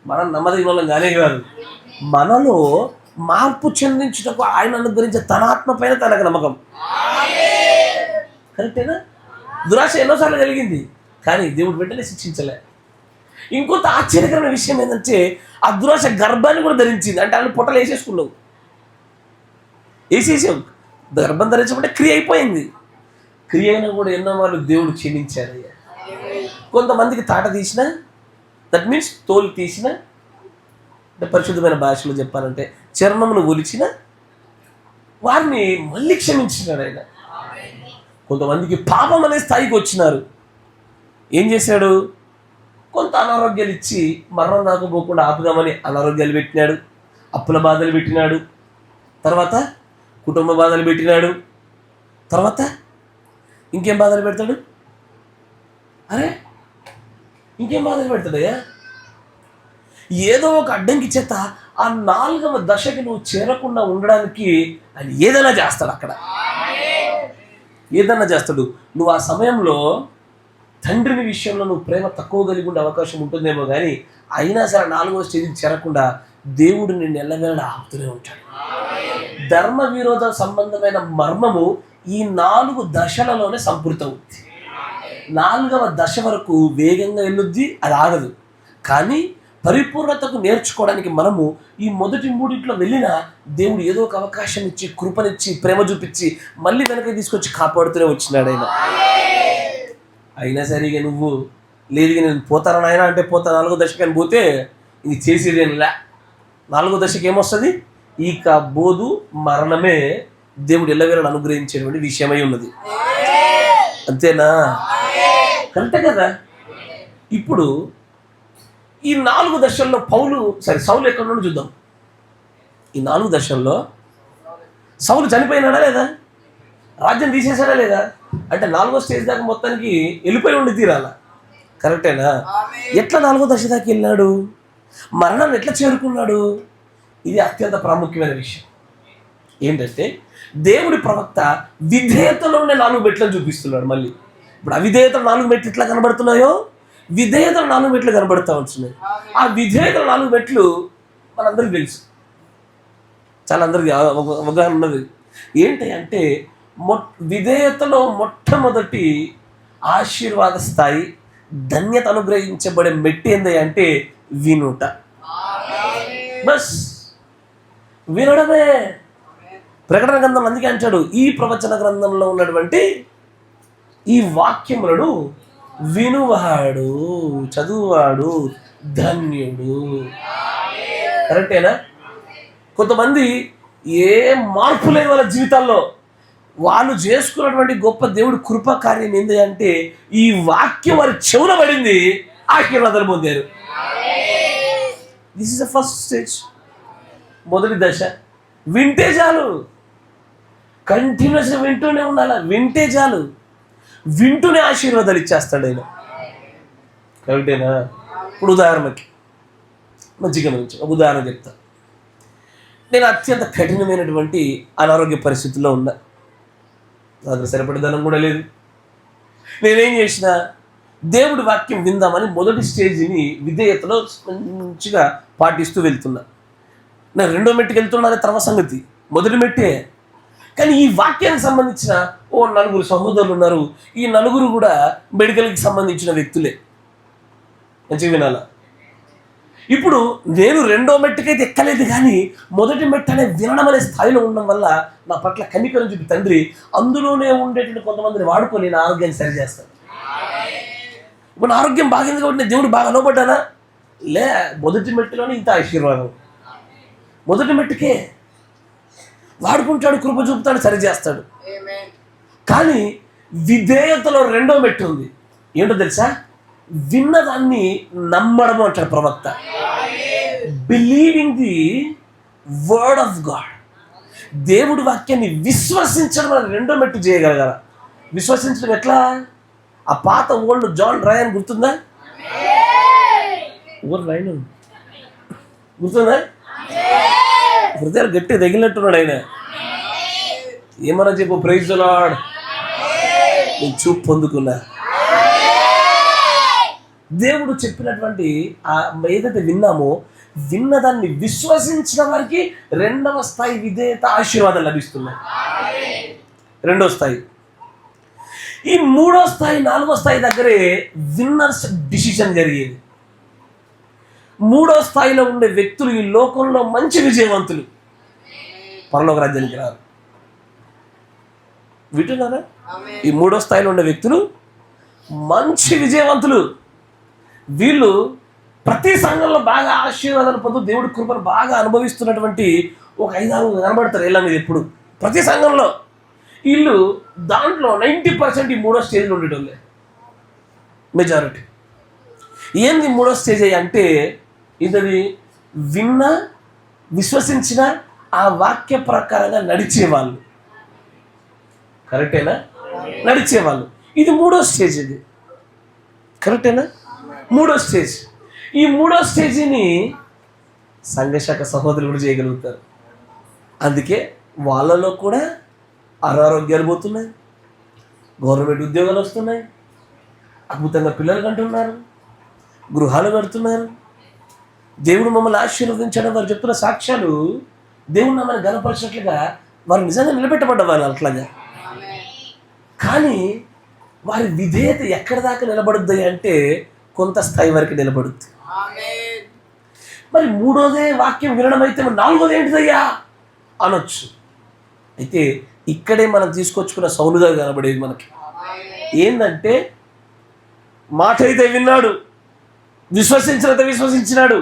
మనం నమ్మదగిన వాళ్ళం కానే కాదు, మనలో మార్పు చెందించుటకు ఆయన అనుగ్రహించే తన ఆత్మ పైన తనకు నమ్మకం. కరెక్టేనా? దురాశ ఎన్నోసార్లు కలిగింది, కానీ దేవుడు వెంటనే శిక్షించలే. ఇంకొంత ఆశ్చర్యకరమైన విషయం ఏంటంటే ఆ దురాశ గర్భాన్ని కూడా ధరించింది. అంటే వాళ్ళు పొట్టలు వేసేసుకున్నావు, వేసేసావు. గర్భం ధరించమంటే క్రియ అయిపోయింది. క్రియ అయినా కూడా ఎన్నో వాళ్ళు దేవుడు క్షమించాడు. కొంతమందికి తాట తీసిన, దట్ మీన్స్ తోలు తీసిన, అంటే పరిశుద్ధమైన భాషలో చెప్పాలంటే చర్మమును ఒలిచిన వారిని మళ్ళీ క్షమించినాడు ఆయన. కొంతమందికి పాపం అనే స్థాయికి వచ్చినారు. ఏం చేశాడు? కొంత అనారోగ్యాలు ఇచ్చి మరణం దాకపోకుండా ఆపుదామని అనారోగ్యాలు పెట్టినాడు, అప్పుల బాధలు పెట్టినాడు, తర్వాత కుటుంబ బాధలు పెట్టినాడు, తర్వాత ఇంకేం బాధలు పెడతాడు? అరే ఇంకేం బాధలు పెడతాడయ్యా? ఏదో ఒక అడ్డంకి చేత ఆ 4వ దశకి నువ్వు చేరకుండా ఉండడానికి ఆయన ఏదైనా చేస్తాడు. అక్కడ ఏదైనా చేస్తాడు. నువ్వు ఆ సమయంలో తండ్రిని విషయంలో నువ్వు ప్రేమ తక్కువ కలిగి ఉండే అవకాశం ఉంటుందేమో, కానీ అయినా సరే 4వ స్టేజ్కి చేరకుండా దేవుడు నిన్ను ఎల్లవేళ ఆపుతూనే ఉంటాడు. ధర్మ విరోధ సంబంధమైన మర్మము ఈ 4 దశలలోనే సంపూర్తి అవుద్ది. 4వ దశ వరకు వేగంగా వెళ్ళొద్ది, అది ఆగదు. కానీ పరిపూర్ణతకు నేర్చుకోవడానికి మనము ఈ మొదటి 3 వెళ్ళినా దేవుడు ఏదో ఒక అవకాశం ఇచ్చి, కృపనిచ్చి, ప్రేమ చూపించి మళ్ళీ వెనక్కి తీసుకొచ్చి కాపాడుతూనే వచ్చినాడు ఆయన. అయినా సరే ఇక నువ్వు లేదు నేను పోతాను ఆయన అంటే పోతా 4వ దశకి అని పోతే ఇది చేసేది లే. 4వ దశకి ఏమొస్తుంది? ఇక బోధు మరణమే దేవుడు ఎల్లవేళను అనుగ్రహించేటువంటి విషయమై ఉన్నది. అంతేనా? కరెక్టే కదా. ఇప్పుడు ఈ 4 దశల్లో సౌలు ఎక్కడ నుండి చూద్దాం. ఈ 4 దశల్లో సౌలు చనిపోయినాడా లేదా? రాజ్యం తీసేసాడా లేదా? అంటే 4వ స్టేజ్ దాకా మొత్తానికి వెళ్ళిపోయి ఉండి తీరాలా. కరెక్టేనా? ఎట్లా 4వ దశ దాకా వెళ్ళాడు? మరణాన్ని ఎట్లా చేరుకున్నాడు? ఇది అత్యంత ప్రాముఖ్యమైన విషయం. ఏంటంటే దేవుడి ప్రవక్త విధేయతలో ఉండే 4 మెట్లను చూపిస్తున్నాడు. మళ్ళీ ఇప్పుడు అవిధేయతలు 4 మెట్లు ఎట్లా కనబడుతున్నాయో విధేయతలు 4 మెట్లు కనబడుతూ ఉంటున్నాయి. ఆ విధేయతలు 4 మెట్లు మనందరికీ తెలుసు, చాలా అందరికీ అవగాహన ఉన్నది. ఏంటి అంటే విధేయతలో మొట్టమొదటి ఆశీర్వాద స్థాయి, ధన్యత అనుగ్రహించబడే మెట్టి ఏంది అంటే వినుట. బస్ వినడమే. ప్రకటన గ్రంథం అందుకే అంటాడు, ఈ ప్రవచన గ్రంథంలో ఉన్నటువంటి ఈ వాక్యములను వినువాడు, చదువువాడు ధన్యుడు. కరెక్టేనా? కొంతమంది ఏ మార్పు లేదు వాళ్ళ జీవితాల్లో. వాళ్ళు చేసుకున్నటువంటి గొప్ప దేవుడి కృపా కార్యం ఏంటి అంటే ఈ వాక్యం వారి చెవున పడింది, ఆశీర్వాదాలు పొందారు. This is the first stage, మొదటి దశ. వింటే చాలు, కంటిన్యూస్గా వింటూనే ఉండాలి. వింటే చాలు, వింటూనే ఆశీర్వాదాలు ఇచ్చేస్తాడు ఆయన. కరెక్టేనా? ఇప్పుడు ఉదాహరణకి మంచిగా ఒక ఉదాహరణ చెప్తా. నేను అత్యంత కఠినమైనటువంటి అనారోగ్య పరిస్థితుల్లో ఉన్నా, నా దగ్గర సరిపడే ధనం కూడా లేదు. నేనేం చేసిన, దేవుడి వాక్యం విందామని మొదటి స్టేజ్ని విధేయతలో మంచిగా పాటిస్తూ వెళ్తున్నా. నేను 2వ మెట్టుకి వెళ్తున్నా, తర్వాత సంగతి. మొదటి మెట్టే. కానీ ఈ వాక్యానికి సంబంధించిన 4 సహోదరులు ఉన్నారు. ఈ 4 కూడా మెడికల్కి సంబంధించిన వ్యక్తులే. మంచిగా వినాలా. ఇప్పుడు నేను 2వ మెట్టుకైతే ఎక్కలేదు, కానీ మొదటి మెట్టు అనే వినడం అనే స్థాయిలో ఉండడం వల్ల నా పట్ల కనికరం చూపి తండ్రి అందులోనే ఉండేటువంటి కొంతమందిని వాడుకొని నా ఆరోగ్యాన్ని సరిచేస్తాను. ఇప్పుడు నా ఆరోగ్యం బాగుంది కాబట్టి నేను దేవుడు బాగా లోపడ్డానా? లే, మొదటి మెట్టులోనే ఇంత ఆశీర్వాదం. మొదటి మెట్టుకే వాడుకుంటాడు, కృప చూపుతాడు, సరిచేస్తాడు. కానీ విధేయతలో 2వ మెట్టు ఉంది. ఏంటో తెలుసా? విన్నదాన్ని నమ్మడం అంటాడు ప్రవక్త. Believing the word of God. దేవుడి వాక్యాన్ని విశ్వసించడం అని 2వ మెట్టు చేయగలగాల. విశ్వసించడం ఎట్లా? ఆ పాత ఓల్డ్ జాన్ రాయన్ గుర్తుందా? రాయన్ గుర్తుందా? హృదయాలు గట్టి తగిలినట్టున్నాడు ఆయన. ఏమన్నా చెప్పు, ప్రైజ్ ది లార్డ్. నేను చూపు పొందుకున్నా. దేవుడు చెప్పినటువంటి ఏదైతే విన్నామో విన్నదాన్ని విశ్వసించిన వారికి 2వ స్థాయి విధేయత, ఆశీర్వాదం లభిస్తున్నాయి. 2వ స్థాయి. ఈ 3వ స్థాయి, 4వ స్థాయి దగ్గరే విన్నర్స్ డిసిషన్ జరిగేది. 3వ స్థాయిలో ఉండే వ్యక్తులు ఈ లోకంలో మంచి విజయవంతులు, పరలోక రాజ్యానికి రారు. వింటున్నారా? ఈ 3వ స్థాయిలో ఉండే వ్యక్తులు మంచి విజయవంతులు. వీళ్ళు ప్రతి సంఘంలో బాగా ఆశీర్వాదాలు పొందు దేవుడి కృపను బాగా అనుభవిస్తున్నటువంటి ఒక 5-6 కనబడతారు వీళ్ళ మీద ఎప్పుడు. ప్రతి సంఘంలో వీళ్ళు దాంట్లో 90% ఈ 3వ స్టేజ్లో ఉండేటోళ్ళే, మెజారిటీ. ఏంది 3వ స్టేజ్ అంటే ఇది విన్న, విశ్వసించిన ఆ వాక్య ప్రకారంగా నడిచేవాళ్ళు. కరెక్టేనా? నడిచేవాళ్ళు. ఇది 3వ స్టేజ్. ఇది కరెక్టేనా? 3వ స్టేజ్. ఈ 3వ స్టేజీని సంఘశాఖ సహోదరులు కూడా చేయగలుగుతారు. అందుకే వాళ్ళలో కూడా అనారోగ్యాలు పోతున్నాయి, గవర్నమెంట్ ఉద్యోగాలు వస్తున్నాయి, అద్భుతంగా పిల్లలు కంటున్నారు, గృహాలు కడుతున్నారు. దేవుడు మమ్మల్ని ఆశీర్వదించడం వారు చెప్తున్న సాక్ష్యాలు దేవుడు మమ్మల్ని గణపరిచినట్లుగా వారు నిజంగా నిలబెట్టబడ్డవారు. అట్లాగా కానీ వారి విధేయత ఎక్కడి దాకా నిలబడుద్ది అంటే కొంత స్థాయి వరకు నిలబడుద్ది. మరి మూడోదే వాక్యం వినడం అయితే మరి నాలుగోది ఏంటిదయ్యా అనొచ్చు. అయితే ఇక్కడే మనం తీసుకొచ్చుకున్న సౌలుగా కనబడేది మనకి ఏంటంటే, మాట అయితే విన్నాడు, విశ్వసించినంత విశ్వసించినాడు,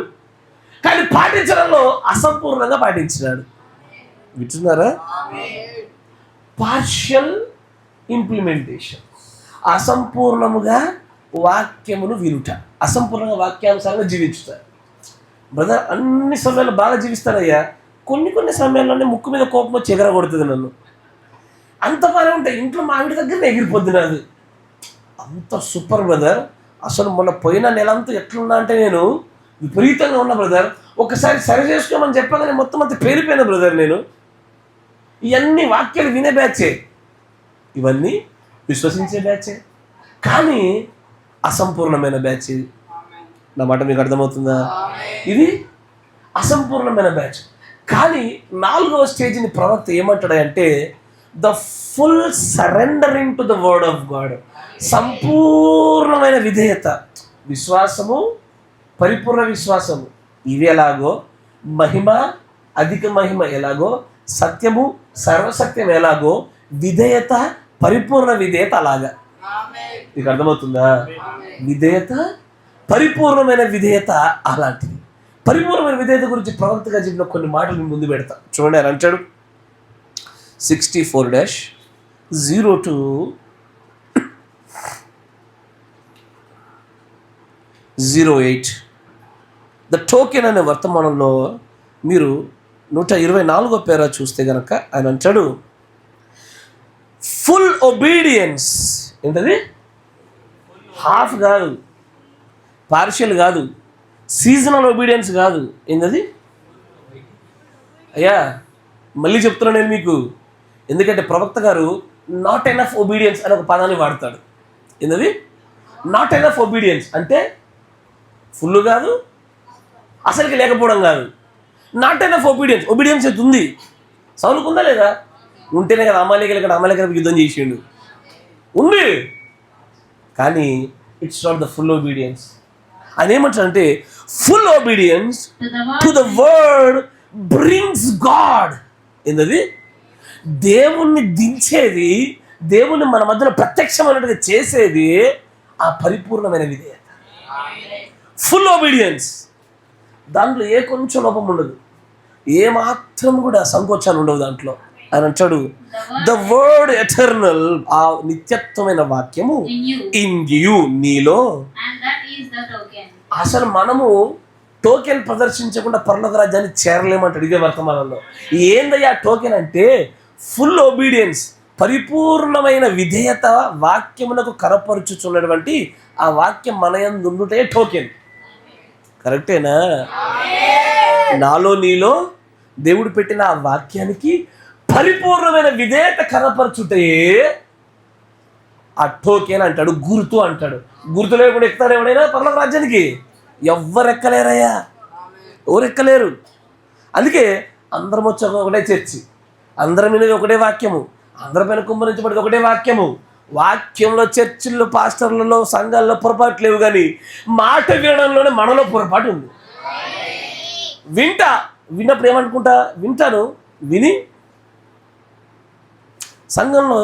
కానీ పాటించడంలో అసంపూర్ణంగా పాటించినాడు. వింటున్నారా? పార్షియల్ ఇంప్లిమెంటేషన్, అసంపూర్ణముగా వాక్యమును వినుట, అసంపూర్ణంగా వాక్యానుసారంగా జీవించుతారు. బ్రదర్ అన్ని సమయాల్లో బాగా జీవిస్తారయ్యా, కొన్ని సమయాల్లోనే ముక్కు మీద కోపం వచ్చి ఎగరగొడుతుంది నన్ను. అంత బాగా ఉంటాయి, ఇంట్లో మా ఆవిడ దగ్గర ఎగిరిపోద్ది నాది. అంత సూపర్ బ్రదర్. అసలు మొన్న పోయిన నెలంతా ఎట్లున్నా అంటే నేను విపరీతంగా ఉన్నా బ్రదర్. ఒకసారి సరి చేసుకోమని చెప్పగానే మొత్తం అంతా పేరిపోయినా బ్రదర్ నేను. ఇవన్నీ వాక్యాలు వినే బ్యాచే, ఇవన్నీ విశ్వసించే బ్యాచే, కానీ అసంపూర్ణమైన బ్యాచ్ ఇది. నా మాట మీకు అర్థమవుతుందా? ఇది అసంపూర్ణమైన బ్యాచ్. కానీ 4వ స్టేజ్ని ప్రవక్త ఏమంటాడంటే the full surrendering to the word of God, సంపూర్ణమైన విధేయత, విశ్వాసము, పరిపూర్ణ విశ్వాసము. ఇవి ఎలాగో మహిమ, అధిక మహిమ ఎలాగో, సత్యము, సర్వసత్యం ఎలాగో, విధేయత, పరిపూర్ణ విధేయత అలాగా. మీకు అర్థమవుతుందా? విధేయత, పరిపూర్ణమైన విధేయత అలాంటిది. పరిపూర్ణమైన విధేయత గురించి ప్రవక్తగా చెప్పిన కొన్ని మాటలు నేను ముందు పెడతా. చూడండి, ఆయన అంటాడు 64-02-08 ద టోకెన్ అనే వర్తమానంలో మీరు 124వ పేరా చూస్తే గనక ఆయన అంటాడు ఫుల్ ఒబీడియన్స్. ఏంటది? హాఫ్ కాదు, పార్షియల్ కాదు, సీజనల్ ఒబీడియన్స్ కాదు. ఏంటది అయ్యా? మళ్ళీ చెప్తున్నా నేను మీకు, ఎందుకంటే ప్రవక్త గారు నాట్ ఎనఫ్ ఒబీడియన్స్ అనే ఒక పదాన్ని వాడతాడు. ఏంటది? నాట్ ఎనఫ్ ఒబీడియన్స్ అంటే ఫుల్ కాదు, అసలుకి లేకపోవడం కాదు. Not enough obedience. ఒబీడియన్స్ అయితే ఉంది, సౌలుకు ఉందా లేదా? ఉంటేనే కదా అమాలేకలకు యుద్ధం చేసిండు, ఉంది. కానీ it's not the full obedience. ఆయన ఏమంటాడంటే full obedience to the word brings God. ఏంటది? దేవుణ్ణి దించేది, దేవుణ్ణి మన మధ్యలో ప్రత్యక్షమైనట్టుగా చేసేది ఆ పరిపూర్ణమైన విధేయత, ఫుల్ ఒబీడియన్స్. దాంట్లో ఏ కొంచెం లోపం ఉండదు, ఏ మాత్రం కూడా సంకోచాలు ఉండవు దాంట్లో. ఆయన అంటాడు ద వర్డ్ ఎటర్నల్, ఆ నిత్యత్వమైన వాక్యము ఇన్ యు, నీలో. అసలు మనము టోకెన్ ప్రదర్శించకుండా పరలోక రాజ్యాన్ని చేరలేమంటాడు ఇదే వర్తమానంలో. ఏందయ్యా టోకెన్ అంటే ఫుల్ ఒబీడియన్స్, పరిపూర్ణమైన విధేయత, వాక్యమునకు కనపరుచుచున్నటువంటి ఆ వాక్యం మన యందు ఉండుటే టోకెన్. కరెక్టేనా? నాలో నీలో దేవుడు పెట్టిన ఆ వాక్యానికి పరిపూర్ణమైన విధేయత కనపరచుటే ఆ టోకెన్ అంటాడు, గుర్తు అంటాడు. గుర్తు లేకుండా ఎక్కుతాడు ఎవడైనా పరలోక రాజ్యానికి? ఎవ్వరు ఎక్కలేరయ్యా, ఎవరు ఎక్కలేరు. అందుకే అందరం వచ్చి ఒకటే చర్చి, అందరి మీద ఒకటే వాక్యము, అందరి పైన కుమ్మరించబడి ఒకటే వాక్యము. వాక్యంలో, చర్చిల్లో, పాస్టర్లలో, సంఘాల్లో పొరపాటు లేవు, కానీ మాట వినడంలోనే మనలో పొరపాటు ఉంది. విన్నప్పుడు ఏమనుకుంటా, వింటాను, విని సంఘంలో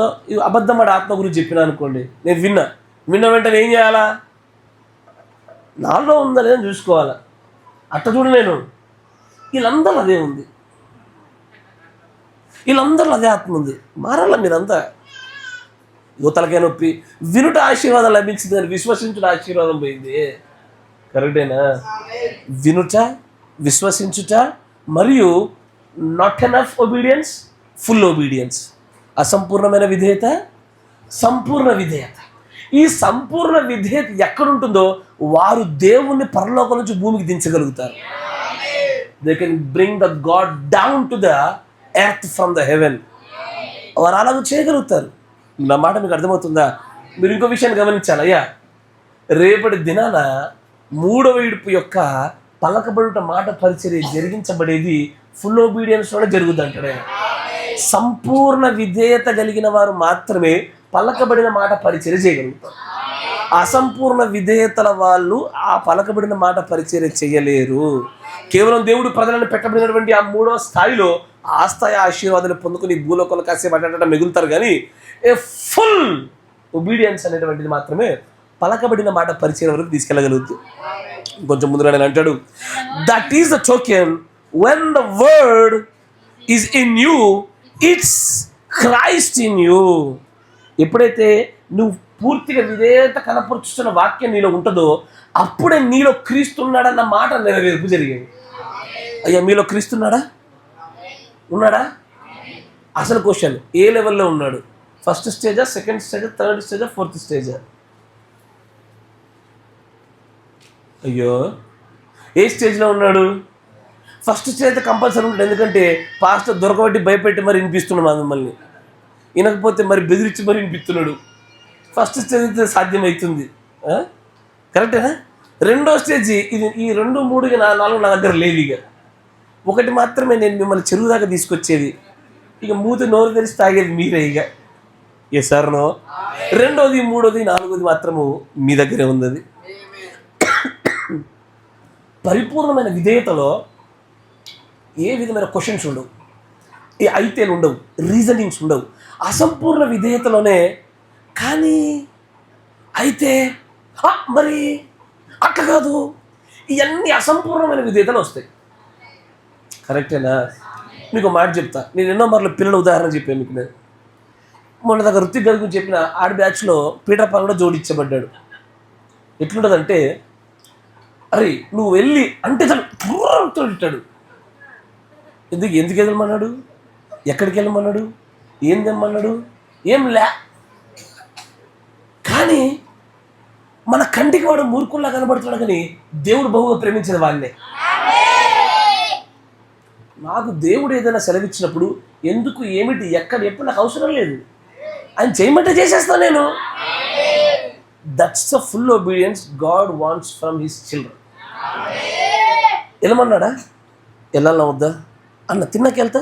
అబద్ధమడి ఆత్మ గురించి చెప్పినా అనుకోండి, నేను విన్న వెంటనే ఏం చేయాలా? నాలో ఉందా లేదని చూసుకోవాలా. అట్ట చూడ నేను, వీళ్ళందరూ అదే ఉంది, వీళ్ళందరూ అదే ఆత్మ ఉంది. మారాల మీరంతా. యువతలకే నొప్పి, వినుట ఆశీర్వాదం లభించింది కానీ విశ్వసించుట ఆశీర్వాదం పోయింది. కరెక్టేనా? వినుట, విశ్వసించుట, మరియు not enough obedience, full obedience. అసంపూర్ణమైన విధేయత, సంపూర్ణ విధేయత. ఈ సంపూర్ణ విధేయత ఎక్కడుంటుందో వారు దేవుణ్ణి పరలోకం నుంచి భూమికి దించగలుగుతారు. They can bring the God down to the earth from the heaven. వారు అలాగ చేయగలుగుతారు. నా మాట మీకు అర్థమవుతుందా? మీరు ఇంకో విషయాన్ని గమనించాలి. అయ్యా, రేపటి దినాన 3వ ఇడుపు యొక్క పలకబడుట మాట పరిచర్య జరిగించబడేది ఫుల్ ఒబీడియన్స్ వల్ల జరుగుద్ది అంటాడు ఆయన. సంపూర్ణ విధేయత కలిగిన వారు మాత్రమే పలకబడిన మాట పరిచర్య చేయగలుగుతారు. అసంపూర్ణ విధేయతల వాళ్ళు ఆ పలకబడిన మాట పరిచర్య చేయలేరు. కేవలం దేవుడు ప్రజలను పెట్టబడినటువంటి ఆ 3వ స్థాయిలో ఆ స్థాయి ఆశీర్వాదాలు పొందుకుని భూలోకంలో కాసేపు అట్ట మిగులుతారు. కానీ ఏ ఫుల్ ఒబీడియన్స్ అనేటువంటిది మాత్రమే పలకబడిన మాట పరిచయం వరకు తీసుకెళ్ళగలుగుతుంది. కొంచెం ముందుగా నేను అంటాడు, that is the token when the word is in you, it's Christ in you. ఎప్పుడైతే నువ్వు పూర్తిగా విధేయత కనపరుచుతున్న వాక్యం నీలో ఉంటుందో అప్పుడే నీలో క్రీస్తున్నాడన్న మాట నెరవేర్పు జరిగేది. అయ్యా, మీలో క్రీస్తున్నాడా? ఉన్నాడా? అసలు క్వశ్చన్, ఏ లెవెల్లో ఉన్నాడు? ఫస్ట్ స్టేజా, సెకండ్ స్టేజా, థర్డ్ స్టేజా, ఫోర్త్ స్టేజా? అయ్యో, ఏ స్టేజ్లో ఉన్నాడు? ఫస్ట్ స్టేజ్ అయితే కంపల్సరీ ఉంటాడు. ఎందుకంటే పాస్టర్ దొరకబట్టి భయపెట్టి మరి వినిపిస్తున్నాడు మిమ్మల్ని, వినకపోతే మరి బెదిరించి మరి వినిపిస్తున్నాడు. ఫస్ట్ స్టేజ్ అయితే సాధ్యమవుతుంది, కరెక్టేనా? రెండో స్టేజ్ ఇది, ఈ 2, 3, 4 నా దగ్గర లేవు. ఇక ఒకటి మాత్రమే నేను మిమ్మల్ని చెరువు దాకా తీసుకొచ్చేది. ఇక మూతి నోరు తెరిచి తాగేది మీరే. ఇక ఏ సార్ నో. రెండోది, మూడోది, నాలుగోది మాత్రము మీ దగ్గరే ఉంది. పరిపూర్ణమైన విధేయతలో ఏ విధమైన క్వశ్చన్స్ ఉండవు, ఏ అయితేలు ఉండవు, రీజనింగ్స్ ఉండవు. అసంపూర్ణ విధేయతలోనే కానీ అయితే మరి అక్క కాదు, ఇవన్నీ అసంపూర్ణమైన విధేయతలు వస్తాయి. కరెక్టేనా? మీకు మాట చెప్తా. నేను ఎన్నో మార్లు పిల్లల ఉదాహరణ చెప్పాను మీకు. నేను మొన్న దగ్గర రుతిక్ గారి గురించి చెప్పిన ఆడి బ్యాచ్లో పీటర్ పాల్ కూడా జోడించబడ్డాడు. ఎట్లుంటుందంటే, అరే నువ్వు వెళ్ళి అంటే తోడిట్టాడు. ఎందుకు వెళ్ళమన్నాడు? ఎక్కడికి వెళ్ళమన్నాడు? ఏం తెమ్మన్నాడు? ఏం లే. కానీ మన కంటికి వాడు మూర్ఖుల్లా కనబడుతున్నాడు, కానీ దేవుడు బహుగా ప్రేమించిన వాడినే. నాకు దేవుడు ఏదైనా సెలవిచ్చినప్పుడు ఎందుకు, ఏమిటి, ఎక్కడ, ఎప్పుడు నాకు అవసరం లేదు. ఆయన చేయమంటే చేసేస్తాను నేను. That's the full obedience God wants from his children. వెళ్ళమన్నాడా? వెళ్ళాలా వద్దా? అన్న తిన్నాక వెళ్తా,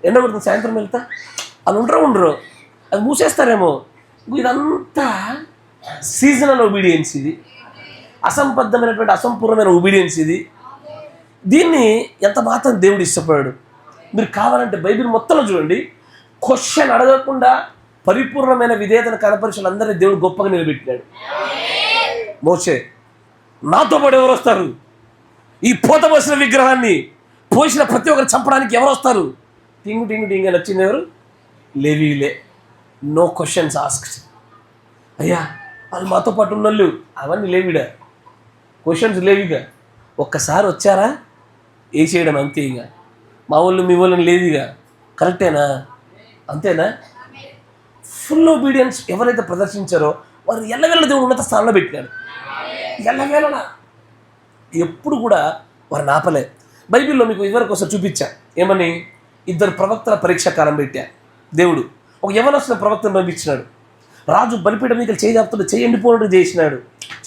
ఎండ కొడుతుంది సాయంత్రం వెళ్తా అని ఉండరు. అది మూసేస్తారేమో. ఇదంతా సీజనల్ ఒబీడియన్స్. ఇది అసంబద్ధమైనటువంటి అసంపూర్ణమైన ఒబీడియన్స్. ఇది దీన్ని ఎంత మాత్రం దేవుడు ఇష్టపడాడు. మీరు కావాలంటే బైబిల్ మొత్తంలో చూడండి, క్వశ్చన్ అడగకుండా పరిపూర్ణమైన విధేయతను కనపరిచిన అందరినీ దేవుడు గొప్పగా నిలబెట్టినాడు. మోషే, నాతో పాటు ఎవరు వస్తారు? ఈ పోత పోసిన విగ్రహాన్ని పోసిన ప్రతి ఒక్కరు చంపడానికి ఎవరు వస్తారు? టింగు టింగు టింగ్ అని వచ్చింది ఎవరు? లేవీలే. No questions asked. అయ్యా వాళ్ళు మాతో పాటు ఉన్నోళ్ళు, అవన్నీ లేవిడా, క్వశ్చన్స్ లేవిగా. ఒక్కసారి వచ్చారా వేసేయడం అంతే. ఇక మా వాళ్ళు మీ వాళ్ళని లేదు. ఇక కరెక్టేనా? అంతేనా? ఫుల్ ఒబీడియన్స్ ఎవరైతే ప్రదర్శించారో వారు ఎల్లవేళ దేవుడు ఉన్నత స్థానంలో పెట్టినాడు. ఎల్లవేళ ఎప్పుడు కూడా వారిని ఆపలే. బైబిల్లో మీకు ఇదివరకు ఒకసారి చూపించా. ఏమని? 2 ప్రవక్తల పరీక్షా కాలం పెట్టా దేవుడు. ఒక యవనస్తున్న ప్రవక్తను పంపించినాడు. రాజు బలిపీఠం మీద చేయజాపుతుంటే చేయండిపోయినట్టు చేసినాడు.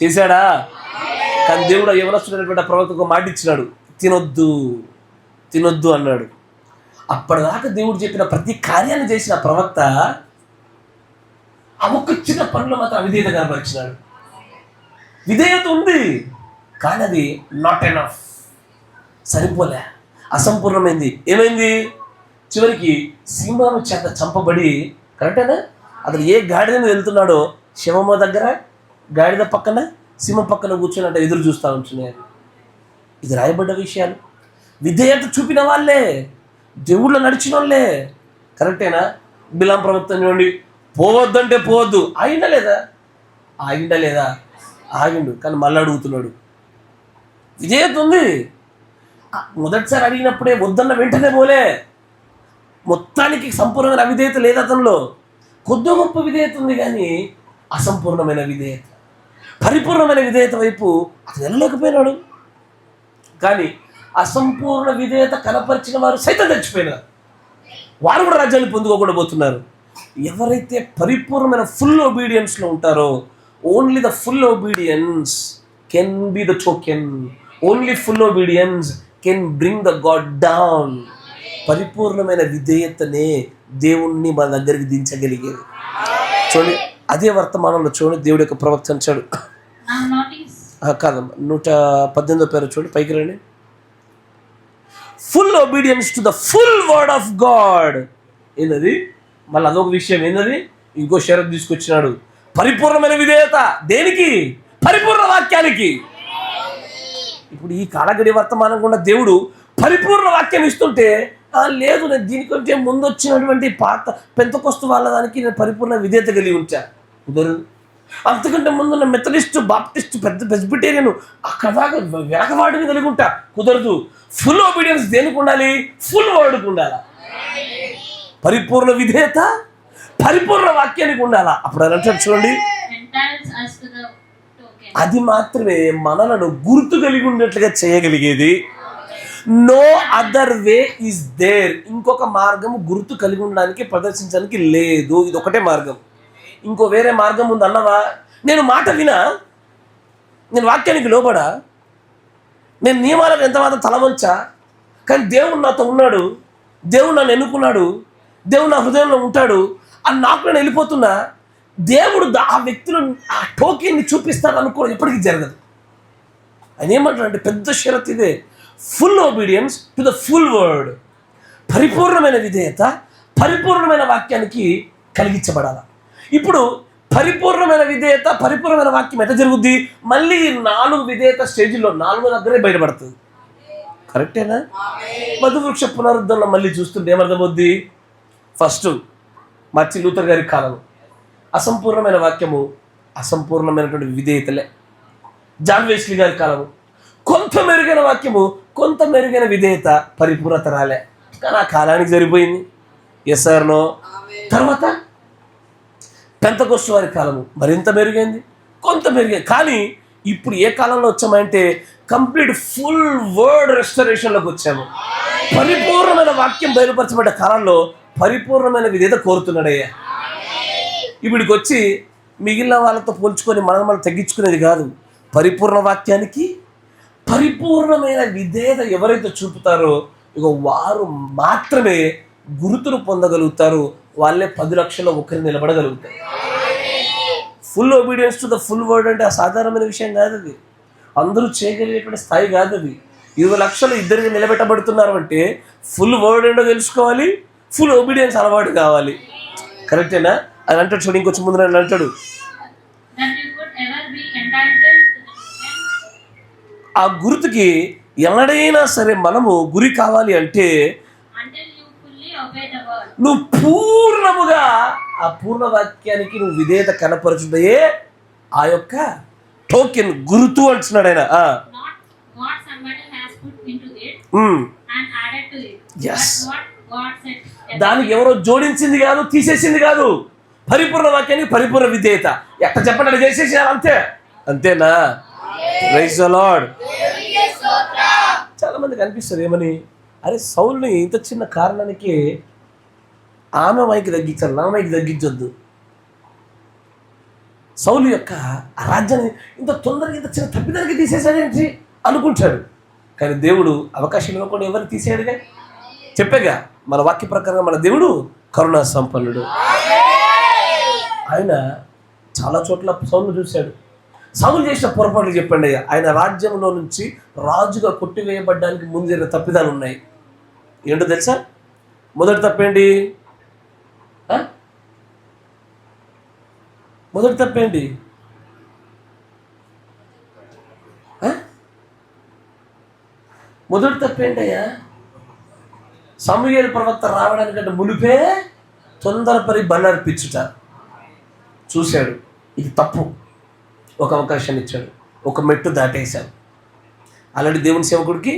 చేశాడా? కానీ దేవుడు ఆ యవనస్తున్నటువంటి ప్రవక్తకు మాట ఇచ్చినాడు, తినొద్దు అన్నాడు. అప్పటిదాకా దేవుడు చెప్పిన ప్రతి కార్యాన్ని చేసిన ప్రవక్త ఆ ఒక్క చిన్న పనులు మాత్రం అవిధేయత కనపరిచినాడు. విధేయత ఉంది, కానీ అది నాట్ ఎనఫ్, సరిపోలే, అసంపూర్ణమైంది. ఏమైంది? చివరికి సింహము చేత చంపబడి, కరెక్టేనా? అతను ఏ గాడిద మీద వెళ్తున్నాడో శవమ దగ్గర గాడిద పక్కన సింహం పక్కన కూర్చొని అంటే ఎదురు చూస్తూ ఉంటున్నాడు. ఇది రాయబడ్డ విషయాలు. విధేయత చూపిన వాళ్ళే, దేవుళ్ళో నడిచిన వాళ్ళే. కరెక్టేనా? బిలాం ప్రవక్త చూడండి, పోవద్దంటే పోవద్దు, ఆగిండా లేదా? ఆగిండు, కానీ మళ్ళీ అడుగుతున్నాడు. విధేయత ఉంది. మొదటిసారి అడిగినప్పుడే వద్దన్న వెంటనే పోలే. మొత్తానికి సంపూర్ణమైన అవిధేయత లేదు అతనిలో. కొద్ది గొప్ప విధేయత ఉంది, కానీ అసంపూర్ణమైన విధేయత. పరిపూర్ణమైన విధేయత వైపు అతను వెళ్ళలేకపోయినాడు. కానీ అసంపూర్ణ విధేయత కనపరిచిన వారు సైతం తెచ్చిపోయినారు. వారు కూడా రాజ్యాన్ని పొందుకోకుండా పోతున్నారు. ఎవరైతే పరిపూర్ణమైన ఫుల్ ఒబీడియన్స్లో ఉంటారో, only the full obedience can be the token. Only full obedience can bring the God down. పరిపూర్ణమైన విధేయతనే దేవుణ్ణి మన దగ్గరికి దించగలిగేది. చూడండి, అదే వర్తమానంలో చూడండి, దేవుడి యొక్క ప్రవక్త అంటాడు. కాదమ్మా, 118 పేరు చూడండి, పైకి రండి. Full obedience to the full word of God. ఏంటది? మళ్ళీ అదొక విషయం. ఏంటది? ఇంకో షరతు తీసుకొచ్చినాడు. పరిపూర్ణమైన విధేయత దేనికి? పరిపూర్ణ వాక్యానికి. ఇప్పుడు ఈ కాలగడి వర్తమానం కూడా దేవుడు పరిపూర్ణ వాక్యం ఇస్తుంటే, లేదు నేను దీనికంటే ముందు వచ్చినటువంటి పాత పెంతెకొస్తు వాళ్ళ దానికి నేను పరిపూర్ణ విధేయత కలిగి ఉంచా. కుదరదు. అంతకంటే ముందున్న మెథడిస్టు, బాప్టిస్టు, పెద్ద ప్రెస్బిటేరియన్ అక్కడ దాకా వెనకవాడిని కలిగి ఉంటా. కుదరదు. ఫుల్ ఒబీడియన్స్ దేనికి ఉండాలి? ఫుల్ వర్డ్కి ఉండాలా. పరిపూర్ణ విధేయత పరిపూర్ణ వాక్యానికి ఉండాలా. అప్పుడు అని అంటారు చూడండి, అది మాత్రమే మనలను గుర్తు కలిగి ఉన్నట్లుగా చేయగలిగేది. No other way is there. ఇంకొక మార్గం గుర్తు కలిగి ఉండడానికి, ప్రదర్శించడానికి లేదు. ఇది ఒకటే మార్గం. ఇంకో వేరే మార్గం ఉంది అన్నవా? నేను మాట వినా, నేను వాక్యానికి లోబడా, నేను నియమాలకు ఎంత మాత్రం తలవంచా, కానీ దేవుడు నాతో ఉన్నాడు, దేవుడు నన్ను ఎన్నుకున్నాడు, దేవుడు నా హృదయంలో ఉంటాడు అని నాకు నేను వెళ్ళిపోతున్నా, దేవుడు ఆ వ్యక్తులు ఆ టోకెన్ని చూపిస్తాడు అనుకోవడం ఎప్పటికీ జరగదు. ఆయన ఏమంటాడంటే పెద్ద షరత్ ఇదే, full obedience to the full word. పరిపూర్ణమైన విధేయత పరిపూర్ణమైన వాక్యానికి కలిగించబడాలి. ఇప్పుడు పరిపూర్ణమైన విధేయత పరిపూర్ణమైన వాక్యం ఎంత జరుగుద్ది? మళ్ళీ 4 విధేయత స్టేజ్లో 4 దగ్గరే బయటపడుతుంది. కరెక్టేనా? మధువృక్ష పునరుద్ధరణలో మళ్ళీ చూస్తుంటే ఏమర్థమవుద్ది? ఫస్ట్ మార్టిన్ లూథర్ గారి కాలం, అసంపూర్ణమైన వాక్యము, అసంపూర్ణమైనటువంటి విధేయతలే. జాన్ వెస్లీ గారి కాలము, కొంత మెరుగైన వాక్యము, కొంత మెరుగైన విధేయత, పరిపూర్ణత రాలే. కానీ ఆ కాలానికి సరిపోయింది. Yes or no? తర్వాత పెంతెకొస్తు వారి కాలము మరింత మెరుగైంది, కొంత మెరుగైంది. కానీ ఇప్పుడు ఏ కాలంలో వచ్చామంటే కంప్లీట్ ఫుల్ వర్డ్ రెస్టరేషన్లోకి వచ్చాము. పరిపూర్ణమైన వాక్యం బయలుపరచబడ్డ కాలంలో పరిపూర్ణమైన విధేయత కోరుతున్నాడయ్యా. ఇప్పటికి వచ్చి మిగిలిన వాళ్ళతో పోల్చుకొని మనం తగ్గించుకునేది కాదు. పరిపూర్ణ వాక్యానికి పరిపూర్ణమైన విధేయత ఎవరైతే చూపుతారో ఇక వారు మాత్రమే గురుతును పొందగలుగుతారు. వాళ్ళే 10 లక్షల్లో ఒకరు నిలబడగలుగుతారు. Full obedience to the full word అంటే అసాధారణమైన విషయం కాదు. అది అందరూ చేయగలిగేటువంటి స్థాయి కాదు. అది 20 లక్షలు ఇద్దరికి నిలబెట్టబడుతున్నారు అంటే ఫుల్ వర్డ్ ఏంటో తెలుసుకోవాలి, ఫుల్ ఒబీడియన్స్ అలవాటు కావాలి. కరెక్టేనా? అని అంటాడు చూడు, ఇంకొంచెం ముందు అంటాడు, ఆ గుర్తుకి ఎన్నడైనా సరే మనము గురి కావాలి అంటే నువ్వు పూర్ణముగా ఆ పూర్ణ వాక్యానికి నువ్వు విధేయత కనపరచుటయే ఆ యొక్క టోకెన్, గుర్తు అంటున్నాడు ఆయన. దానికి ఎవరో జోడించింది కాదు, తీసేసింది కాదు. పరిపూర్ణ వాక్యానికి పరిపూర్ణ విధేయత. ఎట్లా చెప్పండి చేసేసారు, అంతే. అంతేనా? Praise the lord. చాలా మందికి అనిపిస్తుంది ఏమని, అరే సౌలుని ఇంత చిన్న కారణానికి ఆమె మైకి తగ్గించాలి, నా మైకి తగ్గించొద్దు. సౌలు యొక్క ఆ రాజ్యాన్ని ఇంత తొందరగా ఇంత చిన్న తప్పిదానికి తీసేసాడేంటి అనుకుంటాడు. కానీ దేవుడు అవకాశం ఇవ్వకుండా ఎవరు తీసేయడుగా. చెప్పేగా మన వాక్య ప్రకారంగా మన దేవుడు కరుణా సంపన్నుడు. ఆయన చాలా చోట్ల సౌలు చూశాడు. సౌలు చేసిన పొరపాట్లు చెప్పండి అయ్యా. ఆయన రాజ్యంలో నుంచి రాజుగా కొట్టివేయబడ్డానికి ముందు జరిగిన తప్పిదాలు ఉన్నాయి. ఏంటో తెలుసా? మొదటి తప్పేంటి? మొదటి తప్పేంటి? మొదటి తప్పేంటయ్యా? సమూయేలు ప్రవక్త రావడానికంటే మునిపే తొందరపడి బలి అర్పించుట చూశాడు. ఇది తప్పు. ఒక అవకాశం ఇచ్చాడు, ఒక మెట్టు దాటేశావు. అలాంటి దేవుని సేవకుడికి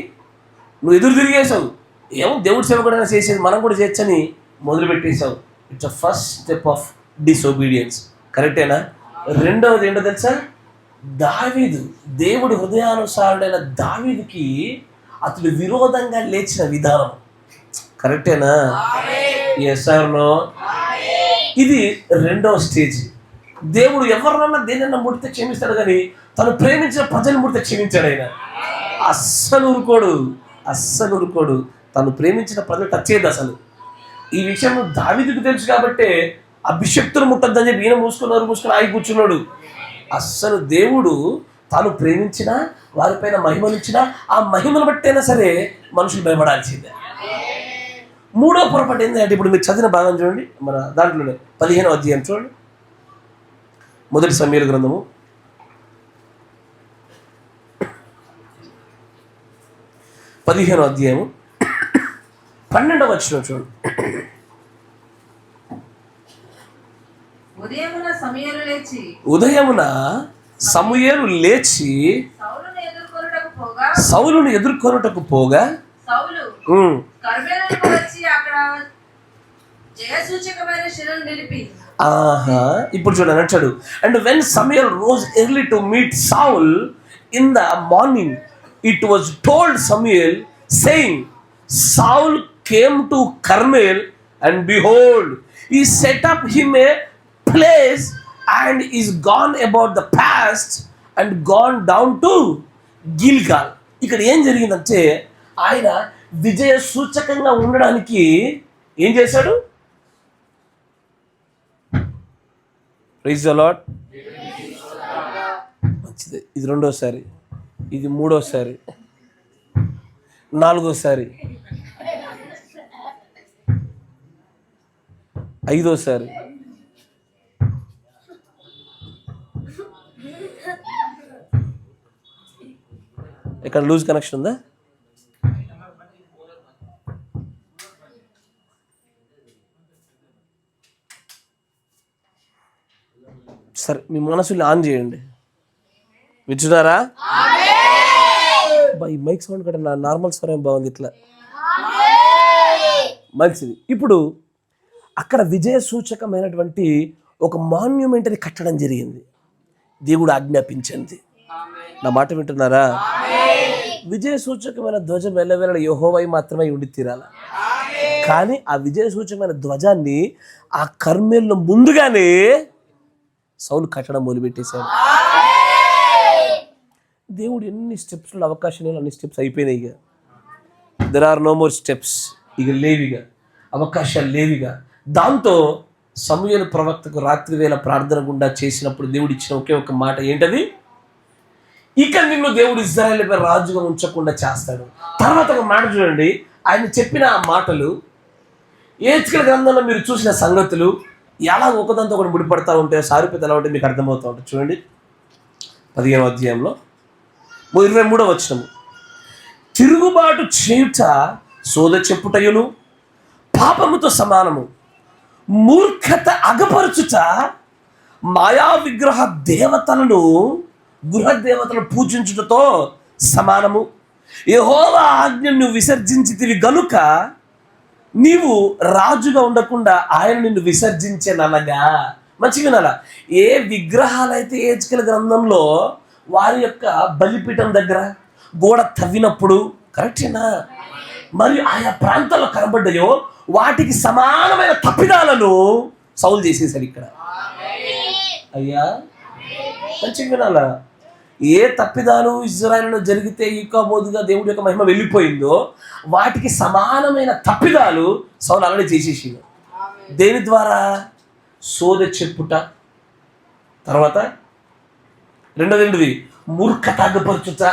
నువ్వు ఎదురు తిరిగేసావు. ఏమో దేవుడి సేవకుడైనా చేసేది మనం కూడా చేయొచ్చని మొదలుపెట్టేశావు. It's a first step of disobedience. కరెక్టేనా? రెండవది ఏంటో తెలుసా? దావీదు, దేవుడి హృదయానుసారుడైన దావీదుకి అతడు విరోధంగా లేచిన విధానం. కరెక్టేనా? Yes or no? ఇది రెండవ స్టేజ్. దేవుడు ఎవరినన్నా దేనన్నా ముడితే క్షమిస్తాడు, కానీ తను ప్రేమించిన ప్రజలు ముడితే క్షమించాడు. ఆయన అస్సలు ఊరుకోడు. తను ప్రేమించిన ప్రజలు టచ్ చేయదు అసలు. ఈ విషయం దావీదుకు తెలుసు కాబట్టే అభిషక్తులు ముట్టద్దని చెప్పి ఈయన మూసుకుని ఆగి కూర్చున్నాడు. అస్సలు దేవుడు తాను ప్రేమించిన వారిపైన మహిమనిచ్చినా ఆ మహిమను బట్టైనా సరే మనుషులు భయపడాల్సిందే. మూడో పొరపాటు ఏంటంటే, ఇప్పుడు మీరు చదివిన భాగం చూడండి, మన దాంట్లోనే 15వ అధ్యాయం చూడండి, మొదటి సమూయేలు గ్రంథము 15వ అధ్యాయము 12వ వచనం చూడండి. ఉదయమున సమూయేలు లేచి సౌలును ఎదుర్కొనుటకు పోగా సౌలు కర్మెలుకు వచ్చి అక్కడ జయసూచకమైన శిలను నిలిపి. ఇప్పుడు చూడండి అంటాడు, and when Samuel rose early to meet Saul in the morning, it was told Samuel, saying, Saul came to Carmel, and behold, he set up him a place, and is gone about the past, and gone down to Gilgal. ఇక్కడ ఏం జరిగిందంటే, ఆయన విజయ సూచకంగా ఉండడానికి ఏం చేశాడు? Praise the lord. మంచిది. ఇది రెండోసారి, ఇది మూడోసారి, నాలుగోసారి, ఐదోసారి. ఇక్కడ లూజ్ కనెక్షన్ ఉందా? సరే, మీ మనసుని ఆన్ చేయండి. వింటున్నారా? ఈ మైక్ సౌండ్ కంటే నా నార్మల్ స్వరం బాగుంది. ఇట్లా మంచిది. ఇప్పుడు అక్కడ విజయ సూచకమైనటువంటి ఒక మాన్యుమెంటరీ కట్టడం జరిగింది, దేవుడు ఆజ్ఞాపించింది. నా మాట వింటున్నారా? విజయ సూచకమైన ధ్వజం వెళ్ళవేళ యెహోవా మాత్రమే ఉండి తీరాల. కానీ ఆ విజయ సూచకమైన ధ్వజాన్ని ఆ కర్మెల్లో ముందుగానే సౌలు కట్టడం మొదలుపెట్టేశాడు. దేవుడు ఎన్ని స్టెప్స్లో అవకాశం అన్ని స్టెప్స్ అయిపోయినాయి. ఇక there are no more steps. ఇక లేవిగా, అవకాశాలు లేవిగా. దాంతో సమూయేలు ప్రవక్తకు రాత్రి వేళ ప్రార్థన గుండా చేసినప్పుడు దేవుడు ఇచ్చిన ఒకే ఒక మాట ఏంటది? ఇక నిన్ను దేవుడు ఇశ్రాయేలుపై రాజుగా ఉంచకుండా చేస్తాడు. తర్వాత ఒక మాట చూడండి, ఆయన చెప్పిన ఆ మాటలు యెహెజ్కేలు గ్రంథంలో మీరు చూసిన సంగతులు ఎలా ఒకదాంతో ఒకటి ముడిపడతా ఉంటాయో, సారూప్యత ఎలా ఉంటే మీకు అర్థమవుతూ ఉంటుంది. చూడండి 15వ అధ్యాయంలో 23వ వచనము, తిరుగుబాటు చేయుట సోద చెప్పుటయును పాపముతో సమానము, మూర్ఖత అగపరచుట మాయా విగ్రహ దేవతలను గృహ దేవతలను పూజించుటతో సమానము. యెహోవా ఆజ్ఞను నువ్వు విసర్జించితివి గనుక నీవు రాజుగా ఉండకుండా ఆయన నిన్ను విసర్జించేననగా. మంచిగా వినాలా? ఏ విగ్రహాలైతే యెహెజ్కేలు గ్రంథంలో వారి యొక్క బలిపీఠం దగ్గర గోడ తవ్వినప్పుడు, కరెక్టేనా, మరియు ఆయా ప్రాంతాల్లో కనబడ్డాయో వాటికి సమానమైన తప్పిదాలను సౌలు చేసేసాడు. ఇక్కడ అయ్యా మంచిగా వినాలా? ఏ తప్పిదాలు ఇజ్రాయేలులో జరిగితే ఈకాబోదుగా దేవుడి యొక్క మహిమ వెళ్ళిపోయిందో వాటికి సమానమైన తప్పిదాలు సౌలు అలానే చేసేసిండు. దేని ద్వారా? సోద చెప్పుట, తర్వాత రెండోది మూర్ఖత అగపరచుట.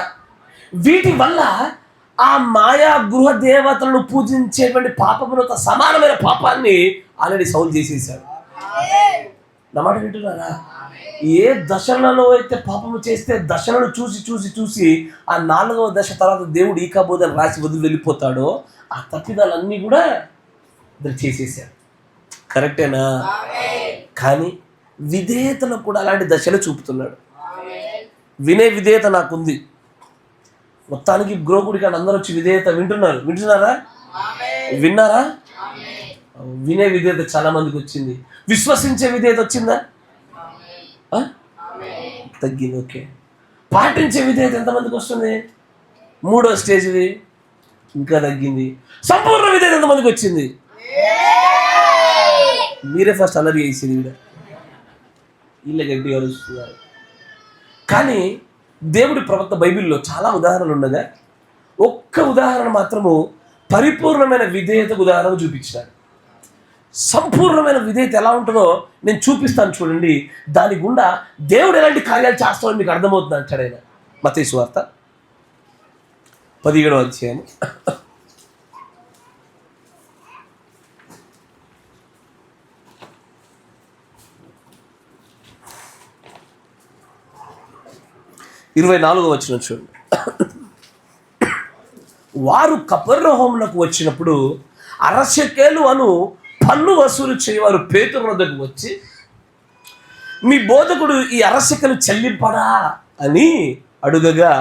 వీటి వల్ల ఆ మాయా గృహ దేవతలను పూజించేటువంటి పాపములతో సమానమైన పాపాన్ని ఆల్రెడీ సౌలు చేసేసాడు. నా మాట వింటున్నారా? ఏ దశలలో అయితే పాపము చేస్తే దశలను చూసి చూసి చూసి ఆ 4వ దశ తర్వాత దేవుడు ఈకాబోదని రాసి వదిలి వెళ్ళిపోతాడో ఆ తప్పిదాలన్నీ కూడా చేసేసాడు. కరెక్టేనా? కానీ విధేయతలో కూడా అలాంటి దశలు చూపుతున్నాడు. వినే విధేయత నాకుంది. మొత్తానికి గ్రోగుడి కానీ అందరూ వచ్చి విధేయత వింటున్నారా? విన్నారా? వినే విధేయత చాలా మందికి వచ్చింది. విశ్వసించే విధేయత వచ్చిందా? తగ్గింది. ఓకే. పాటించే విధేయత ఎంతమందికి వస్తుంది? 3వ స్టేజ్ది ఇంకా తగ్గింది. సంపూర్ణ విధేయత ఎంతమందికి వచ్చింది? మీరే ఫస్ట్ అలరి చేసింది. వీళ్ళ గట్టిగా అరుస్తున్నారు. కానీ దేవుడి ప్రవక్త బైబిల్లో చాలా ఉదాహరణలు ఉండగా ఒక్క ఉదాహరణ మాత్రము పరిపూర్ణమైన విధేయతకు ఉదాహరణ చూపించాడు. సంపూర్ణమైన విధేయత ఎలా ఉంటుందో నేను చూపిస్తాను చూడండి. దాని గుండా దేవుడు ఎలాంటి కార్యాలు చేస్తాడో మీకు అర్థమవుతుంది అంటాడు ఆయన. మత్తయి సువార్త 17వ అధ్యాయం 24వ వచనం చూడండి. వారు కపెర్నహూమునకు వచ్చినప్పుడు 60 షెకెలు అను పన్ను వసూలు చేయవారు పేతురు వద్దకు వచ్చి, మీ బోధకుడు ఈ 60 షెకెలు చెల్లింపడా అని అడుగగా,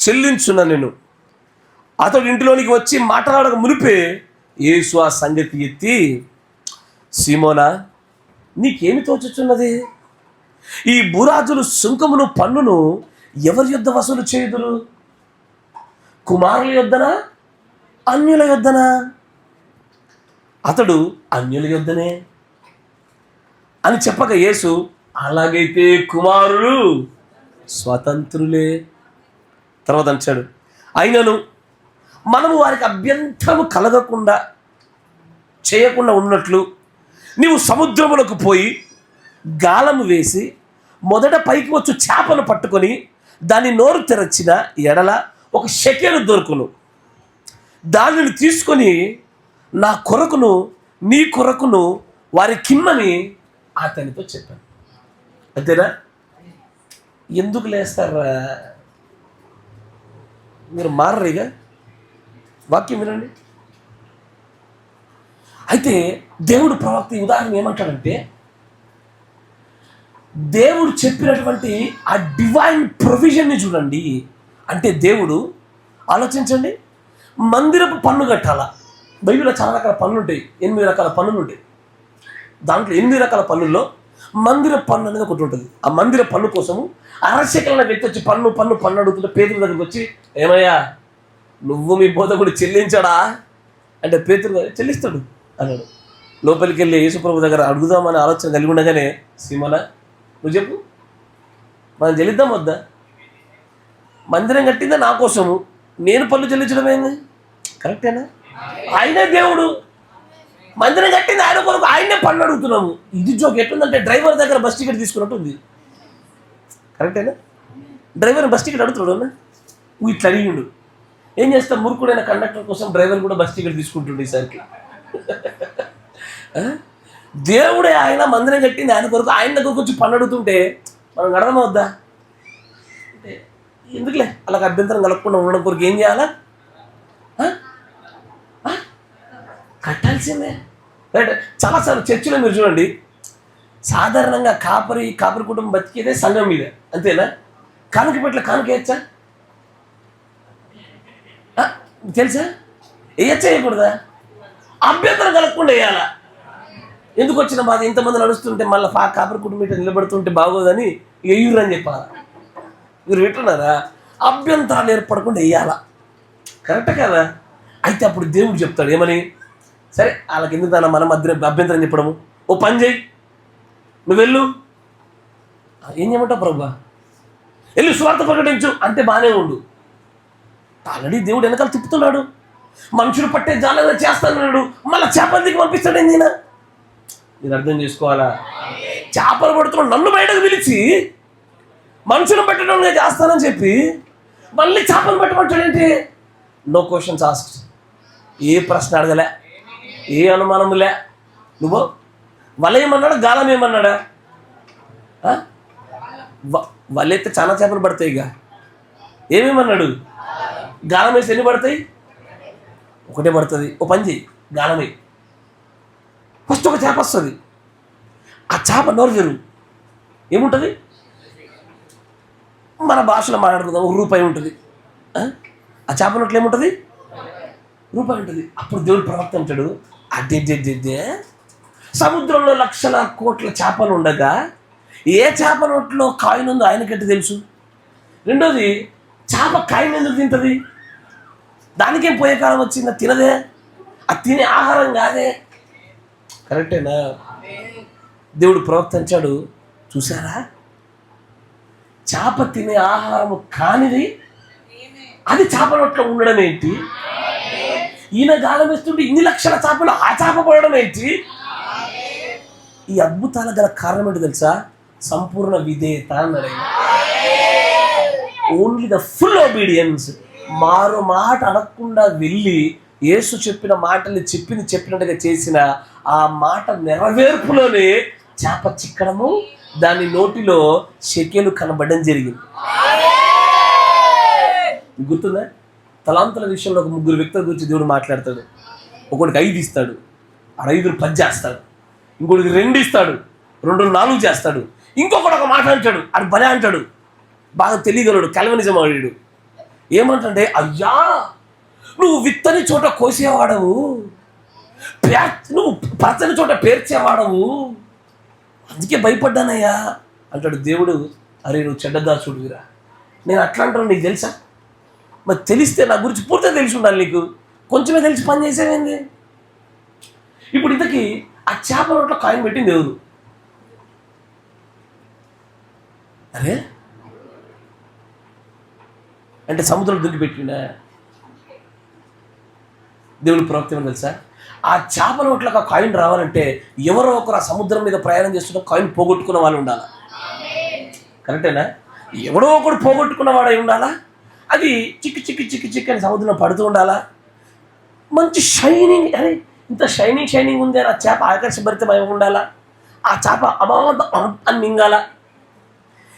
చెల్లించున నేను. అతడు ఇంటిలోనికి వచ్చి మాట్లాడక మునిపే యేసు ఆ సంగతి ఎత్తి, సీమోనా, నీకేమి తోచుచున్నది? ఈ భూరాజులు సుంకమును పన్నును ఎవరి యొద్ద వసూలు చేయుదురు? కుమారుల యొద్దనా, అన్యుల యొద్దనా? అతడు అన్యుల యొద్దనే అని చెప్పక యేసు, అలాగైతే కుమారులు స్వతంత్రులే. తర్వాత అంటాడు, అయినను మనము వారికి అభ్యంతరము కలగకుండా చేయకుండా ఉన్నట్లు నీవు సముద్రములకు పోయి గాలము వేసి మొదట పైకి వచ్చు చేపను పట్టుకొని దాని నోరు తెరచిన ఎడల 1 షెకెలు దొరుకును. దానిని తీసుకొని నా కొరకును నీ కొరకును వారి కిమ్మని అతనితో చెప్పాను. అంతేనా? ఎందుకు లేస్తారా మీరు? మారరిగా వాక్యం వినండి. అయితే దేవుడు ప్రవక్త ఈ ఉదాహరణ ఏమంటాడంటే, దేవుడు చెప్పినటువంటి ఆ డివైన్ ప్రొవిజన్ని చూడండి. అంటే దేవుడు ఆలోచించండి, మందిరపు పన్ను కట్టాలా? బైబిల్లో చాలా రకాల పన్నులు ఉంటాయి, 8 రకాల పన్నులు ఉంటాయి. దాంట్లో 8 రకాల పన్నుల్లో మందిర పన్ను అనేది ఒకటి ఉంటుంది. ఆ మందిర పన్ను కోసము 60 షెకెల వ్యక్తి వచ్చి పన్ను పన్ను పన్ను అడుగుతుంటే పేతురు దగ్గరికి వచ్చి, ఏమయ్యా నువ్వు మీ బోధకుడు చెల్లించాడా అంటే, పేతురు చెల్లిస్తాడు అన్నాడు. లోపలికి వెళ్ళి యేసుప్రభు దగ్గర అడుగుదామని ఆలోచన కలిగి ఉండగానే, సీమోనా నువ్వు చెప్పు, మనం చెల్లిద్దాం వద్దా? మందిరం కట్టిందా నా కోసము, నేను పన్ను చెల్లించడం ఏంది? కరెక్టేనా? ఆయనే దేవుడు, మందిరం కట్టింది ఆయన కొరకు, ఆయనే పన్ను అడుగుతున్నాము. ఇది జోక్ ఎట్లుందంటే డ్రైవర్ దగ్గర బస్ టికెట్ తీసుకున్నట్టు ఉంది. కరెక్టేనా? డ్రైవర్ బస్ టికెట్ అడుగుతున్నాడు అన్న, నువ్వు ఇట్లా అడిగిండు. ఏం చేస్తాం, మురుకుడైన కండక్టర్ కోసం డ్రైవర్ కూడా బస్ టికెట్ తీసుకుంటుండే ఈసారికి. దేవుడే ఆయన మందిరం కట్టింది ఆయన కొరకు, ఆయన దగ్గరకు వచ్చి పన్ను అడుగుతుంటే మనం అర్థమవుద్దా? అంటే ఎందుకులే అలాగ అభ్యంతరం కలగకుండా ఉండడం కొరకు ఏం చేయాలా? కట్టాల్సిందే. రైట్. చాలాసార్లు చర్చిలో మీరు చూడండి, సాధారణంగా కాపరి కుటుంబం బతికేదే సంఘం మీద, అంతేనా? కానుక పెట్ల కానుక వేయచ్చా? తెలుసా? వేయచ్చా వేయకూడదా? అభ్యంతరం కలగకుండా వేయాలా? ఎందుకు వచ్చిన బాధ? ఇంతమంది నడుస్తుంటే మళ్ళీ కాపరి కుటుంబం ఇట్లా నిలబడుతుంటే బాగోదని వేయురు అని చెప్పాలా? మీరు వింటున్నారా? అభ్యంతరాలు ఏర్పడకుండా వేయాలా. కరెక్ట్ కదా? అయితే అప్పుడు దేవుడు చెప్తాడు ఏమని, సరే వాళ్ళకి ఎందుకు దాన్ని మన మధ్య అభ్యంతరం చెప్పడము, ఓ పని చేయి, నువ్వు వెళ్ళు. ఏం చేయమంటావు ప్రభా? వెళ్ళి స్వార్థ ప్రకటించు అంటే బాగానే ఉండు. ఆల్రెడీ దేవుడు వెనకాల తిప్పుతున్నాడు, మనుషులు పట్టే జాలంగా చేస్తాడు, మళ్ళీ చేపలకి పంపిస్తాడు. ఏందినా మీరు అర్థం చేసుకోవాలా? చేపలు పడుతున్నాడు నన్ను బయటకు పిలిచి మనుషులు పెట్టడంగా చేస్తానని చెప్పి మళ్ళీ చేపలు పెట్టమంటాడేంటి? No questions asked. ఏ ప్రశ్న అడగలే, ఏ అనుమానములే. నువ్వు వలయమన్నాడా గాలం ఏమన్నాడా? వలైతే చాలా చేపలు పడతాయి. ఇక ఏమేమన్నాడు? గాలం వేసి ఎన్ని పడతాయి? ఒకటే పడుతుంది. ఓ పని చేయి, గాలమే ఫస్ట్ ఒక చేప వస్తుంది. ఆ చేప నోరు జరుగు ఏముంటుంది? మన భాషలో మాట్లాడుకుందాం, ₹1 ఉంటుంది. ఆ చేప నోట్లో ఏముంటుంది? ₹1 ఉంటుంది. అప్పుడు దేవుడు ప్రవక్త అంటాడు, అదే సముద్రంలో లక్షల కోట్ల చేపలు ఉండగా ఏ చేప నోట్లో కాయిన్ ఉందో ఆయనకట్టి తెలుసు. రెండోది, చేప కాయిన్ ఎందుకు తింటుంది? దానికేం పోయే కాలం వచ్చిందా? తినదే, అది తినే ఆహారం కాదే. కరెక్టేనా? దేవుడు ప్రవక్త అంటాడు, చూసారా, చేప తినే ఆహారము కానిది అది చేప నోట్లో ఉండడం ఏంటి? ఈయన గాలం వేస్తుంటే ఇన్ని లక్షల చేపలు ఆ చేప పడడం ఏంటి? ఈ అద్భుతాల గల కారణం ఏంటి తెలుసా? సంపూర్ణ విధేయత అన్నాడు. Only the full obedience. మారు మాట అడగకుండా వెళ్ళి యేసు చెప్పిన మాటల్ని చెప్పినట్టుగా చేసిన ఆ మాట నెరవేర్పులోనే చేప చిక్కడము, దాని నోటిలో షెకెలు కనబడడం జరిగింది. గుర్తుందా? తలాంతుల విషయంలో ఒక 3 వ్యక్తుల గురించి దేవుడు మాట్లాడతాడు. ఒకడికి 5 ఇస్తాడు, 5 10 చేస్తాడు. ఇంకొకటికి 2 ఇస్తాడు, 2 4 చేస్తాడు. ఇంకొకటి ఒక మాట అంటాడు, అది భలే అంటాడు, బాగా తెలియగలడు, కల్వనిజం ఆడాడు. ఏమంటే, అయ్యా నువ్వు విత్తని చోట కోసేవాడవు, నువ్వు పచ్చని చోట పేర్చేవాడవు, అందుకే భయపడ్డానయ్యా అంటాడు. దేవుడు, అరే నువ్వు చెడ్డదాసుడివిరా. నేను అట్లా అంటాను, నీకు తెలుసా? మరి తెలిస్తే నా గురించి పూర్తిగా తెలిసి ఉండాలి. నీకు కొంచెమే తెలిసి పని చేసేవేంది? ఇప్పుడు ఇంతకీ ఆ చేప నోట్లో కాయిన్ పెట్టింది ఎవరు? అరే అంటే సముద్రం దుంకి పెట్టిండా? దేవుని ప్రవక్త ఏమని తెలుసా? ఆ చేప నోట్లకు ఆ కాయిన్ రావాలంటే ఎవరో ఒకరు ఆ సముద్రం మీద ప్రయాణం చేస్తున్న కాయిన్ పోగొట్టుకున్న వాళ్ళు ఉండాలా? కరెక్టేనా? ఎవడో ఒకడు పోగొట్టుకున్న వాడై ఉండాలా? అది చిక్కి చిక్కి చిక్కి చిక్కి అని సముద్రంలో పడుతూ ఉండాలా? మంచి షైనింగ్, అరే ఇంత షైనింగ్ ఉంది అని ఆ చేప ఆకర్షభరితమై ఉండాలా? ఆ చేప అని మింగాల.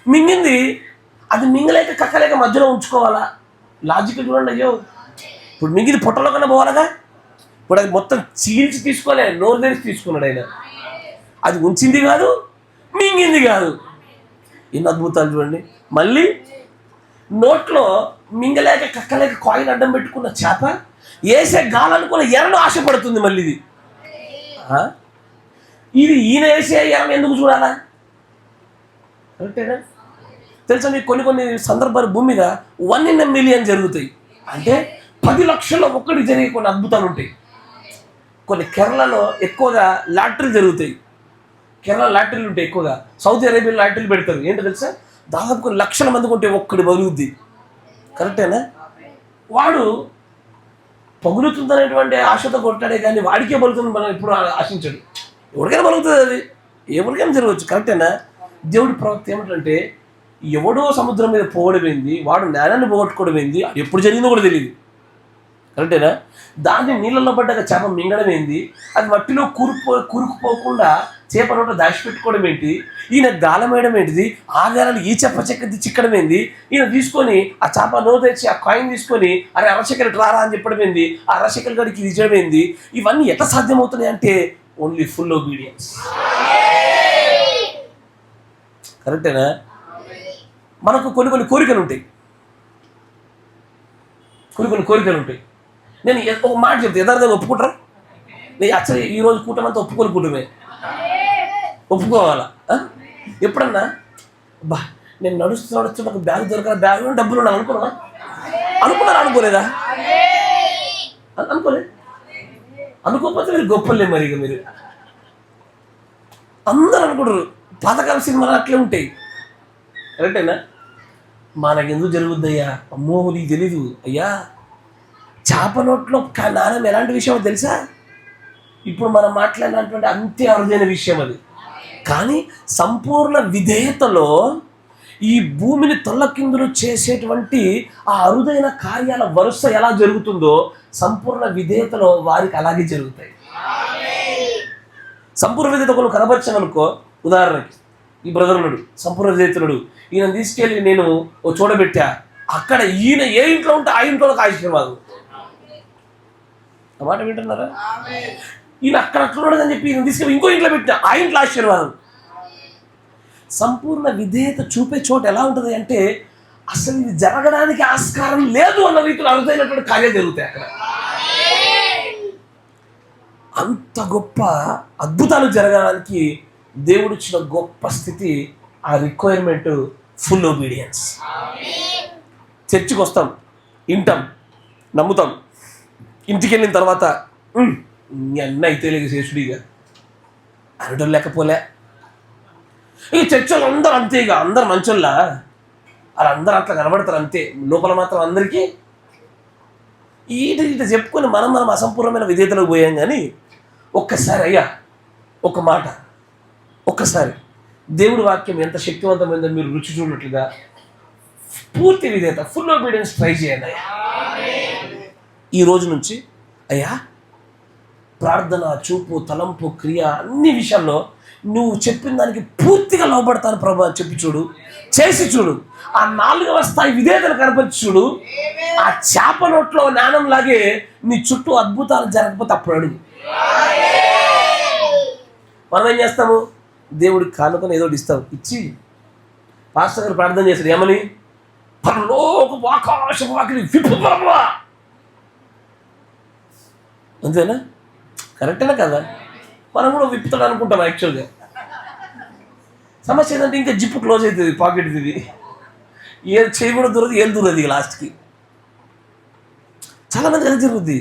మింగింది, అది మింగలేక కక్కలేక మధ్యలో ఉంచుకోవాలా? లాజికల్ చూడండి. అయ్యో ఇప్పుడు మింగింది పొట్టలో కన్నా పోవాలగా. ఇప్పుడు అది మొత్తం చీల్చి తీసుకోలే, నోరు తెరిచి తీసుకున్నాడు ఆయన. అది ఉంచింది కాదు, మింగింది కాదు. ఎన్ని అద్భుతాలు చూడండి. మళ్ళీ నోట్లో మింగలేక కక్కలేక కాయిన్ అడ్డం పెట్టుకున్న చేప వేసే గాలనుకున్న ఎరను ఆశపడుతుంది. మళ్ళీ ఇది ఈయన వేసే ఎరను ఎందుకు చూడాలా? కరెక్టేనా? తెలుసా మీకు కొన్ని సందర్భాలు భూమి మీద 1 in a million జరుగుతాయి. అంటే 10 లక్షల్లో ఒక్కటి జరిగే కొన్ని అద్భుతాలు ఉంటాయి. కొన్ని కేరళలో ఎక్కువగా లాటరీలు జరుగుతాయి. కేరళ లాటరీలు ఉంటాయి ఎక్కువగా. సౌదీ అరేబియా లాటరీలు పెడతారు. ఏంటో తెలుసా? దాదాపు కొన్ని లక్షల మందికి ఉంటే ఒక్కడి పగులుద్ది. కరెక్టేనా? వాడు పగులుతుందనేటువంటి ఆశతో కొట్టాడే కానీ వాడికే పలుకుతుంది మనం ఎప్పుడు ఆశించాడు. ఎవరికైనా పలుకుతుంది, అది ఎవరికైనా జరగవచ్చు. కరెక్టేనా? దేవుడి ప్రవక్త ఏమిటంటే, ఎవడో సముద్రం మీద పోవడమైంది, వాడు జ్ఞానాన్ని పోగొట్టుకోవడమైంది, అది ఎప్పుడు జరిగిందో కూడా తెలియదు. కరెక్టేనా? దాన్ని నీళ్ళల్లో పడ్డాక చేప మింగడమైంది, అది మట్టిలో కూరుకుపోకుండా చేప నోట దాచిపెట్టుకోవడం ఏంటి, ఈయన గాలం వేయడం ఏంటిది, ఆ గాలను ఈ చెప్ప చెక్క చిక్కడం ఏంది, ఈయన తీసుకొని ఆ చేప నోరు తెచ్చి ఆ కాయిన్ తీసుకొని అరే అరశకలు రారా అని చెప్పడం ఏంది, ఆ అరశకల గడికి ఇది చేయడం ఏంది, ఇవన్నీ ఎట్లా సాధ్యమవుతున్నాయి అంటే ఓన్లీ ఫుల్ ఒబీడియన్స్. కరెక్టేనా? మనకు కొన్ని కోరికలు ఉంటాయి, కొన్ని కోరికలు ఉంటాయి. నేను ఒక మాట చెప్తే యథార్థంగా ఒప్పుకుంటారా? నేను యాక్చువల్లీ ఈరోజు కూటమంతా ఒప్పుకొని కూటమే ఒప్పుకోవాలా? ఎప్పుడన్నా బా నేను నడుస్తూ నాకు బ్యాగ్ దొరకాలి, బ్యాగ్లో డబ్బులు ఉన్నాను అనుకున్నారా? అనుకోలేదా? అనుకోకపోతే మీరు గొప్పలే. మరి ఇక మీరు అందరూ అనుకుంటారు. పాతకాల సినిమాలు అట్లే ఉంటాయి. కరెక్టేనా? మనకు ఎందుకు జరుగుద్దయ్యా? అమ్మో నీకు తెలీదు అయ్యా. చేప నోట్లో నాణం ఎలాంటి విషయం తెలుసా? ఇప్పుడు మనం మాట్లాడినటువంటి అంతే అరుదైన విషయం అది. కానీ సంపూర్ణ విధేయతలో ఈ భూమిని తొల్లకిందులు చేసేటువంటి ఆ అరుదైన కార్యాల వరుస ఎలా జరుగుతుందో సంపూర్ణ విధేయతలో వారికి అలాగే జరుగుతాయి. సంపూర్ణ విధేయత కొన్ని కనబరిచామనుకో, ఉదాహరణకి ఈ బ్రదరుడు సంపూర్ణ విధేయతుడు, ఈయన తీసుకెళ్ళి నేను ఓ చూడబెట్టా, అక్కడ ఈయన ఏ ఇంట్లో ఉంటే ఆ ఇంట్లోకి ఆశీర్వాదం. ఆ మాట వింటున్నారా? ఈయన అక్కడ అట్లున్నాడని చెప్పి ఈయన తీసుకెళ్ళి ఇంకో ఇంట్లో పెట్టినా ఆ ఇంట్లో ఆశీర్వాదం. సంపూర్ణ విధేయత చూపే చోట ఎలా ఉంటుంది అంటే అసలు ఇది జరగడానికి ఆస్కారం లేదు అన్న రీతిలో అరుదైనటువంటి కార్యాలు జరుగుతాయి అక్కడ. అంత గొప్ప అద్భుతాలు జరగడానికి దేవుడు ఇచ్చిన గొప్ప స్థితి, ఆ రిక్వైర్మెంట్ ఫుల్ ఒబీడియన్స్. చర్చికి వస్తాం, వింటాం, నమ్ముతాం, ఇంటికి వెళ్ళిన తర్వాత అన్న అయితే లేక శేషుడిగా అనడం లేకపోలే. ఈ చర్చలు అందరూ అంతే, ఇక అందరు మంచోళ్ళ వాళ్ళందరూ అట్లా కనబడతారు అంతే, లోపల మాత్రం అందరికీ ఇట చెప్పుకొని మనం అసంపూర్ణమైన విధేయతలకు పోయాం. కానీ ఒక్కసారి అయ్యా ఒక మాట, ఒక్కసారి దేవుడి వాక్యం ఎంత శక్తివంతమైందో మీరు రుచి చూడట్లుగా పూర్తి విధేయత, ఫుల్ ఒబీడియన్స్ ట్రై చేయండి అయ్యా. ఈ రోజు నుంచి అయ్యా ప్రార్థన, చూపు, తలంపు, క్రియ అన్ని విషయాల్లో నువ్వు చెప్పిన దానికి పూర్తిగా లోబడతాను ప్రభు అని చెప్పి చూడు, చేసి చూడు. ఆ 4వ స్థాయి విధేయతను కనపరిచి చూడు. ఆ చేప నోట్లో జ్ఞానం లాగే నీ చుట్టూ అద్భుతాలు జరగకపోతే అప్పుడు అడుగు. మనం ఏం చేస్తాము? దేవుడికి కానుకొని ఏదో ఇస్తాం, ఇచ్చి పాస్టర్ గారు ప్రార్థన చేశారు ఏమని, పరలోకపు ఆకాశపు వాకిలి విప్పు ప్రభువా. అంతేనా? కరెక్టేనా కదా? మనం కూడా విప్పుతాడు అనుకుంటాం. యాక్చువల్గా సమస్య ఏంటంటే ఇంకా జిప్పు క్లోజ్ అవుతుంది, పాకెట్ ఇది ఏది చేయకూడదు దూరదు, ఏం దూరదు ఇక లాస్ట్కి. చాలామంది అది జరుగుద్ది.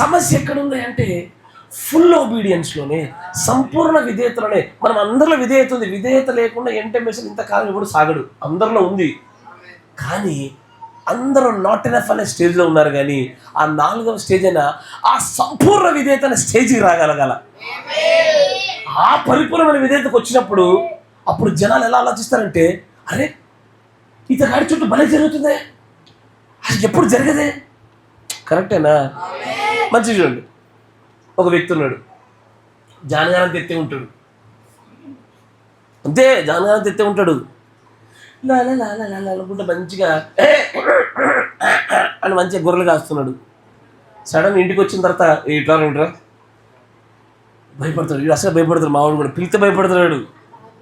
సమస్య ఎక్కడుంది అంటే ఫుల్ ఒబీడియన్స్లోనే, సంపూర్ణ విధేయతలోనే. మనం అందరిలో విధేయత ఉంది. విధేయత లేకుండా ఎంటెంబెషన్ ఇంతకాలం ఇప్పుడు సాగడు, అందరిలో ఉంది. కానీ అందరూ నాట్ ఎనఫ్ అనే స్టేజ్లో ఉన్నారు. కానీ ఆ 4వ స్టేజ్ అయినా ఆ సంపూర్ణ విధేయత అనే స్టేజ్కి రాగలగాల. ఆ పరిపూర్ణమైన విధేయతకు వచ్చినప్పుడు అప్పుడు జనాలు ఎలా ఆలోచిస్తారంటే, అరే ఇతగాడి చుట్టూ భలే జరుగుతుందే, అది ఎప్పుడు జరగదే. కరెక్టేనా? మంచిగా చూడండి. ఒక వ్యక్తి ఉన్నాడు, జానగానం తెత్తే ఉంటాడు. అంతే, జానగానం తెత్తే ఉంటాడు. అనుకుంటే మంచిగా అని మంచిగా గొర్రెలు కాస్తున్నాడు. సడన్ ఇంటికి వచ్చిన తర్వాత ఇట్లా ఉంటారా భయపడతాడు. వీడు అసలు భయపడతాడు. మావాడు కూడా పిలిస్తే భయపడుతున్నాడు.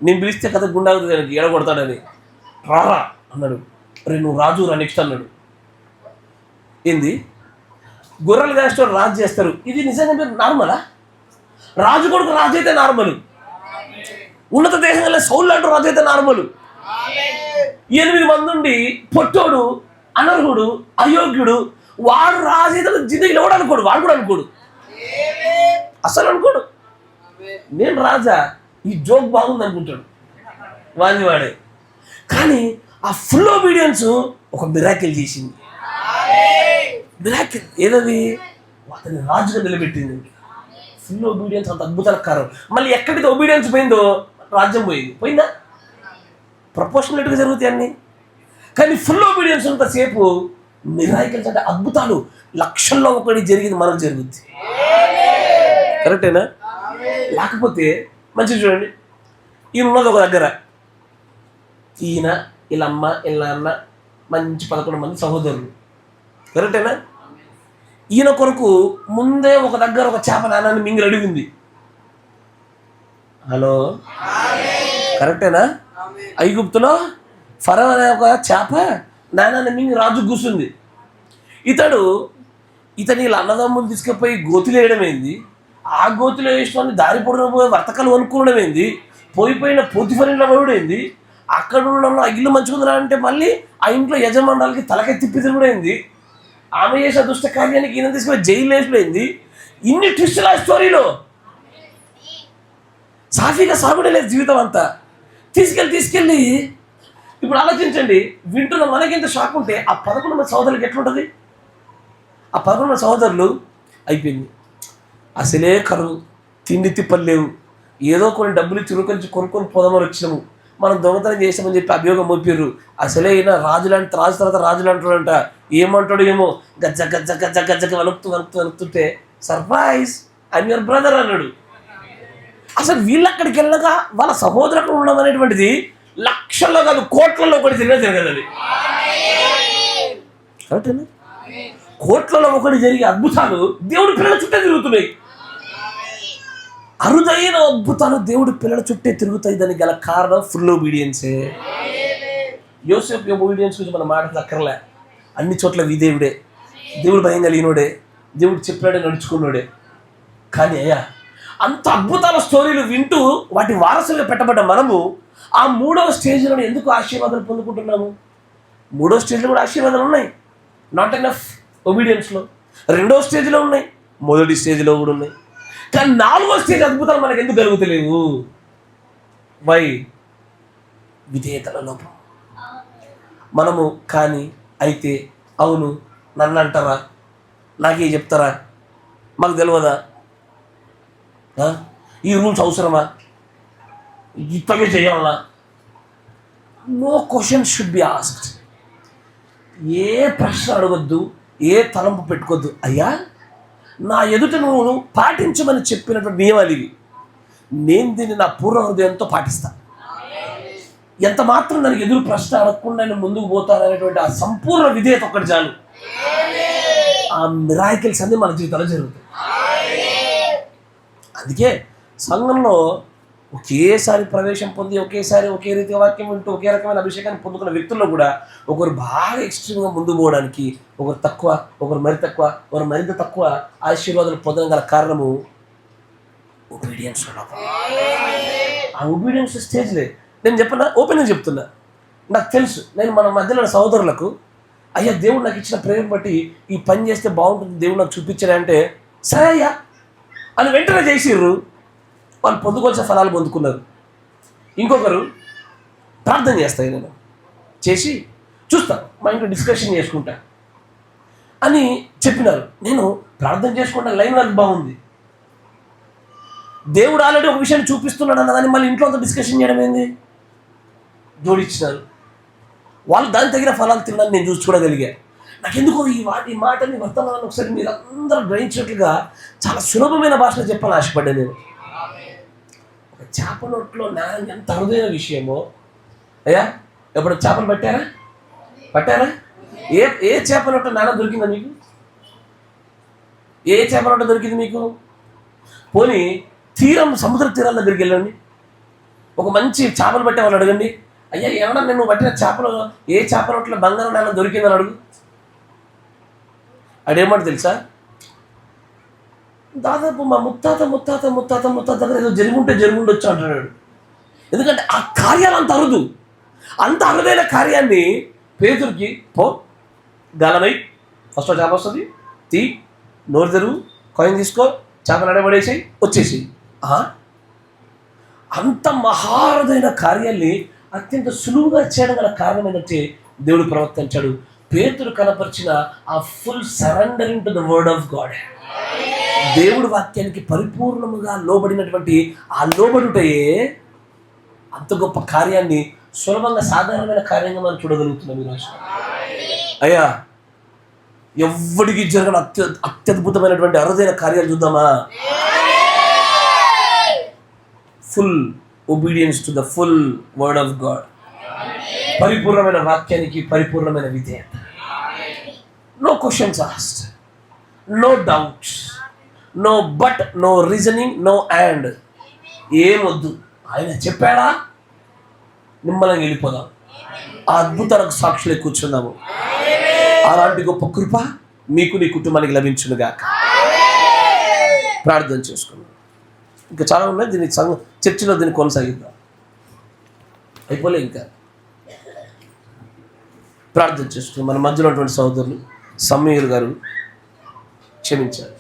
నేను పిలిస్తే కథ గుండా అవుతుంది, ఆయనకి ఏడ కొడతాడని. రారా అన్నాడు. అరే నువ్వు రాజు రా నెక్స్ట్ అన్నాడు. ఏంది? గొర్రెలు కాసేవాడు రాజు చేస్తారు. ఇది నిజంగా మీరు నార్మలా? రాజు కొడుకు రాజు అయితే నార్మల్. ఉన్నత దేశంలో సౌలు అంటూ రాజు అయితే నార్మల్. 8 మంది ఉండి పొట్టోడు, అనర్హుడు, అయోగ్యుడు, వాడు రాజేత జిందగీలో కూడా అనుకోడు. వాడు కూడా అనుకోడు, అసలు అనుకోడు. నేను రాజా, ఈ జోక్ బాగుంది అనుకుంటాడు వాడే. కానీ ఆ ఫుల్ ఒబీడియన్స్ ఒక మిరాకిల్ చేసింది. మిరాకిల్ ఏదది? అతని రాజుగా నిలబెట్టింది. ఫుల్ ఒబీడియన్స్ అంత అద్భుతాలకు కారణం. మళ్ళీ ఎక్కడికి ఒబీడియన్స్ పోయిందో రాజ్యం పోయిందా? ప్రపోర్షనల్గా జరుగుతాయి అన్నీ. కానీ ఫుల్ ఒబీడియన్స్ అంతసేపు మిరాకిల్స్ అంటే అద్భుతాలు లక్షల్లో ఒకటి జరిగింది మనకు జరుగుద్ది. కరెక్టేనా? లేకపోతే మంచిగా చూడండి. ఈయన ఉన్నది ఒక దగ్గర, ఈయన వీళ్ళ అమ్మ వీళ్ళ నాన్న మంచి 11 మంది సహోదరులు. కరెక్టేనా? ఈయన కొరకు ముందే ఒక దగ్గర ఒక చేప నాన్నని మింగి అడిగింది. హలో, కరెక్టేనా? ఐగుప్తులో ఫరో అనే ఒక చేప నాన్నని మింగి రాజు కూర్చుంది. ఇతని ఇలా అన్నదమ్ములు తీసుకుపోయి గోతులు వేయడం ఏంది? ఆ గోతులు వేసుకొని దారి పొడిన పోయే వర్తకాలు అనుకోవడం ఏంది? పోయిపోయిన పోతిఫరిలో పడుడు ఏంది? అక్కడ ఉండడం ఆ ఇల్లు మంచుకుందిరా అంటే మళ్ళీ ఆ ఇంట్లో యజమానులకి తలకై తిప్పిది కూడా ఏంది? ఆమె చేసిన దుష్ట కార్యానికి ఈయన తీసుకుపోయి జైలు వేసిపోయింది. ఇన్ని ట్విస్టులు ఆ స్టోరీలో. సాఫీగా సాగుడే లేదు జీవితం అంతా. తీసుకెళ్ళి ఇప్పుడు ఆలోచించండి. వింటున్న మనకింత షాక్ ఉంటే ఆ 11 మంది సహోదరులకు ఎట్లుంటుంది? ఆ 11 మంది సహోదరులు అయిపోయింది, అసలే కరువు, తిండి తిప్పలు లేవు, ఏదో కొన్ని డబ్బులు చురుకొంచి కొనుక్కొని పోదామని వచ్చినాము, మనం దొంగతనం చేసామని చెప్పి అభియోగం మోపారు. అసలే అయినా రాజు తర్వాత రాజులు అంటాడంట. ఏమంటాడు ఏమో, గజ్జ గజ్జ గజ్జ గజ్జగా వణుకుతుంటే సర్ప్రైజ్ ఐమ్ యువర్ బ్రదర్ అన్నాడు. అసలు వీళ్ళు అక్కడికి వెళ్ళక వాళ్ళ సహోదరుడు ఉండడం అనేటువంటిది లక్షల్లో కాదు కోట్లలో ఒకటి జరగదు. అది కరెక్టేనా? కోట్లలో ఒకటి జరిగే అద్భుతాలు దేవుడి పిల్లల చుట్టే తిరుగుతున్నాయి. అరుదైన అద్భుతాలు దేవుడి పిల్లల చుట్టే తిరుగుతాయి. దానికి గల కారణం ఫుల్ ఒబీడియన్సే. యోసేపు ఒబీడియన్స్ గురించి మనం మాట్లాడక్కర్లే. అన్ని చోట్ల విధేయుడే, దేవుడు భయం కలిగినోడే, దేవుడు చెప్పినాడే నడుచుకున్నాడే. కానీ అయ్యా అంత అద్భుతాల స్టోరీలు వింటూ వాటి వారసులుగా పెట్టబడ్డ మనము ఆ 3వ స్టేజ్లో ఎందుకు ఆశీర్వాదాలు పొందుకుంటున్నాము? 3వ స్టేజ్లో కూడా ఆశీర్వాదాలు ఉన్నాయి, నాట్ ఎనఫ్ ఒబీడియన్స్లో. 2వ స్టేజ్లో ఉన్నాయి, మొదటి స్టేజ్లో కూడా ఉన్నాయి. కానీ 4వ స్టేజ్ అద్భుతాలు మనకు ఎందుకు కలుగుతలేవు? వై? విధేయతల లోపం. మనము కానీ అయితే అవును నన్ను అంటారా, నాకే చెప్తారా? మాకు తెలియదా? ఈ రూల్స్ అవసరమా? ఇప్పటికే చేయాలా? No question should be asked. ఏ ప్రశ్న అడగొద్దు, ఏ తలంపు పెట్టుకోవద్దు. అయ్యా, నా ఎదుట నువ్వు పాటించమని చెప్పినటువంటి నియమాలు ఇవి. నేను దీన్ని నా పూర్ణ హృదయంతో పాటిస్తా. ఎంత మాత్రం దానికి ఎదురు ప్రశ్న అడగకుండా నేను ముందుకు పోతాననేటువంటి ఆ సంపూర్ణ విధేయత ఒక్కటి చాలు. ఆ మిరాకిల్స్ అన్నీ మన జీవితంలో జరుగుతాయి. అందుకే సంఘంలో ఒకేసారి ప్రవేశం పొంది ఒకేసారి ఒకే రీతిగా వాక్యం వింటూ ఒకే రకమైన అభిషేకాన్ని పొందుకున్న వ్యక్తుల్లో కూడా ఒకరు బాగా ఎక్స్ట్రీమ్గా ముందుకు పోవడానికి, ఒకరు తక్కువ, ఒకరు మరి తక్కువ, ఒకరు మరింత తక్కువ ఆశీర్వాదాలు పొందడం గల కారణము ఒబీడియన్స్. ఆ ఒబీడియన్స్ స్టేజ్లే నేను చెప్పనా, ఓపెన్గా చెప్తున్నా. నాకు తెలుసు, నేను మన మధ్యలో సహోదరులకు అయ్యా దేవుడు నాకు ఇచ్చిన ప్రేమ బట్టి ఈ పని చేస్తే బాగుంటుంది, దేవుడు నాకు చూపించాడంటే సరే అయ్యా అని వెంటనే చేసిర్రు. వాళ్ళు పొందుకోవాల్సిన ఫలాలు పొందుకున్నారు. ఇంకొకరు ప్రార్థన చేస్తాయి, నేను చేసి చూస్తాను, మా ఇంట్లో డిస్కషన్ చేసుకుంటా అని చెప్పినారు. నేను ప్రార్థన చేసుకుంటా, లైన్ వర్క్ బాగుంది, దేవుడు ఆల్రెడీ ఒక విషయాన్ని చూపిస్తున్నాడు అన్నదాన్ని మళ్ళీ ఇంట్లో అంతా డిస్కషన్ చేయడం ఏంది? జోడించినారు. వాళ్ళు దానికి తగిన ఫలాలు తినడానికి నేను చూసి చూడగలిగా. నాకెందుకో ఈ మాటని వర్తమానాన్ని ఒకసారి మీరు అందరూ గ్రహించినట్లుగా చాలా సులభమైన భాషలో చెప్పాలని ఆశపడ్డా నేను. ఒక చేప నోట్లో జ్ఞానం ఎంత అరుదైన విషయమో. అయ్యా, ఎప్పుడు చేపలు పట్టారా? ఏ చేప నోట్లో జ్ఞానం దొరికిందా మీకు? ఏ చేప నోట్లో దొరికింది మీకు? పోనీ సముద్ర తీరాల దగ్గరికి వెళ్ళండి, ఒక మంచి చేపలు పట్టే వాళ్ళు అడగండి, అయ్యా ఏమన్నా నేను పట్టిన చేపలు ఏ చేప నోట్లో బంగారం జ్ఞానం దొరికిందని అడుగు. అడేమంటే తెలుసా, దాదాపు మా ముత్తాత దగ్గర ఏదో జరుగుండొచ్చు అంటున్నాడు. ఎందుకంటే ఆ కార్యాలు అంత అరుదైన కార్యాన్ని పేతురుకి గాలమై ఫస్ట్ చేప వస్తుంది, నోరు తెరువు, కాయిన్ తీసుకో, చేపలు అడబడేసి వచ్చేసి. అంత మహారుదైన కార్యాన్ని అత్యంత సులువుగా చేయడం గల కారణం ఏంటంటే దేవుడు ప్రవర్తించాడు. పేతురు కనపరిచిన ఆ full surrendering to the word of God. దేవుడు వాక్యానికి పరిపూర్ణముగా లోబడినటువంటి ఆ లోబడుటయే అంత గొప్ప కార్యాన్ని సులభంగా సాధారణమైన కార్యంగా మనం చూడగలుగుతున్నాం ఈరోజు. అయ్యా, ఎవ్వడికి జరగని అత్యద్భుతమైనటువంటి అరుదైన కార్యాలు చూద్దామా? Full obedience to the full word of God. పరిపూర్ణమైన వాక్యానికి పరిపూర్ణమైన విధేయత. No questions asked, no doubts, no but, no reasoning, no and. ఏమొద్దు, ఆయన చెప్పాడా, నిమ్మలంగా వెళ్ళిపోదాం. ఆ అద్భుతాలకు సాక్షులే కూర్చుందాము. అలాంటి గొప్ప కృప మీకు నీ కుటుంబానికి లభించునుగా. ప్రార్థన చేసుకున్నాం. ఇంకా చాలా ఉన్నాయి, దీన్ని చర్చిలో దీన్ని కొనసాగిద్దాం. అయిపోలే ఇంకా. ప్రార్థన చేసుకున్నాం. మన మధ్యలో ఉన్నటువంటి సహోదరులు సమీర్ గారు క్షమించారు,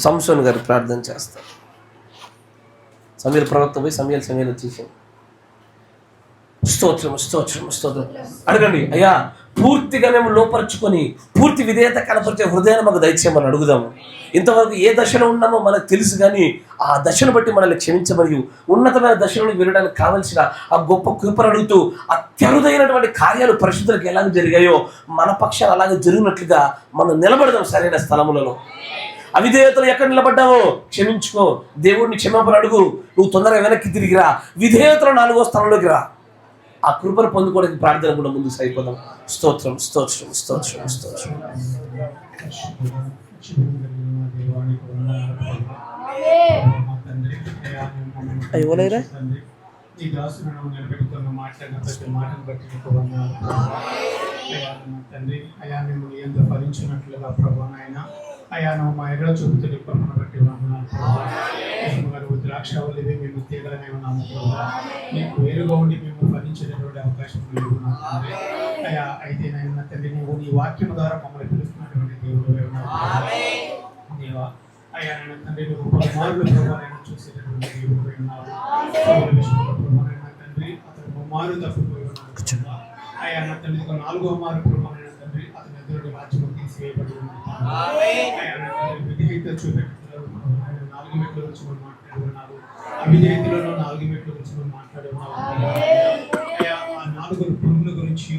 సంసోన్ గారు ప్రార్థన చేస్తారు. సమీర్ ప్రవక్త పోయి సమయాలు వచ్చేసాం. స్తోత్రం అడగండి. అయ్యా, పూర్తిగా మేము లోపరుచుకొని పూర్తి విధేయత కనపరిచే హృదయాన్ని మాకు దయచేయమని అడుగుదాము. ఇంతవరకు ఏ దశలో ఉన్నామో మనకు తెలుసు, కానీ ఆ దశను బట్టి మనల్ని క్షమించమని ఉన్నతమైన దశలను వినడానికి కావలసిన ఆ గొప్ప కృపను అడుగుతూ అత్యరుదైనటువంటి కార్యాలు పరిశుద్ధులకు ఎలాగ జరిగాయో మన పక్షాలు అలాగే జరిగినట్లుగా మనం నిలబడదాం సరైన స్థలములలో. అవిధేయతలు ఎక్కడ నిలబడ్డావో క్షమించుకో, దేవుడిని క్షమాపణ అడుగు. నువ్వు తొందరగా వెనక్కి తిరిగిరా, విధేయతలో 4వ స్థలంలోకి రా. ఆ కృపను పొందుకోవడానికి ప్రార్థన కూడా ముందుకు సాగిపోదాం. స్తోత్రం. అయ్యోలేరా ఈ దాసులను నిలబెట్టుకున్న మాట్లాడిన ప్రతి మాటను బట్టి తండ్రి, అయా మేము ఎంత ఫలించినట్లుగా ప్రభు నాయన, అయా నువ్వు మా ఎడలో చూపుతున్న కృపను బట్టి గారు ద్రాక్షవల్లివి మేము తీగలనే ఉన్నాము ప్రభా. మీకు వేరుగా ఉండి మేము ఫలించేటటువంటి అవకాశం తండ్రి. అయా అయితే నాయన తండ్రి, నువ్వు నీ వాక్యం ద్వారా మమ్మల్ని పిలుస్తున్నటువంటి దేవుడు దేవా. అయ్యా నేను తండ్రి, నువ్వు పలుమార్లు ప్రభావం చూసేటటువంటి దేవుడు ఉన్నావు. తండ్రి, అతను ముమ్మారు తప్పిపోయి ఉన్నాడు. అయ్యా నా తండ్రి, 4వ మారు ప్రభావం తండ్రి అతని ఎదురు రాజ్యం తీసి వేయబడి ఉన్నారు. అయ్యా నా తండ్రి విధేయత చూపెట్టుకున్నారు. 4 మెట్ల గురించి మనం మాట్లాడి ఉన్నారు. అవిధేయతలలో 4 మెట్ల గురించి మనం మాట్లాడి ఉన్నాము. అయ్యా ఆ 4 పురుగుల గురించి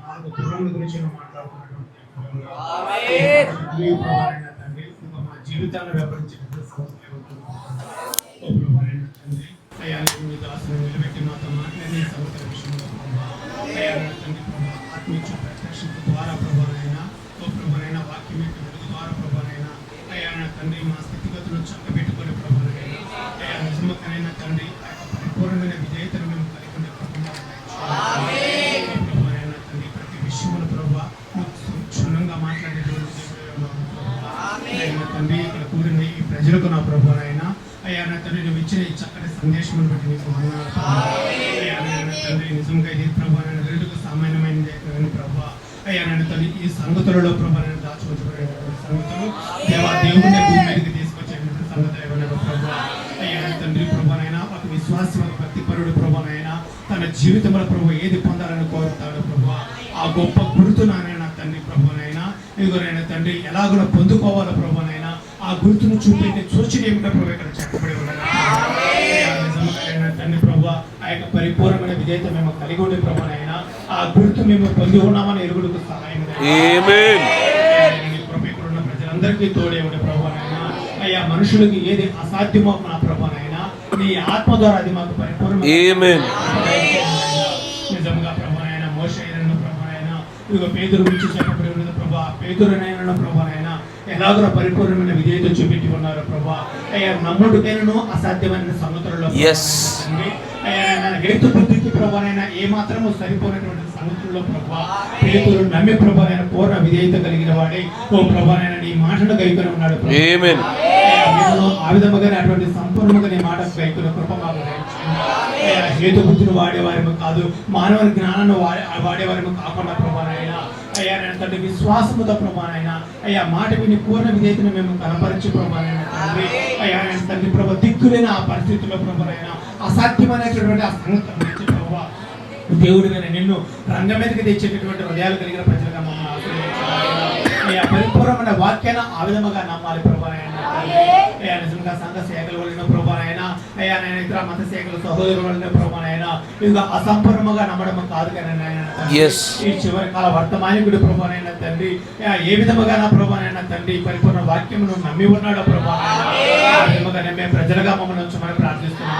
4 గుర్రముల గురించి మనం మాట్లాడుతున్నటువంటి తండ్రి మా జీవితాన్ని వ్యాపరించినటువంటి సంస్థ తండ్రి అయ్యా మీ దాసుని నిలబెట్టి మాతో మాట్లాడి సంస్థల విషయంలో అయ్యా తండ్రి ఆత్మీయ ప్రత్యక్షత ద్వారా ప్రభావైనా ప్రభావైనా వాక్యం యొక్క వెలుగు ద్వారా ప్రభావైనా అయ్యా నా తండ్రి మా స్థితిగతులను చక్కబెట్టుకునే ప్రభావైనా అయ్యా నిజమకనైనా తండ్రి ఆ యొక్క పరిపూర్ణమైన విధేయతను మేము కలిగి ఉండే ప్రభావైనా తండ్రి ప్రతి విషయంలో ప్రభావ క్షుణ్ణంగా మాట్లాడేటువంటి తండ్రి ఇక్కడ కూడిన ఈ ప్రజలకు నా ప్రభావైనా అయ్యా నా తండ్రి నువ్వు ఇచ్చిన ఈ చక్కటి సందేశం బట్టి నీకు అయ్యా తండ్రి నిజంగా ఇది ప్రభావ రెండుకు సామాన్యమైనది ప్రభావ అయ్యా నన్ను తండ్రి ఈ సంగతులలో ప్రభావ దాచుకోవచ్చుకునేటువంటి సంగతులు దేవుడిని భూమి మీదకి తీసుకొచ్చేటువంటి సంగతులు ఏమైనా ప్రభావ అయ్యా తండ్రి ప్రభావైనా ఒక విశ్వాసం ఒక భక్తిపరుడు ప్రభావైనా తన జీవితంలో ప్రభు ఏది పొందాలని కోరుతాడు ప్రభావ ఆ గొప్ప గుర్తు నాయన తండ్రి ప్రభునైనా ఇదిగోనైనా తండ్రి ఎలా కూడా పొందుకోవాలో ప్రభునైనా ఆ గుర్తును చూపేది సూచన ఏమిటో ప్రభు ఇక్కడ చెప్పబడి ఉన్నది. తండ్రి ప్రభు ఆ యొక్క పరిపూర్ణమైన విధేయత మేము కలిగి ఉండే ప్రభునైనా ఆ గుర్తు మేము పొంది ఉన్నామని ఎరుగుడుకు సహాయం ఇక్కడ ఉన్న ప్రజలందరికీ తోడే ఉండే ప్రభునైనా అయ్యా మనుషులకి ఏది అసాధ్యమో నా ప్రభునైనా నీ ఆత్మ ద్వారా అది మాకు పరిపూర్ణ నిజంగా ప్రభునైనా మోషే ప్రభునైనా ఇదిగో పేతురు గురించి చెప్పబడి ఉన్నది ప్రభా పేతురునైనా ప్రభునైనా ఎలాగో పరిపూర్ణమైన విధేయత చూపెట్టి ఉన్నారు ప్రభా అయ్యా నమ్ముడికైనా అసాధ్యమైన సంగతులలో హేతు బుద్ధికి ప్రభానైనా ఏ మాత్రము సరిపోయినటువంటి సంగతుల్లో ప్రభా పేతురు నమ్మి ప్రభానైనా పూర్ణ విధేయత కలిగిన వాడే ఓ ప్రభానైనా నీ మాటను గైకొని ఉన్నాడు ఆ విధముగానే అటువంటి సంపూర్ణంగా నీ మాట గైకున్న కృప మాకు హేతు బుద్ధిని వాడేవారేమో కాదు మానవుని జ్ఞానాన్ని వాడేవారేమో కాకుండా ప్రభానైనా అయ్యా తండ్రి విశ్వాసముతో ప్రభానైనా అయ్యా మాట విని పూర్ణ విధేయతను మేము కనపరిచి ప్రభానైనా తండ్రి అయ్యా తండ్రి ప్రభు దిక్కులేని ఆ పరిస్థితుల్లో ప్రభానైనా అసాధ్యమైనటువంటి ఆ సంగతి ప్రభావ దేవుడిగా నిన్ను రంగం మీదకి తెచ్చేటటువంటి హృదయాలు కలిగిన ప్రజలుగా మమ్మల్ని ఆశ్రయించాలి. పరిపూర్ణమైన వాక్యాన్ని ఆ విధముగా నమ్మాలి ప్రభానైనా అయ్యా నిజంగా సంఘ సేవలు వలన ప్రభానైనా అయ్యా నేను ఇతర మత సేవలు సహోదరుల వలన ప్రభానైనా ఇది అసంపూర్ణంగా నమ్మడం కాదు కానీ ఈ చివరి కాల వర్తమానికుడు ప్రభానైనా తండ్రి ఏ విధముగా నా ప్రభానైనా తండ్రి పరిపూర్ణ వాక్యమును నమ్మి ఉన్నాడో ప్రభానైనా నమ్మే ప్రజలుగా మమ్మల్ని ఉంచమని ప్రార్థిస్తున్నాను.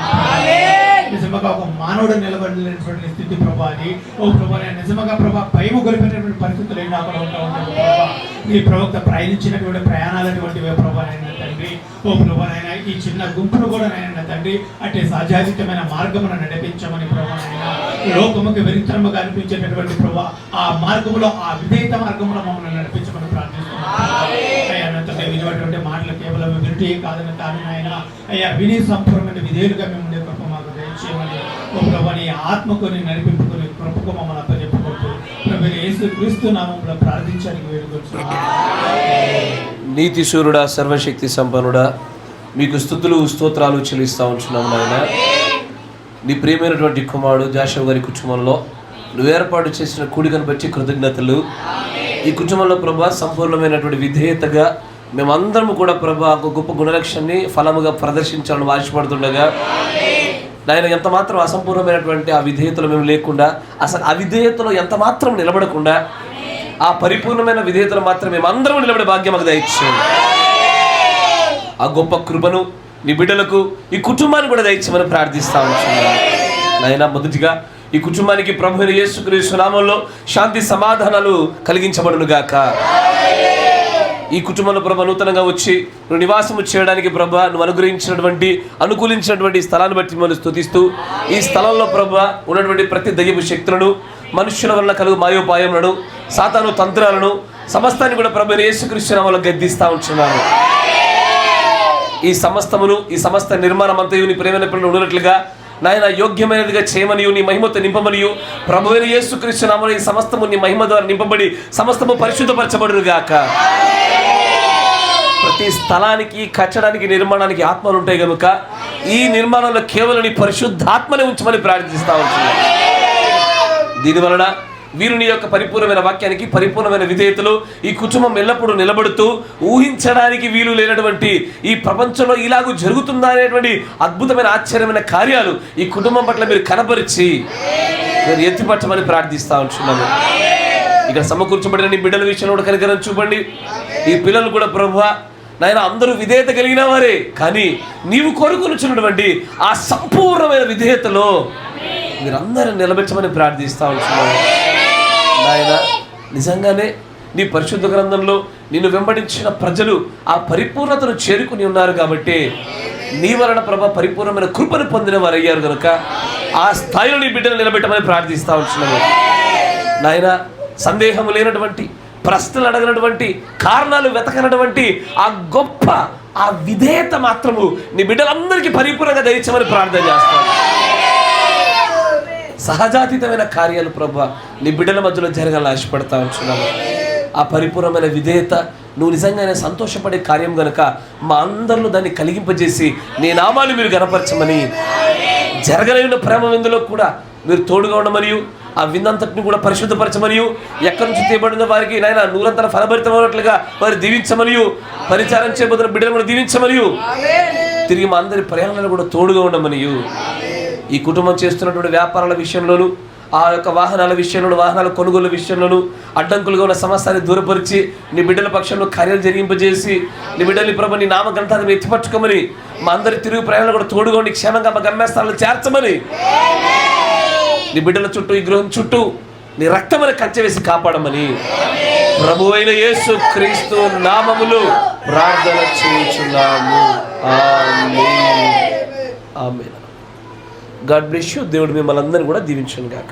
నిజంగా ఒక మానవుడు నిలబడలేనటువంటి స్థితి ప్రభాది ఓ ప్రభా నిజంగా ప్రభా భయము గొలిపినటువంటి పరిస్థితులు ఏమి అక్కడ ఉంటా ఉంటాయి ప్రభా ఈ ప్రవక్త ప్రయాణించినటువంటి ప్రయాణాలటువంటివే ప్రభానైనా తండ్రి ఓ ప్రభానైనా ఈ చిన్న గుంపును కూడా నైనా తండ్రి అట్టి సహజాతీతమైన మార్గమును నడిపించమని ప్రభానైనా లోకముకి విరిత్రముగా అనిపించేటటువంటి ప్రభా ఆ మార్గములో ఆ విధేయత మార్గంలో మమ్మల్ని నడిపించమని ప్రార్థిస్తున్నాను. వినేటువంటి మాటలు కేవలం వినటే కాదని కానీ ఆయన అయ్యా విని సంపూర్ణమైన విధేయులుగా మేము ఉండే కృప మాకు దయచేయమని ఓ ప్రభా నీ ఆత్మకొని నడిపింపుకొని కృపకు మమ్మల్ని అప్పచెప్పుకుంటూ ప్రభు యేసు క్రీస్తు నామములో ప్రార్థించడానికి వేడుకొచ్చున్నాము. నీతి సూర్యుడా సర్వశక్తి సంపన్నుడా మీకు స్తుతులు స్తోత్రాలు చెల్లిస్తా ఉంటున్నాము నాయన. నీ ప్రియమైనటువంటి కుమారుడు జాషవ్ గారి కుటుంబంలో నువ్వు ఏర్పాటు చేసిన కూడికను బట్టి కృతజ్ఞతలు. ఈ కుటుంబంలో ప్రభా సంపూర్ణమైనటువంటి విధేయతగా మేమందరము కూడా ప్రభా ఒక గొప్ప గుణలక్ష్యాన్ని ఫలముగా ప్రదర్శించాలని ఆశపడుతుండగా నాయన ఎంత మాత్రం అసంపూర్ణమైనటువంటి ఆ విధేయతలు మేము లేకుండా అసలు అవిధేయతలో ఎంత మాత్రం నిలబడకుండా ఆ పరిపూర్ణమైన విధేయతలు మాత్రం మేమందరం నిలబడే భాగ్యం మాకు దయచేయండి. ఆ గొప్ప కృపను నీ బిడ్డలకు ఈ కుటుంబాన్ని కూడా దయచేయమని ప్రార్థిస్తా ఉంటున్నాను నాయన. మొదటిగా ఈ కుటుంబానికి ప్రభువైన యేసుక్రీస్తు నామములో శాంతి సమాధానాలు కలిగించబడును గాక. ఈ కుటుంబంలో ప్రభు నూతనంగా వచ్చి నువ్వు నివాసము చేయడానికి ప్రభు నువ్వు అనుకూలించినటువంటి స్థలాన్ని బట్టి మనం స్తుతిస్తూ ఈ స్థలంలో ప్రభు ఉన్నటువంటి ప్రతి దయ్యపు శక్తులను మనుష్యుల వలన కలుగు మాయోపాయములను సాతాను తంత్రాలను సమస్తాన్ని కూడా ప్రభువైన యేసుక్రీస్తు నామములో గద్దిస్తా ఉంటున్నాను. ఈ సమస్తమును ఈ సమస్త నిర్మాణం అంతయు నీ ప్రేమైన పిల్లలు ఉన్నట్లుగా నాయన యోగ్యమైనదిగా చేయమనియు నీ మహిమతో నింపమనియు ప్రభువైన యేసుక్రీస్తు నామములో ఈ సమస్తము నీ మహిమ ద్వారా నింపబడి సమస్తము పరిశుద్ధపరచబడును గాక. ప్రతి స్థలానికి కట్టడానికి నిర్మాణానికి ఆత్మలు ఉంటాయి కనుక ఈ నిర్మాణంలో కేవలం నీ పరిశుద్ధాత్మనే ఉంచమని ప్రార్థిస్తా ఉంటున్నాను. దీనివలన వీరు నీ యొక్క పరిపూర్ణమైన వాక్యానికి, పరిపూర్ణమైన విధేయతలో ఈ కుటుంబం ఎల్లప్పుడూ నిలబడుతూ ఊహించడానికి వీలు లేనటువంటి ఈ ప్రపంచంలో ఇలాగూ జరుగుతుందా అనేటువంటి అద్భుతమైన ఆశ్చర్యమైన కార్యాలు ఈ కుటుంబం పట్ల మీరు కనపరిచి మీరు ఎత్తిపట్టమని ప్రార్థిస్తా ఉంటున్నాము. ఇక్కడ సమకూర్చబడిన నీ బిడ్డల విషయంలో కూడా కనికరం చూపండి. ఈ పిల్లలు కూడా ప్రభువా నాయన అందరూ విధేయత కలిగిన వారే, కానీ నీవు కోరుకొనుచున్నటువంటి ఆ సంపూర్ణమైన విధేయతలో మీరందరూ నిలబెట్టమని ప్రార్థిస్తా ఉంటున్నాము. నాయన నిజంగానే నీ పరిశుద్ధ గ్రంథంలో నిన్ను వెంబడించిన ప్రజలు ఆ పరిపూర్ణతను చేరుకుని ఉన్నారు కాబట్టి నీ వలన ప్రభా పరిపూర్ణమైన కృపను పొందిన వారు అయ్యారు కనుక ఆ స్థాయిలో నీ బిడ్డను నిలబెట్టమని ప్రార్థిస్తా ఉంటున్నాము. నాయన సందేహం లేనటువంటి, ప్రశ్నలు అడగనటువంటి, కారణాలు వెతకనటువంటి ఆ గొప్ప ఆ విధేయత మాత్రము నీ బిడ్డలందరికీ పరిపూర్ణంగా దయచేయమని ప్రార్థన చేస్తాను. సహజాతీతమైన కార్యాలు ప్రభువా నీ బిడ్డల మధ్యలో జరగాలని ఆశపడతా ఉంటున్నాము. ఆ పరిపూర్ణమైన విధేయత నువ్వు నిజంగానే సంతోషపడే కార్యం గనుక మా అందరిలో దాన్ని కలిగింపజేసి నీ నామాన్ని మీరు గణపరచమని, జరగలేని ప్రేమ విందులో కూడా మీరు తోడుగా ఉండమరియు, ఆ విందంతటిని కూడా పరిశుద్ధపరచమరియు, ఎక్కడి నుంచి తీయబడిన వారికి నాయన నూరంతర ఫలభరితమైనట్లుగా వారు దీవించమరియు, పరిచారం చేయబోతున్న బిడ్డలు కూడా దీవించమరియు, తిరిగి మా అందరి ప్రయాణాలు కూడా తోడుగా ఉండమనియు, ఈ కుటుంబం చేస్తున్నటువంటి వ్యాపారాల విషయంలోనూ, ఆ యొక్క వాహనాల విషయంలోను, వాహనాల కొనుగోలు విషయంలోనూ అడ్డంకులుగా ఉన్న సమస్యని దూరపరిచి నీ బిడ్డల పక్షంలో కార్యాలు జరిగింపజేసి నీ బిడ్డల్ని ప్రభు నీ నామ గ్రంథాన్ని ఎత్తిపట్టుకోమని, మా అందరి తిరుగు ప్రయాణాలు కూడా తోడుగా ఉండి క్షేమంగా మా గమ్యస్థానాలు చేర్చమని, నీ బిడ్డల చుట్టూ, ఈ గృహం చుట్టూ నీ రక్తమని కంచె వేసి కాపాడమని ప్రభువైన యేసు క్రీస్తు నామములో ప్రార్థన చేయుచున్నాము. ఆమేన్. ఆమేన్. God bless you. దేవుడు మిమ్మల్ని అందరినీ కూడా దీవించును గాక.